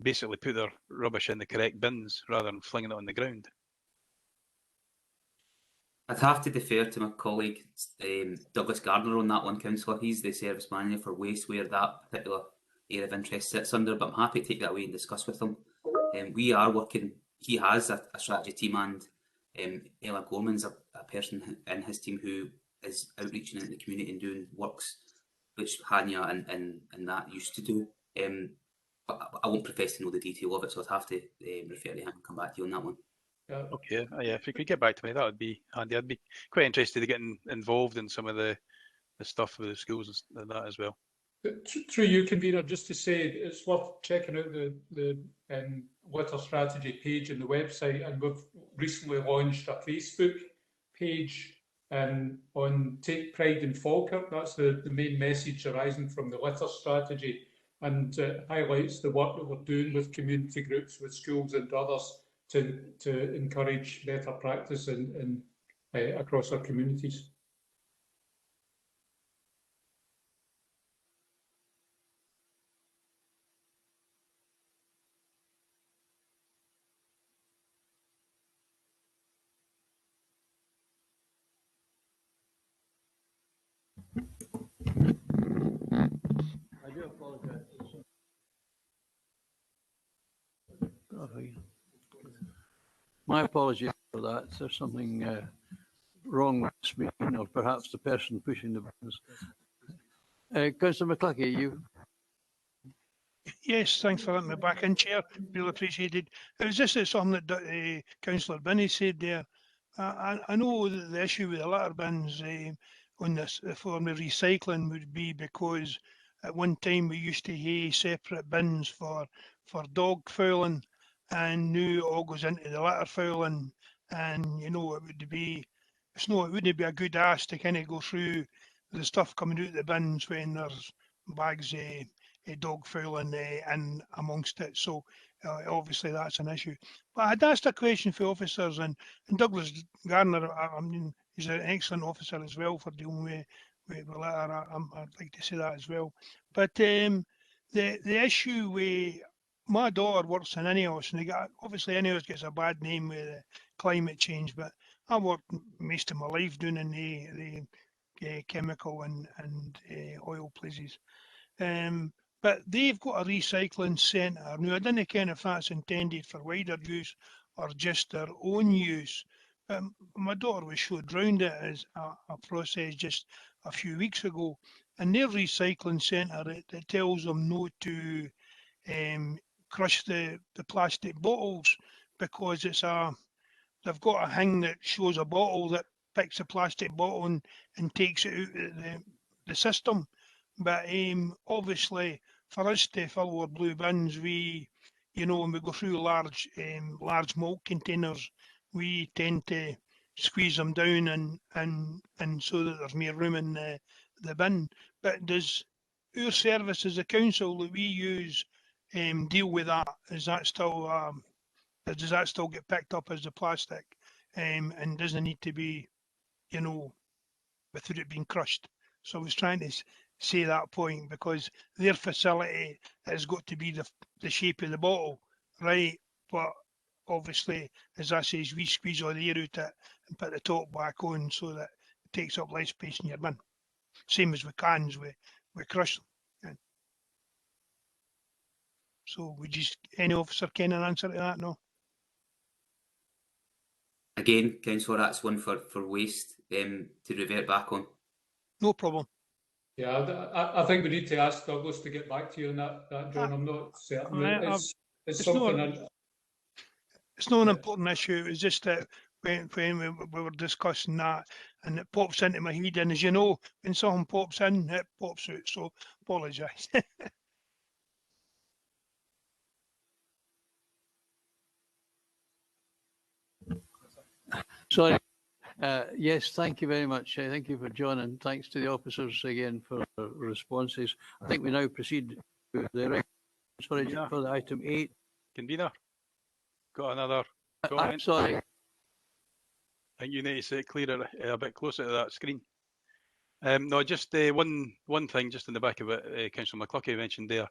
basically put their rubbish in the correct bins rather than flinging it on the ground. I'd have to defer to my colleague Douglas Gardner on that one, Councillor. He's the service manager for waste, where that particular area of interest sits under, but I'm happy to take that away and discuss with him. We are working, he has a strategy team, and Ella Gorman's a person in his team who is outreaching in the community and doing works which Hanya and that used to do. But I won't profess to know the detail of it, so I'd have to refer to him and come back to you on that one. Okay, yeah, if you could get back to me, that would be handy. I'd be quite interested in getting involved in some of the stuff with the schools and that as well. Through you, convener, just to say it's worth checking out the litter strategy page on the website, and we've recently launched a Facebook page on Take Pride in Falkirk. That's the main message arising from the litter strategy, and highlights the work that we're doing with community groups, with schools and others to encourage better practice across our communities. I do apologise. My apologies for that. There's something wrong with this meeting, or perhaps the person pushing the buttons. Councillor McCluckie, you. Yes, thanks for letting me back in, Chair. Really appreciated. It was just something that Councillor Binney said there. I know that the issue with the litter bins on this form of recycling would be because at one time we used to have separate bins for dog fouling, and now it all goes into the litter fouling, and you know it would be, it wouldn't be a good ask to kind of go through the stuff coming out of the bins when there's bags dog fouling in amongst it. So obviously that's an issue. But I'd asked a question for officers, and Douglas Garner, I mean, he's an excellent officer as well for dealing with litter. I'd like to say that as well. But the issue with my daughter works in INEOS, and obviously INEOS gets a bad name with climate change, but I worked most of my life doing in the chemical and oil places. But they've got a recycling centre. Now, I don't know if that's intended for wider use or just their own use. My daughter was showed round it as a process just a few weeks ago, and their recycling centre, it tells them not to crush the plastic bottles, because they've got a thing that shows a bottle that picks a plastic bottle and takes it out of the system. But obviously, for us to fill our blue bins, when we go through large milk containers, we tend to squeeze them down and so that there's more room in the bin. But does our service as a council that we use deal with that? Is that still does that still get picked up as the plastic, and doesn't need to be, without it being crushed? So I was trying to say that point, because their facility has got to be the shape of the bottle, right? But obviously, as I says, we squeeze all the air out it and put the top back on so that it takes up less space in your bin. Same as with cans, we crush them. So would any officer can an answer to that? No? Again, Councillor, that's one for waste to revert back on. No problem. Yeah, I think we need to ask Douglas to get back to you on that, John. I'm not certain. It's something. It's not an important issue. It's just that when we were discussing that, and it pops into my head, and as you know, when something pops in, it pops out. So apologise. Sorry, Yes, thank you very much. Thank you for John, and thanks to the officers again for their responses. I think we now proceed to the for the item 8. Convener, got another I'm comment? sorry. I think you need to sit clearer, a bit closer to that screen. No, just one thing, just in the back of it, Councillor McCluckie mentioned there.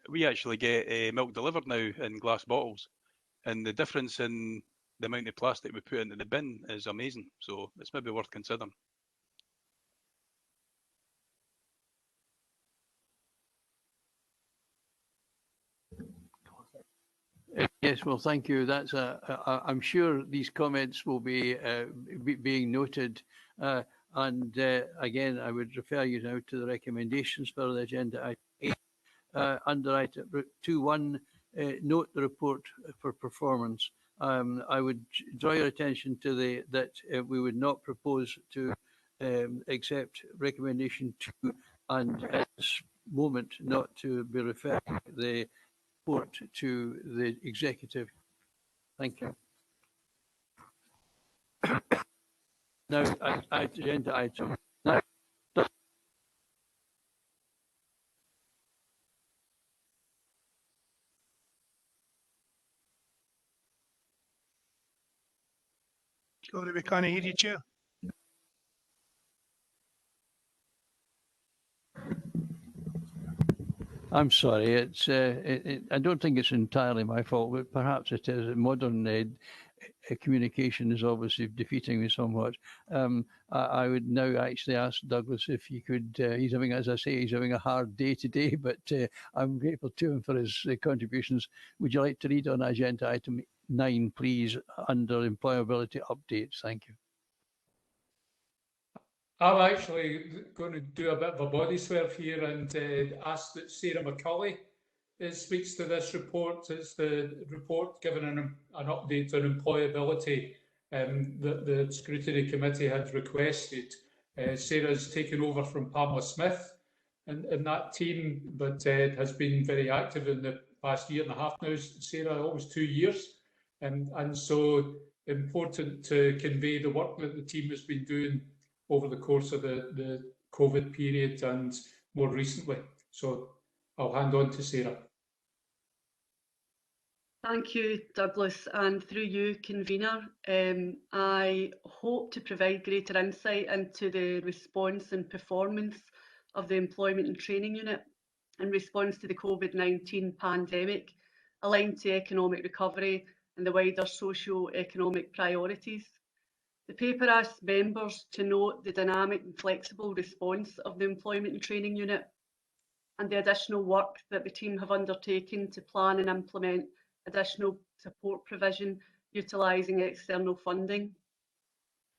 We actually get milk delivered now in glass bottles, and the difference in the amount of plastic we put into the bin is amazing. So it's maybe worth considering. Yes, well, thank you. That's I'm sure these comments will be being noted. Again, I would refer you now to the recommendations for the agenda item 8. Under item 2.1, note the report for performance. I would draw your attention to that we would not propose to accept recommendation 2, and at this moment not to be referring the report to the executive. Thank you. Now, agenda item. Now, Sorry, we can't hear you, Chair. I'm sorry. It's I don't think it's entirely my fault, but perhaps it is. Modern communication is obviously defeating me somewhat. I would now actually ask Douglas if he could. He's having, as I say, he's having a hard day today, but I'm grateful to him for his contributions. Would you like to read on agenda item 9, please, under employability updates? Thank you. I'm actually going to do a bit of a body swerve here and ask that Sarah McCulley speaks to this report. It's the report giving an update on employability that the Scrutiny Committee had requested. Sarah's taken over from Pamela Smith in that team, but has been very active in the past year and a half now. Sarah, almost 2 years. And so important to convey the work that the team has been doing over the course of the COVID period and more recently. So I'll hand on to Sarah. Thank you, Douglas, and through you, Convener. I hope to provide greater insight into the response and performance of the Employment and Training Unit in response to the COVID-19 pandemic, aligned to economic recovery and the wider socio-economic priorities. The paper asks members to note the dynamic and flexible response of the Employment and Training Unit and the additional work that the team have undertaken to plan and implement additional support provision utilising external funding.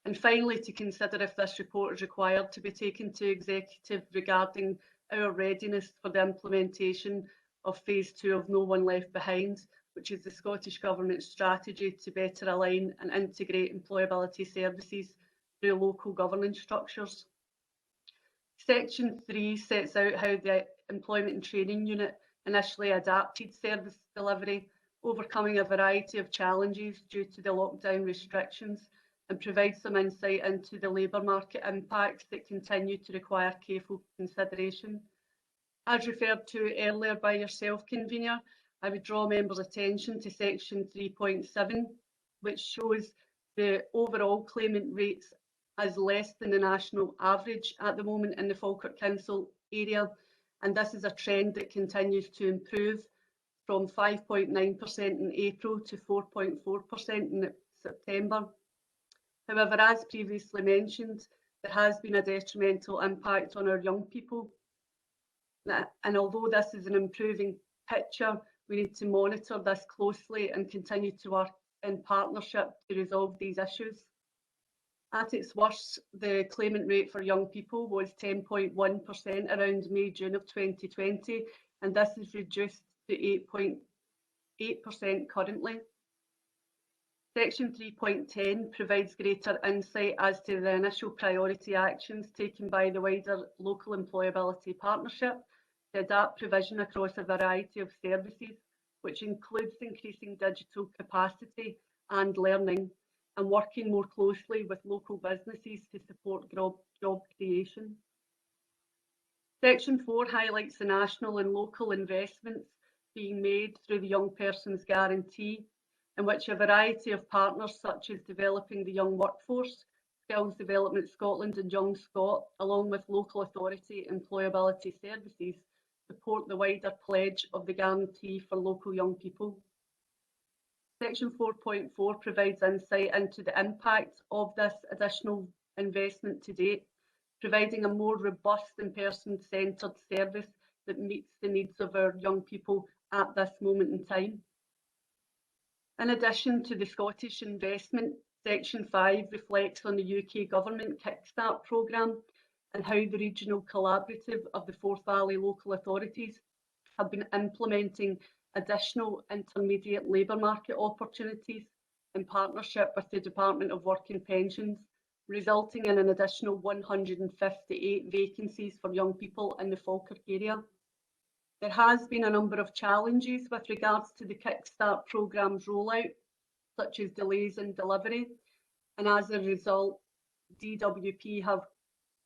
And finally, to consider if this report is required to be taken to executive regarding our readiness for the implementation of phase 2 of No One Left Behind, which is the Scottish Government's strategy to better align and integrate employability services through local governance structures. Section 3 sets out how the Employment and Training Unit initially adapted service delivery, overcoming a variety of challenges due to the lockdown restrictions, and provides some insight into the labour market impacts that continue to require careful consideration. As referred to earlier by yourself, Convener, I would draw members' attention to section 3.7, which shows the overall claimant rates as less than the national average at the moment in the Falkirk Council area, and this is a trend that continues to improve from 5.9% in April to 4.4% in September. However, as previously mentioned, there has been a detrimental impact on our young people, and although this is an improving picture, we need to monitor this closely and continue to work in partnership to resolve these issues. At its worst, the claimant rate for young people was 10.1% around May, June of 2020, and this is reduced to 8.8% currently. Section 3.10 provides greater insight as to the initial priority actions taken by the wider local employability partnership to adapt provision across a variety of services, which includes increasing digital capacity and learning, and working more closely with local businesses to support job creation. Section 4 highlights the national and local investments being made through the Young Persons Guarantee, in which a variety of partners such as Developing the Young Workforce, Skills Development Scotland and Young Scot, along with local authority employability services, support the wider pledge of the Guarantee for local young people. Section 4.4 provides insight into the impact of this additional investment to date, providing a more robust and person-centred service that meets the needs of our young people at this moment in time. In addition to the Scottish investment, Section 5 reflects on the UK Government Kickstart programme and how the regional collaborative of the Forth Valley local authorities have been implementing additional intermediate labour market opportunities in partnership with the Department of Work and Pensions, resulting in an additional 158 vacancies for young people in the Falkirk area. There has been a number of challenges with regards to the Kickstart programme's rollout, such as delays in delivery, and as a result, DWP have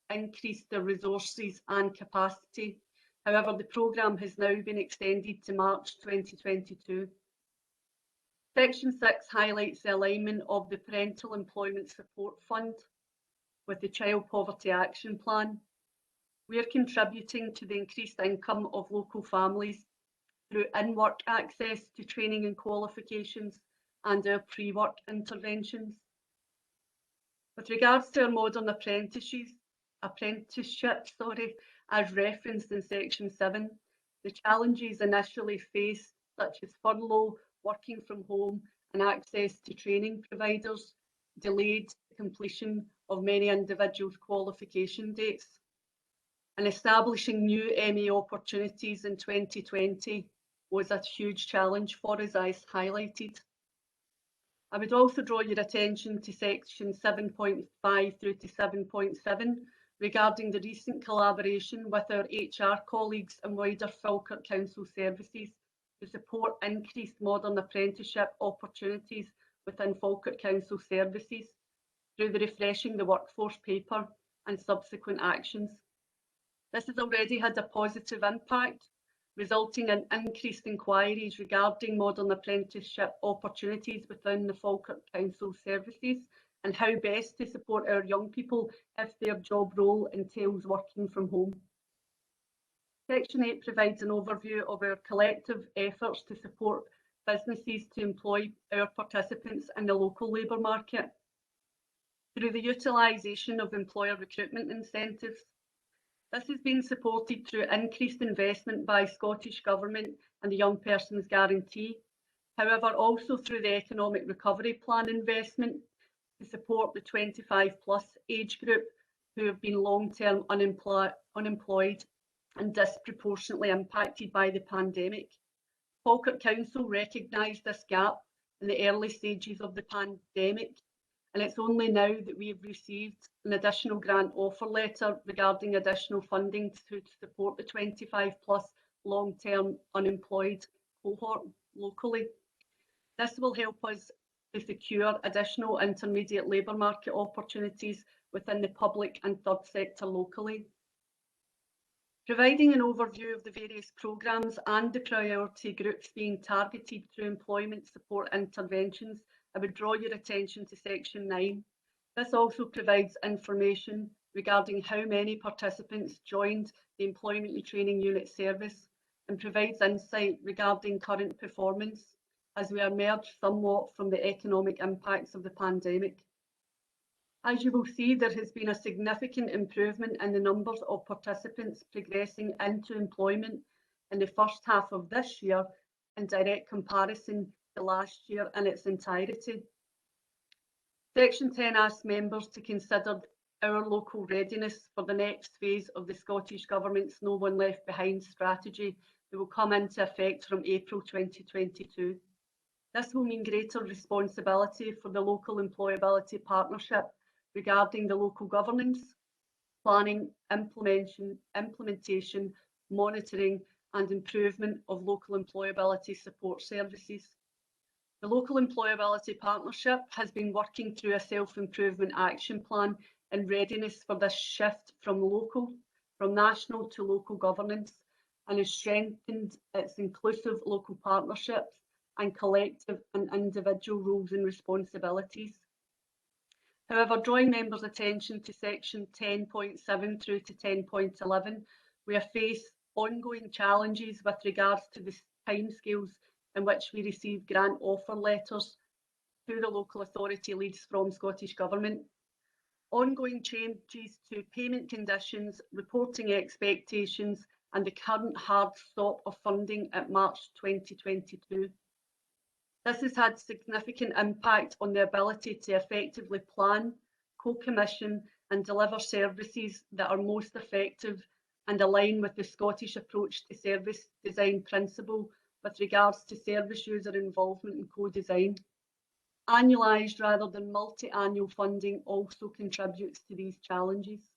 increased their resources and capacity. However, the programme has now been extended to March 2022. Section 6 highlights the alignment of the Parental Employment Support Fund with the Child Poverty Action Plan. We are contributing to the increased income of local families through in-work access to training and qualifications and our pre-work interventions. With regards to our modern apprenticeships, as referenced in Section 7, the challenges initially faced, such as furlough, working from home and access to training providers, delayed the completion of many individuals' qualification dates. And establishing new ME opportunities in 2020 was a huge challenge for us, as highlighted. I would also draw your attention to Section 7.5 through to 7.7 regarding the recent collaboration with our HR colleagues and wider Falkirk Council services to support increased modern apprenticeship opportunities within Falkirk Council services through the Refreshing the Workforce paper and subsequent actions. This has already had a positive impact, resulting in increased inquiries regarding modern apprenticeship opportunities within the Falkirk Council services and how best to support our young people if their job role entails working from home. Section 8 provides an overview of our collective efforts to support businesses to employ our participants in the local labour market through the utilisation of employer recruitment incentives. This has been supported through increased investment by Scottish Government and the Young Persons Guarantee, however also through the Economic Recovery Plan investment to support the 25+ age group who have been long-term unemployed and disproportionately impacted by the pandemic. Falkirk Council recognised this gap in the early stages of the pandemic, and it's only now that we have received an additional grant offer letter regarding additional funding to support the 25+ long-term unemployed cohort locally. This will help us to secure additional intermediate labour market opportunities within the public and third sector locally. Providing an overview of the various programmes and the priority groups being targeted through employment support interventions, I would draw your attention to Section 9. This also provides information regarding how many participants joined the Employment and Training Unit service and provides insight regarding current performance as we emerge somewhat from the economic impacts of the pandemic. As you will see, there has been a significant improvement in the numbers of participants progressing into employment in the first half of this year in direct comparison to last year in its entirety. Section 10 asks members to consider our local readiness for the next phase of the Scottish Government's No One Left Behind strategy that will come into effect from April 2022. This will mean greater responsibility for the local employability partnership regarding the local governance, planning, implementation, monitoring and improvement of local employability support services. The Local Employability Partnership has been working through a self-improvement action plan in readiness for this shift from national to local governance, and has strengthened its inclusive local partnerships and collective and individual roles and responsibilities. However, drawing members' attention to section 10.7 through to 10.11, we have faced ongoing challenges with regards to the timescales in which we receive grant offer letters to the local authority leads from Scottish Government. Ongoing changes to payment conditions, reporting expectations, and the current hard stop of funding at March 2022. This has had significant impact on the ability to effectively plan, co-commission and deliver services that are most effective and align with the Scottish approach to service design principle with regards to service user involvement and co-design. Annualised rather than multi-annual funding also contributes to these challenges.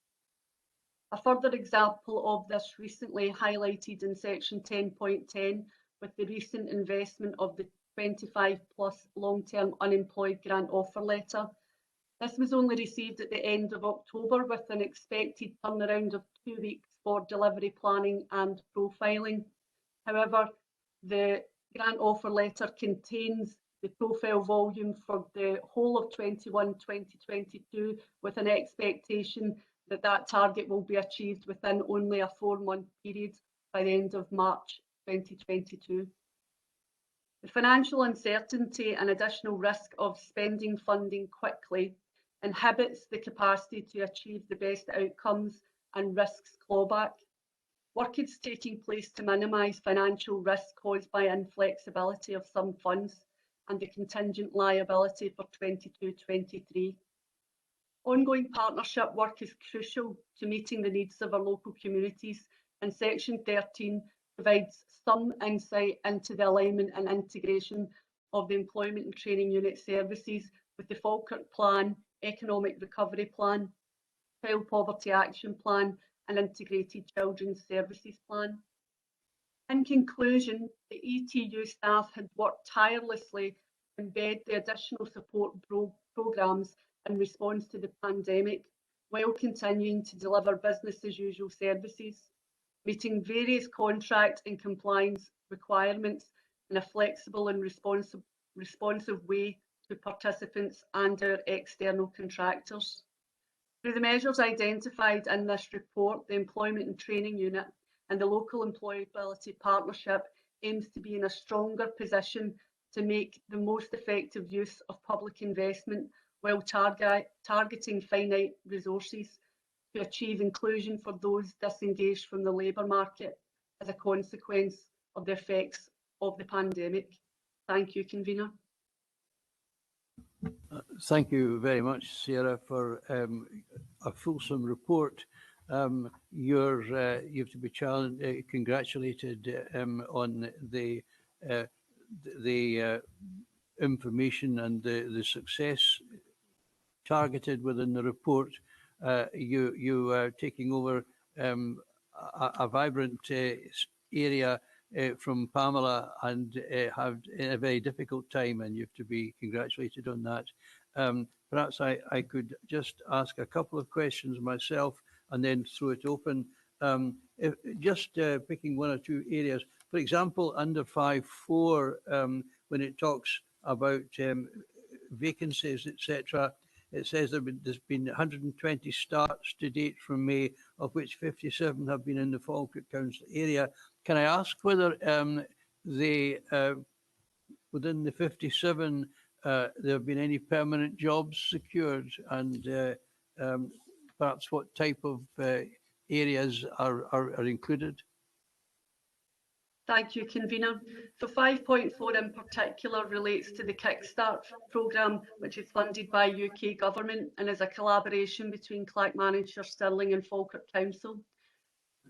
A further example of this recently highlighted in section 10.10 with the recent investment of the 25 plus long-term unemployed grant offer letter. This was only received at the end of October with an expected turnaround of 2 weeks for delivery planning and profiling. However, the grant offer letter contains the profile volume for the whole of 21-2022 with an expectation that that target will be achieved within only a 4-month period by the end of March 2022. The financial uncertainty and additional risk of spending funding quickly inhibits the capacity to achieve the best outcomes and risks clawback. Work is taking place to minimise financial risk caused by inflexibility of some funds and the contingent liability for 22-23. Ongoing partnership work is crucial to meeting the needs of our local communities, and Section 13 provides some insight into the alignment and integration of the Employment and Training Unit services with the Falkirk Plan, Economic Recovery Plan, Child Poverty Action Plan and Integrated Children's Services Plan. In conclusion, the ETU staff had worked tirelessly to embed the additional support programmes in response to the pandemic, while continuing to deliver business as usual services, meeting various contract and compliance requirements in a flexible and responsive way to participants and our external contractors. Through the measures identified in this report, the Employment and Training Unit and the Local Employability Partnership aims to be in a stronger position to make the most effective use of public investment while targeting finite resources to achieve inclusion for those disengaged from the labour market as a consequence of the effects of the pandemic. Thank you, Convener. Thank you very much, Sarah, for a fulsome report. You have to be congratulated on the information and the success targeted within the report. You are taking over a vibrant area from Pamela and have a very difficult time, and you have to be congratulated on that. Perhaps I could just ask a couple of questions myself and then throw it open. Just picking one or two areas. For example, under 5.4, when it talks about vacancies, etc., it says there's been 120 starts to date from May, of which 57 have been in the Falkirk Council area. Can I ask whether within the 57 there have been any permanent jobs secured, and perhaps what type of areas are included? Thank you, Convener. So 5.4 in particular relates to the Kickstart programme, which is funded by UK Government and is a collaboration between Clackmannanshire, Stirling and Falkirk Council.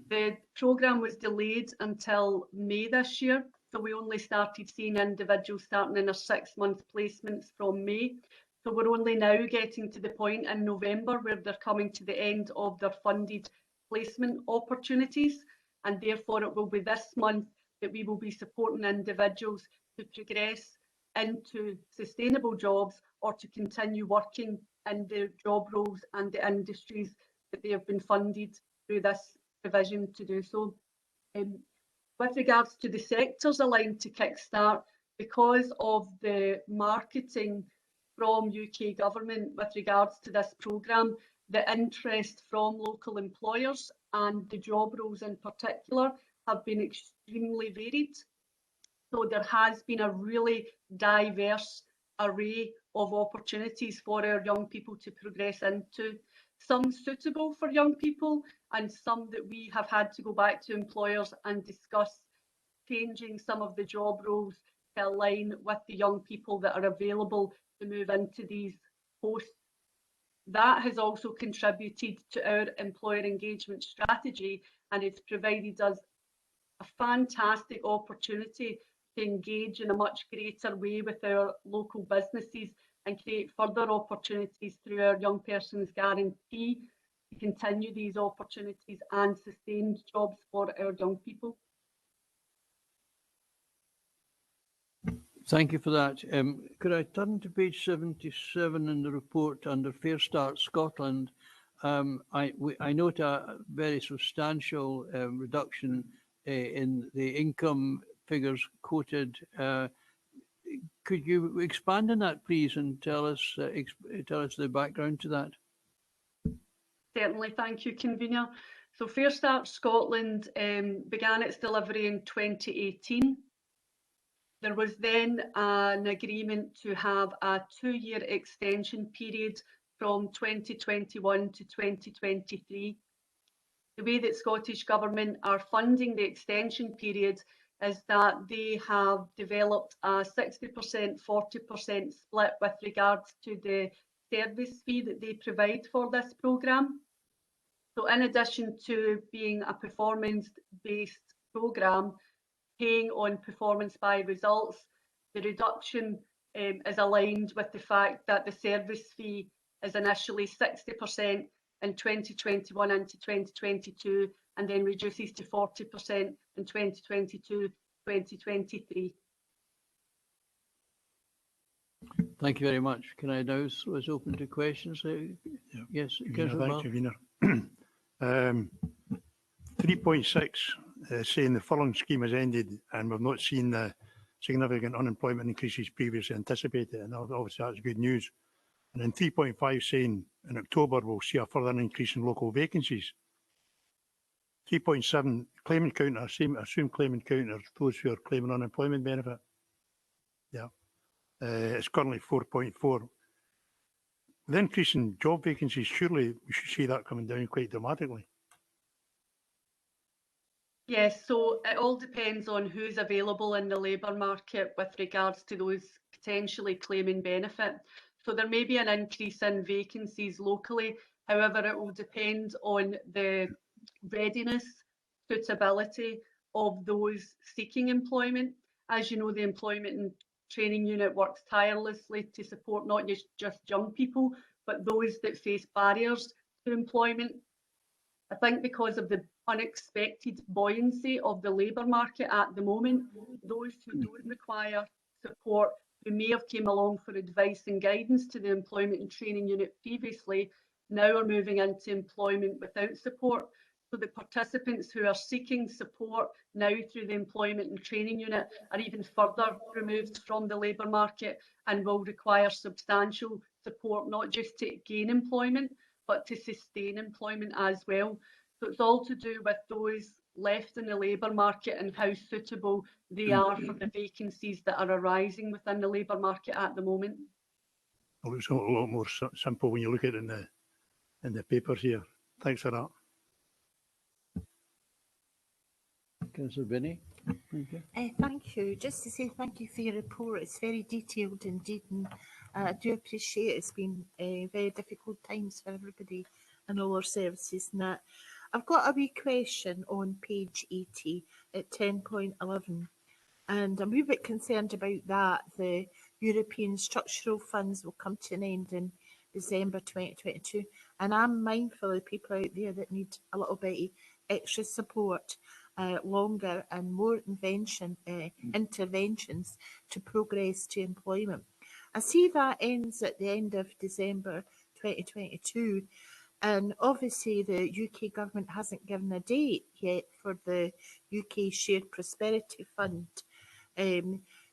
The programme was delayed until May this year, so we only started seeing individuals starting in their 6-month placements from May. So we're only now getting to the point in November where they're coming to the end of their funded placement opportunities, and therefore it will be this month that we will be supporting individuals to progress into sustainable jobs or to continue working in the job roles and the industries that they have been funded through this provision to do so. With regards to the sectors aligned to Kickstart, because of the marketing from UK government with regards to this programme, the interest from local employers and the job roles in particular have been extremely varied. So there has been a really diverse array of opportunities for our young people to progress into, some suitable for young people and some that we have had to go back to employers and discuss changing some of the job roles to align with the young people that are available to move into these posts. That has also contributed to our employer engagement strategy, and it's provided us a fantastic opportunity to engage in a much greater way with our local businesses and create further opportunities through our Young Persons Guarantee to continue these opportunities and sustain jobs for our young people. Thank you for that. Could I turn to page 77 in the report under Fair Start Scotland? I note a very substantial reduction in the income figures quoted. Could you expand on that, please, and tell us the background to that? Certainly, thank you, Convener. So Fair Start Scotland began its delivery in 2018. There was then an agreement to have a 2-year extension period from 2021 to 2023. The way that Scottish Government are funding the extension period is that they have developed a 60%, 40% split with regards to the service fee that they provide for this programme. So in addition to being a performance-based programme, paying on performance by results, the reduction is aligned with the fact that the service fee is initially 60% in 2021 into 2022 and then reduces to 40% in 2022-2023. Thank you very much. Can I now was open to questions? Yes, Councillor Ball. Thank you, Convener. 3.6 saying the furlough scheme has ended and we've not seen the significant unemployment increases previously anticipated, and obviously that's good news. And then 3.5 saying in October we'll see a further increase in local vacancies. 3.7 claimant counter, assume claimant counter, those who are claiming unemployment benefit. Yeah, it's currently 4.4. With the increase in job vacancies, surely we should see that coming down quite dramatically. Yes, so it all depends on who's available in the labour market with regards to those potentially claiming benefit. So there may be an increase in vacancies locally, however it will depend on the readiness, suitability of those seeking employment. As you know, the Employment and Training Unit works tirelessly to support not just young people, but those that face barriers to employment. I think because of the unexpected buoyancy of the labour market at the moment, those who don't require support, who may have came along for advice and guidance to the Employment and Training Unit previously, now are moving into employment without support. So the participants who are seeking support now through the Employment and Training Unit are even further removed from the labour market and will require substantial support, not just to gain employment, but to sustain employment as well. So it's all to do with those left in the labour market and how suitable they are for the vacancies that are arising within the labour market at the moment. Well, it's a lot more simple when you look at it in the papers here. Thanks for that. Councillor Binney. Thank you. Thank you. Just to say thank you for your report. It's very detailed indeed, and I do appreciate it's been very difficult times for everybody and all our services and that. I've got a wee question on page 80 at 10.11, and I'm a wee bit concerned about that. The European structural funds will come to an end in December 2022, and I'm mindful of people out there that need a little bit extra support. longer and more interventions to progress to employment. I see that ends at the end of December 2022, and obviously the UK government hasn't given a date yet for the UK Shared Prosperity Fund.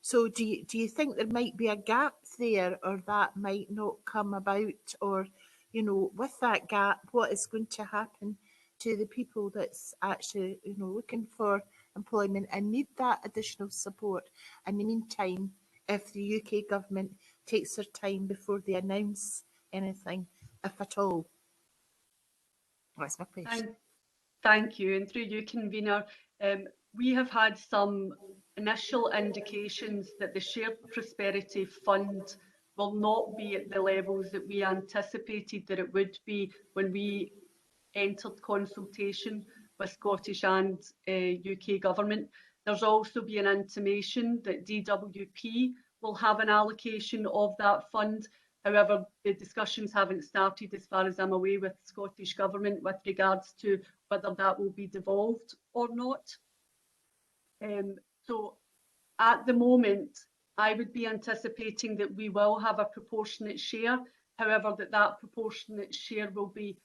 So do you think there might be a gap there, or that might not come about, or, you know, with that gap, what is going to happen to the people that's actually, you know, looking for employment and need that additional support in the meantime, if the UK government takes their time before they announce anything, if at all? That's my question. Thank you. And through you, convener, we have had some initial indications that the Shared Prosperity Fund will not be at the levels that we anticipated that it would be when we entered consultation with Scottish and UK government. There's also been an intimation that DWP will have an allocation of that fund. However, the discussions haven't started, as far as I'm aware, with Scottish Government with regards to whether that will be devolved or not. So at the moment, I would be anticipating that we will have a proportionate share. However, that proportionate share will be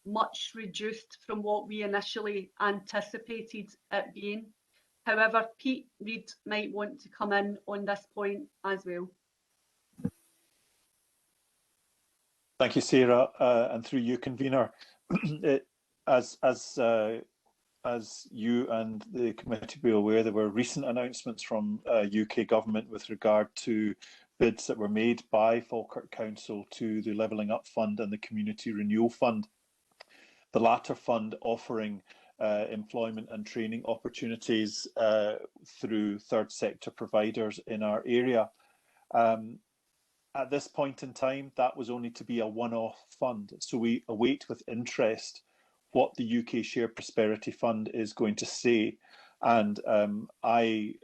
much reduced from what we initially anticipated it being. However, Pete Reid might want to come in on this point as well. Thank you, Sarah, and through you, convener. As you and the committee will be aware, there were recent announcements from UK government with regard to bids that were made by Falkirk Council to the Levelling Up Fund and the Community Renewal Fund. The latter fund offering employment and training opportunities through third sector providers in our area. At this point in time, that was only to be a one-off fund. So we await with interest what the UK Shared Prosperity Fund is going to say. And I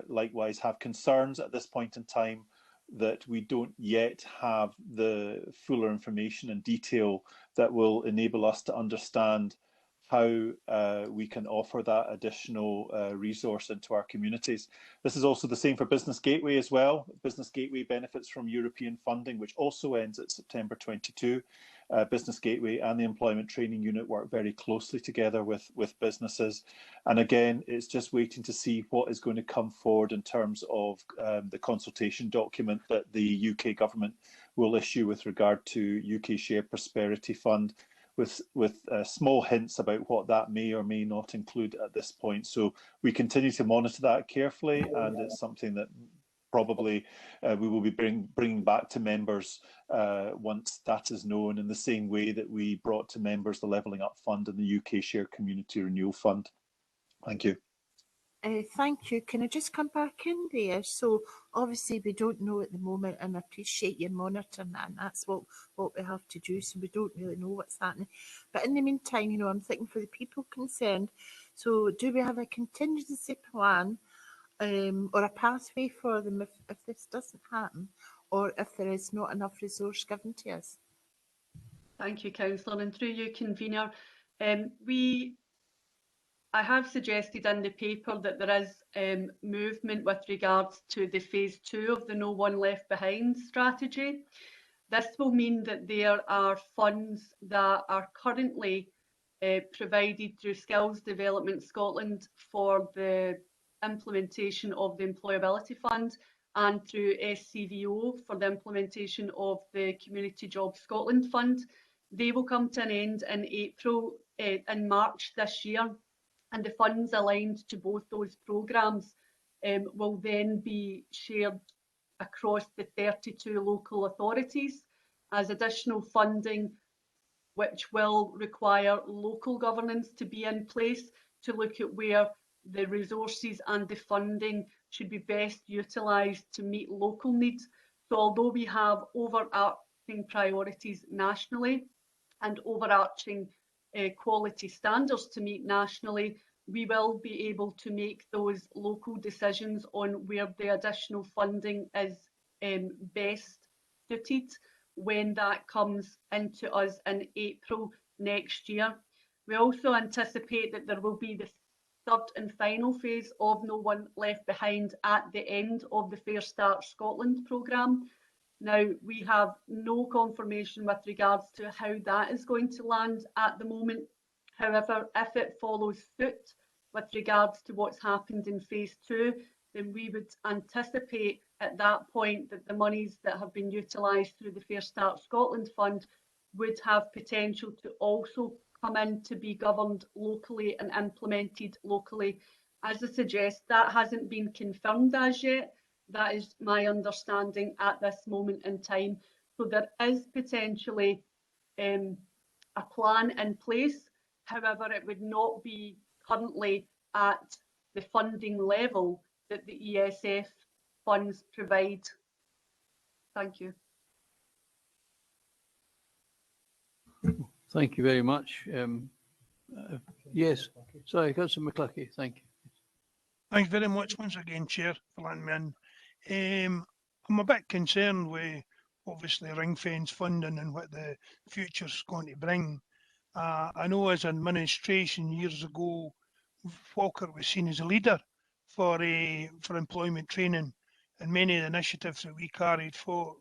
likewise have concerns at this point in time that we don't yet have the fuller information and detail that will enable us to understand how we can offer that additional resource into our communities. This is also the same for Business Gateway as well. Business Gateway benefits from European funding, which also ends at September 22. Business Gateway and the Employment Training Unit work very closely together with businesses. And again, it's just waiting to see what is going to come forward in terms of the consultation document that the UK government will issue with regard to UK Shared Prosperity Fund, with small hints about what that may or may not include at this point. So we continue to monitor that carefully, and it's something that probably we will be bringing back to members once that is known, in the same way that we brought to members the Levelling Up Fund and the UK Shared Community Renewal Fund. Thank you. Thank you. Can I just come back in there? So obviously we don't know at the moment, and I appreciate you monitoring that, and that's what we have to do. So we don't really know what's happening. But in the meantime, you know, I'm thinking for the people concerned. So do we have a contingency plan or a pathway for them if this doesn't happen, or if there is not enough resource given to us? Thank you, Councillor. And through you, convener, I have suggested in the paper that there is movement with regards to the phase 2 of the No One Left Behind strategy. This will mean that there are funds that are currently provided through Skills Development Scotland for the implementation of the Employability Fund, and through SCVO for the implementation of the Community Jobs Scotland Fund. They will come to an end in March this year. And the funds aligned to both those programmes will then be shared across the 32 local authorities as additional funding, which will require local governance to be in place to look at where the resources and the funding should be best utilised to meet local needs. So although we have overarching priorities nationally and overarching quality standards to meet nationally, we will be able to make those local decisions on where the additional funding is best suited when that comes into us in April next year. We also anticipate that there will be the third and final phase of No One Left Behind at the end of the Fair Start Scotland programme. Now, we have no confirmation with regards to how that is going to land at the moment. However, if it follows suit with regards to what's happened in phase 2, then we would anticipate at that point that the monies that have been utilised through the Fair Start Scotland Fund would have potential to also come in to be governed locally and implemented locally. As I suggest, that hasn't been confirmed as yet. That is my understanding at this moment in time. So there is potentially a plan in place. However, it would not be currently at the funding level that the ESF funds provide. Thank you. Thank you very much. Yes, sorry, Councillor McCluskey, thank you. Thanks very much once again, Chair, for letting me in. I'm a bit concerned with obviously ring fence funding and what the future's going to bring. I know as administration years ago, Falkirk was seen as a leader for employment training, and many of the initiatives that we carried for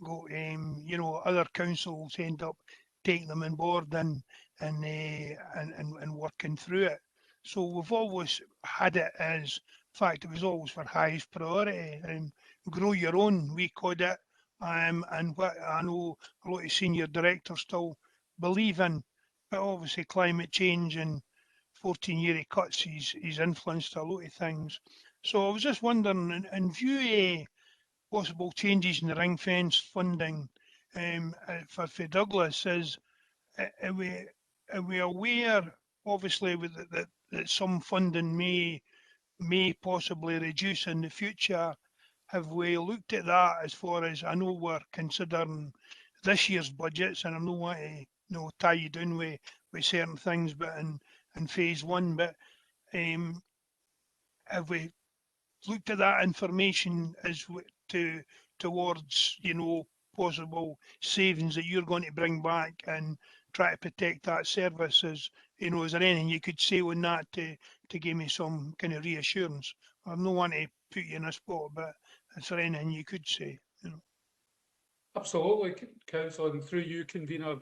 you know, other councils end up taking them on board and working through it. So we've always had it as, in fact, it was always for highest priority. Grow your own, we called it, and what I know a lot of senior directors still believe in, but obviously climate change and 14-year cuts he's influenced a lot of things. So I was just wondering, in view of possible changes in the ring fence funding for Douglas, are we aware, obviously, that some funding may possibly reduce in the future? Have we looked at that as far as, I know we're considering this year's budgets, and I don't want to tie you down with certain things, but in phase 1, but have we looked at that information as towards, you know, possible savings that you're going to bring back and try to protect that service? As you know, is there anything you could say on that to give me some kind of reassurance? I don't want to put you in a spot, but is there anything you could say? You know? Absolutely, Councillor, and through you, Convener,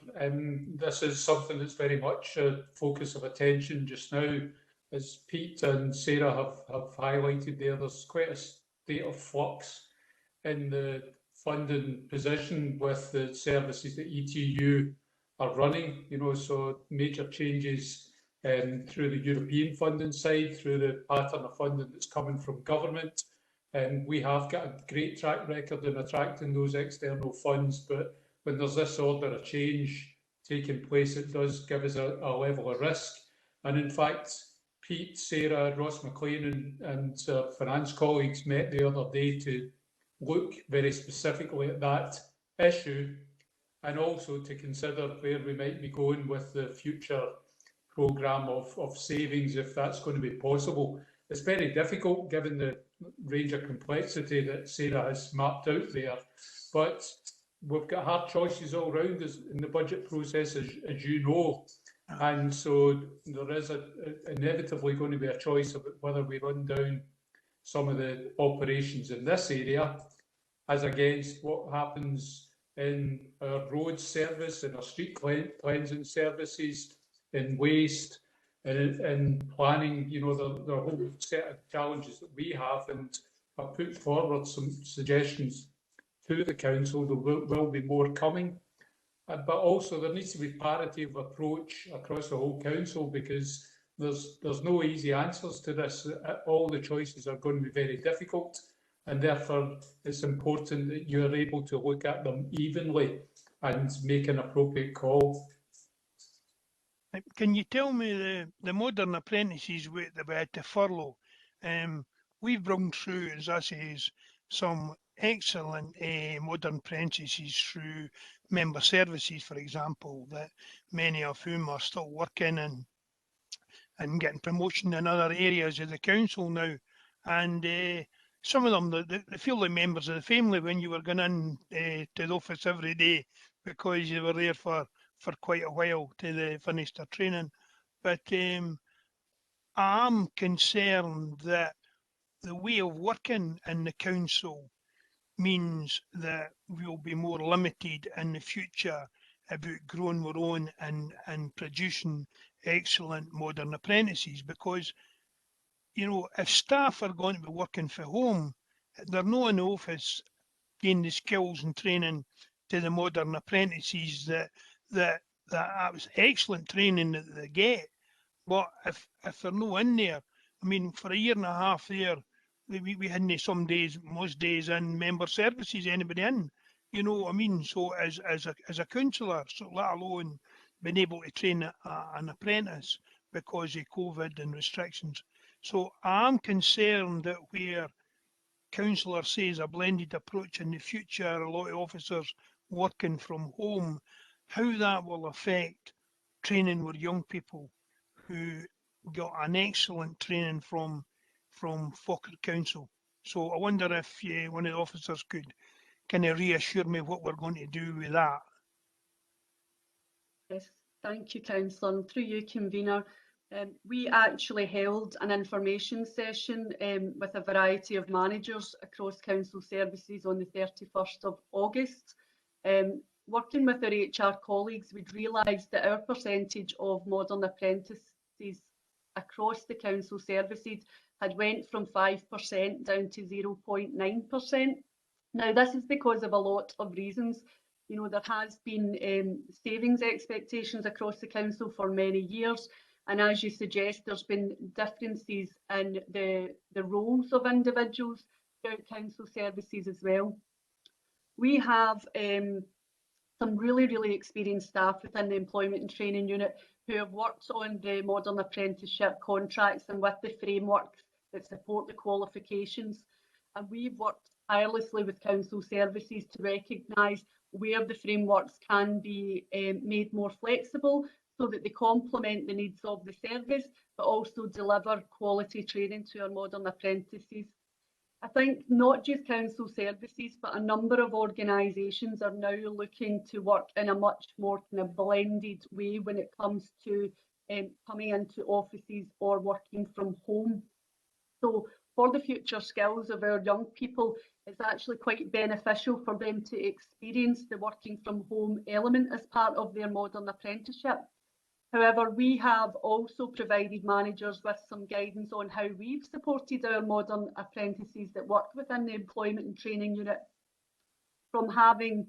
this is something that's very much a focus of attention just now. As Pete and Sarah have highlighted there's quite a state of flux in the funding position with the services that ETU are running, you know, so major changes through the European funding side, through the pattern of funding that's coming from government. We have got a great track record in attracting those external funds, but when there's this order of change taking place, it does give us a level of risk. And in fact, Pete, Sarah, Ross McLean and finance colleagues met the other day to look very specifically at that issue and also to consider where we might be going with the future programme of savings, if that's going to be possible. It's very difficult given the range of complexity that Sarah has mapped out there, but we've got hard choices all round in the budget process, as you know, and so there is inevitably going to be a choice about whether we run down some of the operations in this area as against what happens in our road service, in our street cleansing services, in waste, in planning. You know, the whole set of challenges that we have, and I've put forward some suggestions to the council. There will be more coming, but also there needs to be parity of approach across the whole council, because there's no easy answers to this. All the choices are going to be very difficult, and therefore it's important that you are able to look at them evenly and make an appropriate call. Can you tell me the modern apprentices that we had to furlough? We've brought through, as I say, some excellent modern apprentices through member services, for example, that many of whom are still working and getting promotion in other areas of the council now. And some of them, they feel like members of the family when you were going in to the office every day, because you were there for quite a while till they finished their training. But I'm concerned that the way of working in the council means that we'll be more limited in the future about growing our own and producing excellent modern apprentices, because, you know, if staff are going to be working from home, they're not in the office gain the skills and training to the modern apprentices that was excellent training that they get. But if they're not in there, I mean, for a year and a half there, we hadn't some days, most days in member services, anybody in, you know what I mean? So as a councillor, so let alone being able to train an apprentice because of COVID and restrictions. So I'm concerned that where councillor says a blended approach in the future, a lot of officers working from home, how that will affect training with young people who got an excellent training from Falkirk Council. So I wonder if one of the officers could kind of reassure me what we're going to do with that. Yes, thank you, Councillor. And through you, Convener, we actually held an information session with a variety of managers across council services on the 31st of August. Working with our HR colleagues, we'd realised that our percentage of modern apprentices across the council services had went from 5% down to 0.9%. Now, this is because of a lot of reasons. You know, there has been savings expectations across the council for many years. And as you suggest, there's been differences in the roles of individuals throughout council services as well. We have some really experienced staff within the Employment and Training Unit who have worked on the modern apprenticeship contracts and with the frameworks that support the qualifications. And we've worked tirelessly with council services to recognise where the frameworks can be made more flexible so that they complement the needs of the service, but also deliver quality training to our modern apprentices. I think not just council services, but a number of organisations are now looking to work in a much more kind of blended way when it comes to coming into offices or working from home. So for the future skills of our young people, it's actually quite beneficial for them to experience the working from home element as part of their modern apprenticeship. However, we have also provided managers with some guidance on how we've supported our modern apprentices that work within the Employment and Training Unit, from having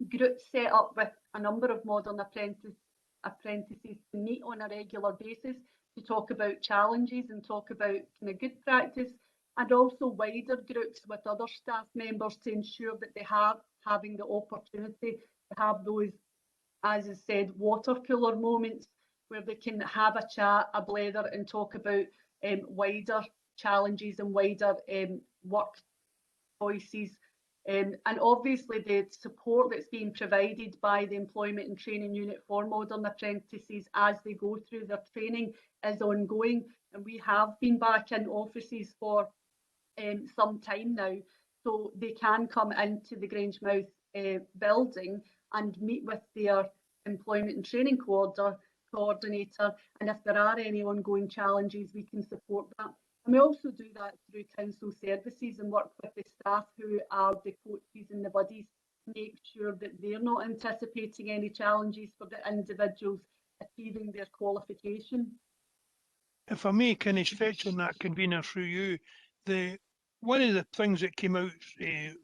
groups set up with a number of modern apprentices to meet on a regular basis to talk about challenges and talk about kind of good practice, and also wider groups with other staff members to ensure that they have having the opportunity to have those, as I said, water cooler moments where they can have a chat, a blether, and talk about wider challenges and wider work choices. And obviously the support that's being provided by the Employment and Training Unit for modern apprentices as they go through their training is ongoing. And we have been back in offices for some time now, so they can come into the Grangemouth building and meet with their Employment and Training coordinator, and if there are any ongoing challenges, we can support that. And we also do that through council services and work with the staff who are the coaches and the buddies to make sure that they're not anticipating any challenges for the individuals achieving their qualification. If I may kind of stretch on that, Convener, through you, one of the things that came out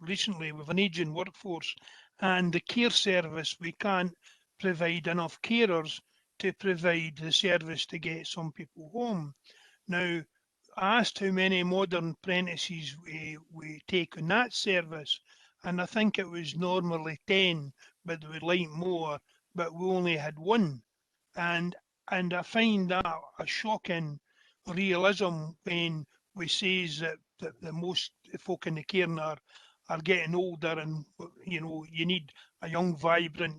recently with an ageing workforce and the care service, we can't provide enough carers to provide the service to get some people home. Now, I asked how many modern apprentices we take on that service, and I think it was normally 10, but we'd like more, but we only had one. And I find that a shocking realism when we says that the most folk in the cairn are getting older, and you know you need a young, vibrant,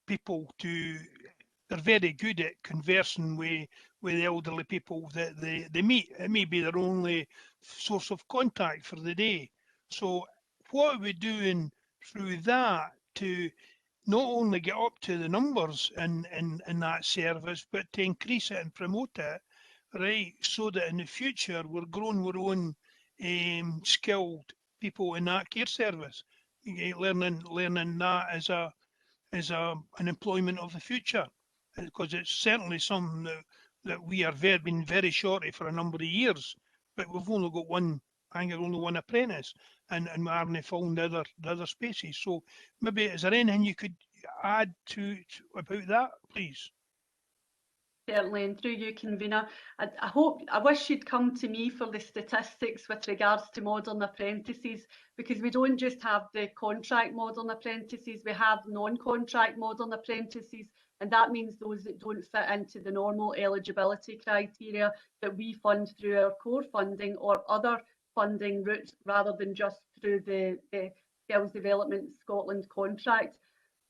people to. They're very good at conversing with the elderly people that they meet. It may be their only source of contact for the day. So what are we doing through that to not only get up to the numbers in that service, but to increase it and promote it, right, so that in the future we're growing our own skilled people in that care service, learning that as an employment of the future, because it's certainly something that we are been very shorty for a number of years, but we've only got one. I think there's only one apprentice, and we haven't found the other spaces. So maybe is there anything you could add to about that, please? Certainly, and through you, convener, I wish you'd come to me for the statistics with regards to modern apprentices, because we don't just have the contract modern apprentices, we have non-contract modern apprentices, and that means those that don't fit into the normal eligibility criteria that we fund through our core funding or other funding routes rather than just through the Skills Development Scotland contract.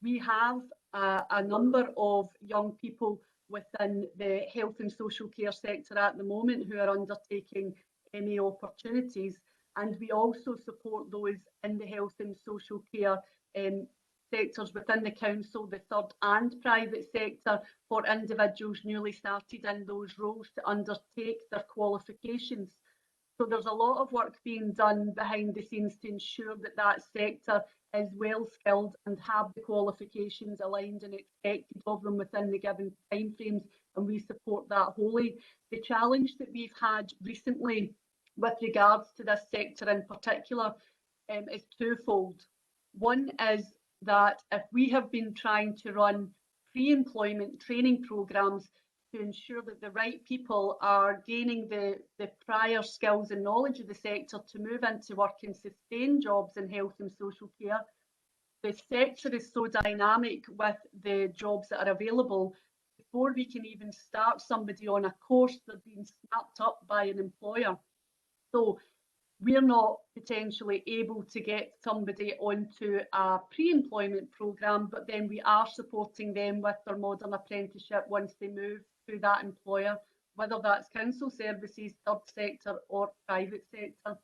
We have a number of young people within the health and social care sector at the moment who are undertaking MA opportunities, and we also support those in the health and social care sectors within the council, the third and private sector, for individuals newly started in those roles to undertake their qualifications. So there's a lot of work being done behind the scenes to ensure that that sector is well skilled and have the qualifications aligned and expected of them within the given timeframes, and we support that wholly. The challenge that we've had recently with regards to this sector in particular is twofold. One is that if we have been trying to run pre-employment training programmes to ensure that the right people are gaining the prior skills and knowledge of the sector to move into work and sustain jobs in health and social care, the sector is so dynamic with the jobs that are available. Before we can even start somebody on a course, they're being snapped up by an employer. So we're not potentially able to get somebody onto a pre-employment programme, but then we are supporting them with their modern apprenticeship once they move through that employer, whether that's council services, third sector or private sector.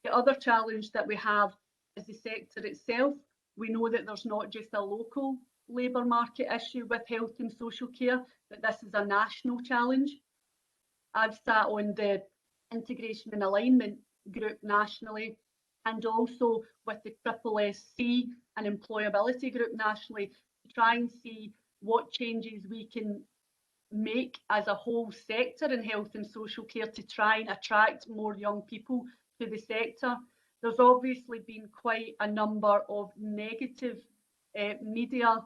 The other challenge that we have is the sector itself. We know that there's not just a local labour market issue with health and social care, but this is a national challenge. I've sat on the integration and alignment group nationally, and also with the SSSC and employability group nationally, to try and see what changes we can make as a whole sector in health and social care to try and attract more young people to the sector. There's obviously been quite a number of negative media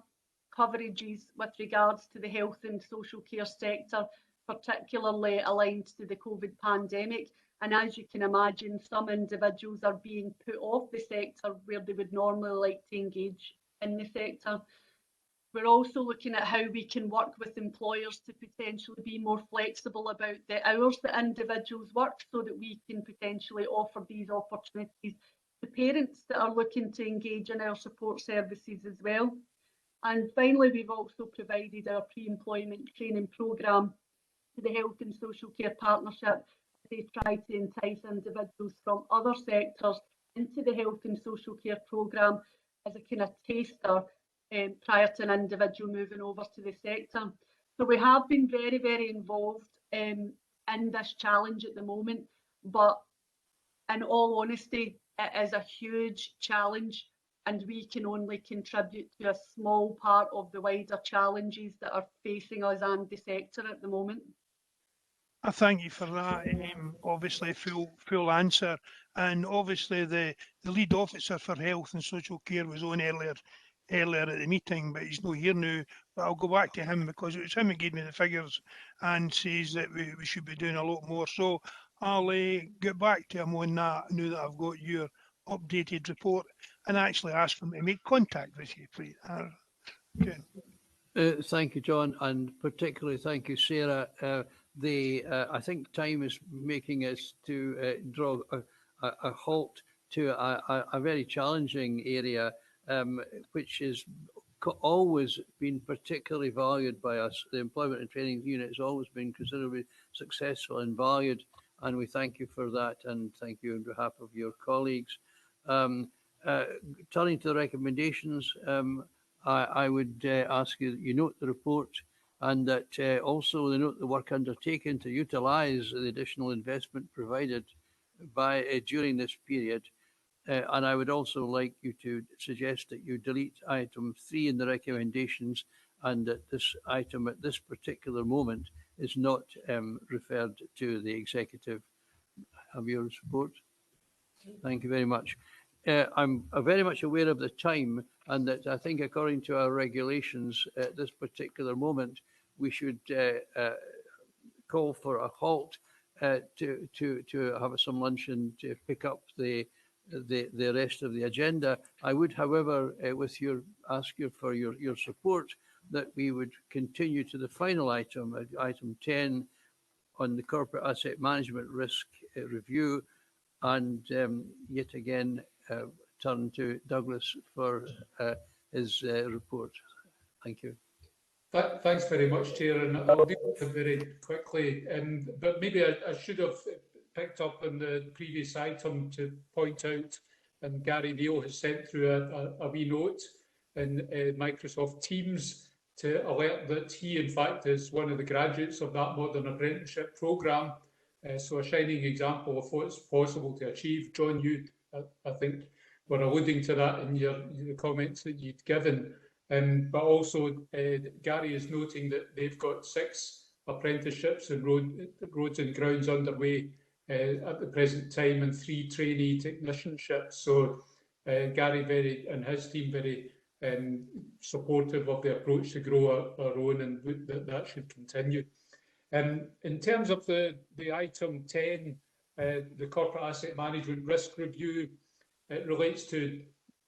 coverages with regards to the health and social care sector, particularly aligned to the COVID pandemic. And as you can imagine, some individuals are being put off the sector where they would normally like to engage in the sector. We're also looking at how we can work with employers to potentially be more flexible about the hours that individuals work, so that we can potentially offer these opportunities to parents that are looking to engage in our support services as well. And finally, we've also provided our pre-employment training programme to the Health and Social Care Partnership. They try to entice individuals from other sectors into the Health and Social Care programme as a kind of taster prior to an individual moving over to the sector. So we have been very, very involved in this challenge at the moment, but in all honesty, it is a huge challenge, and we can only contribute to a small part of the wider challenges that are facing us and the sector at the moment. I thank you for that. Obviously, full answer, and obviously the lead officer for health and social care was on earlier at the meeting, but he's not here now. But I'll go back to him, because it was him who gave me the figures and says that we should be doing a lot more. So I'll get back to him on that now that I've got your updated report, and actually ask him to make contact with you, please. Okay. Thank you, John, and particularly thank you, Sarah. I think time is making us to draw a halt to a very challenging area, which has always been particularly valued by us. The Employment and Training Unit has always been considerably successful and valued, and we thank you for that, and thank you on behalf of your colleagues. Turning to the recommendations, I would ask you that you note the report and that also they note the work undertaken to utilise the additional investment provided by during this period. And I would also like you to suggest that you delete item 3 in the recommendations and that this item at this particular moment is not referred to the executive. Have your support? Thank you very much. I'm very much aware of the time and that I think according to our regulations at this particular moment, we should call for a halt to have some lunch and to pick up the rest of the agenda. I would, however, ask you for your support that we would continue to the final item, item 10, on the corporate asset management risk review, and yet again turn to Douglas for his report. Thank you. Thanks very much, Chair, and I'll deal with it very quickly. But maybe I should have picked up on the previous item to point out, and Gary Neal has sent through a wee note in Microsoft Teams to alert that he, in fact, is one of the graduates of that Modern Apprenticeship programme. So a shining example of what's possible to achieve. John, you, I think, were alluding to that in the comments that you'd given. But also, Gary is noting that they've got 6 apprenticeships in roads and grounds underway at the present time, and 3 trainee technicianships. So Gary and his team very supportive of the approach to grow our own, and that should continue. In terms of the item 10, the corporate asset management risk review, it relates to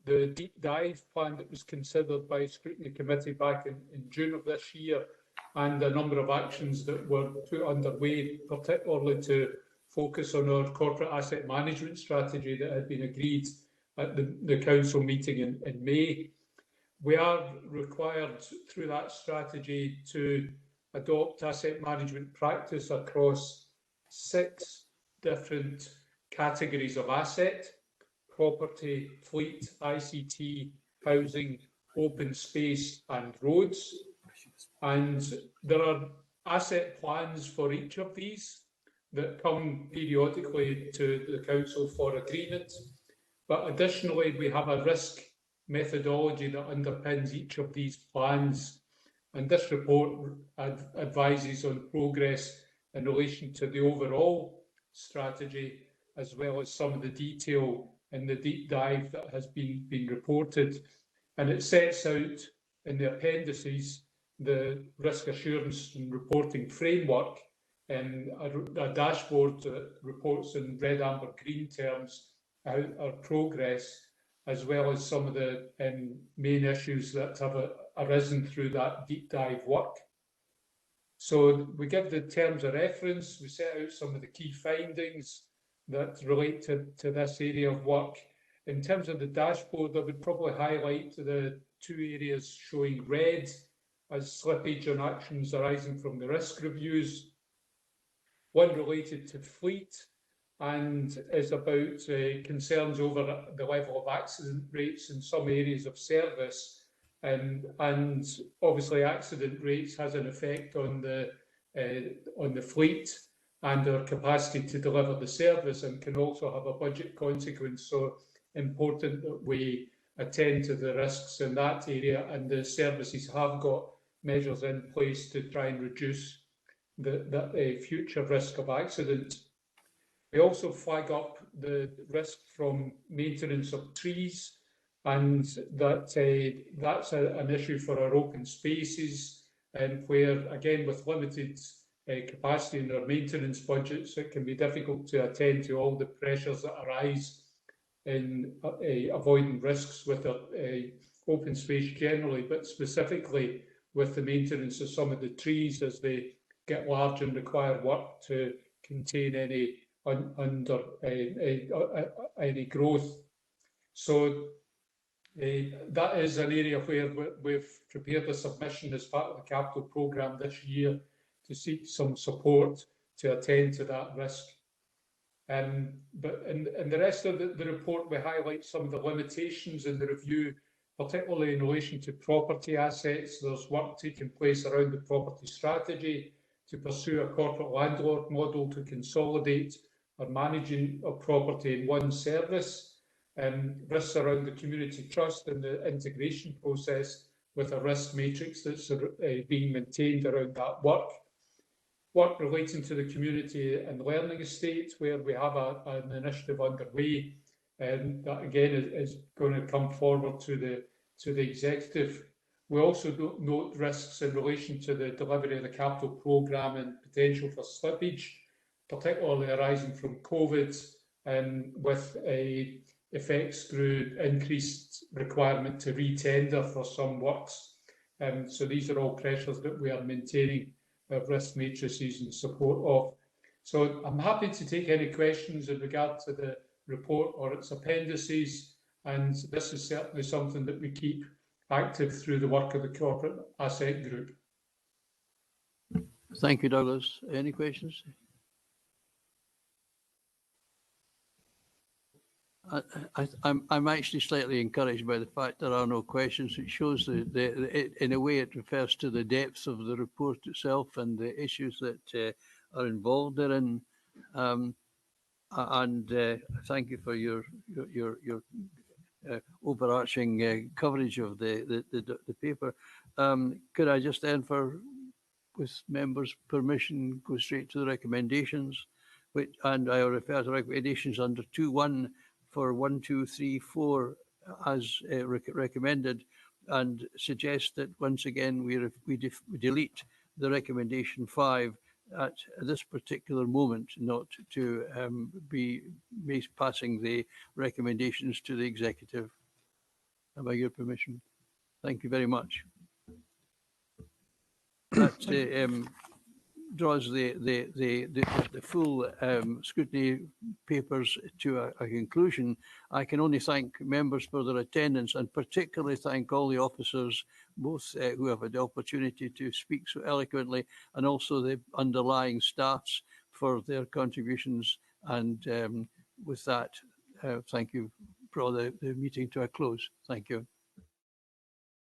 the deep dive plan that was considered by Scrutiny Committee back in June of this year, and a number of actions that were put underway, particularly to focus on our corporate asset management strategy that had been agreed at the council meeting in May. We are required through that strategy to adopt asset management practice across 6 different categories of asset: property, fleet, ICT, housing, open space and roads. And there are asset plans for each of these that come periodically to the council for agreement. But additionally, we have a risk methodology that underpins each of these plans. And this report advises on progress in relation to the overall strategy, as well as some of the detail in the deep dive that has been reported. And it sets out in the appendices the risk assurance and reporting framework, and a dashboard that reports in red, amber, green terms our progress, as well as some of the main issues that have arisen through that deep dive work. So we give the terms of reference, we set out some of the key findings that relate to this area of work. In terms of the dashboard, I would probably highlight the 2 areas showing red as slippage on actions arising from the risk reviews. One related to fleet and is about concerns over the level of accident rates in some areas of service. And obviously accident rates has an effect on the fleet and our capacity to deliver the service, and can also have a budget consequence. So important that we attend to the risks in that area, and the services have got measures in place to try and reduce the future risk of accident. We also flag up the risk from maintenance of trees, and that's an issue for our open spaces, and where, again, with limited capacity in our maintenance budgets, it can be difficult to attend to all the pressures that arise in avoiding risks with open space generally, but specifically with the maintenance of some of the trees as they get large and require work to contain any any growth. So that is an area where we've prepared a submission as part of the capital programme this year to seek some support to attend to that risk. But in the rest of the report, we highlight some of the limitations in the review particularly in relation to property assets. There's work taking place around the property strategy to pursue a corporate landlord model to consolidate our managing of property in one service. Risks around the community trust and the integration process with a risk matrix that's being maintained around that work. Work relating to the community and learning estate, where we have an initiative underway, and that again is going to come forward to the executive. We also note risks in relation to the delivery of the capital programme and potential for slippage, particularly arising from COVID, with effects through increased requirement to re-tender for some works. So these are all pressures that we are maintaining risk matrices in support of. So I'm happy to take any questions in regard to the report or its appendices, and this is certainly something that we keep active through the work of the Corporate Asset Group. Thank you, Douglas. Any questions? I'm actually slightly encouraged by the fact there are no questions. It shows in a way it refers to the depth of the report itself and the issues that are involved therein. Thank you for your overarching coverage of the paper. Could I just then, with members' permission, go straight to the recommendations, and I refer to recommendations under 2.1 for 1, 2, 3, 4 as recommended, and suggest that once again we delete the recommendation 5 at this particular moment, not to be passing the recommendations to the executive. Have I your permission? Thank you very much. That draws the full scrutiny papers to a conclusion. I can only thank members for their attendance, and particularly thank all the officers, both who have had the opportunity to speak so eloquently, and also the underlying staffs for their contributions. And with that, thank you. Draw the meeting to a close. Thank you.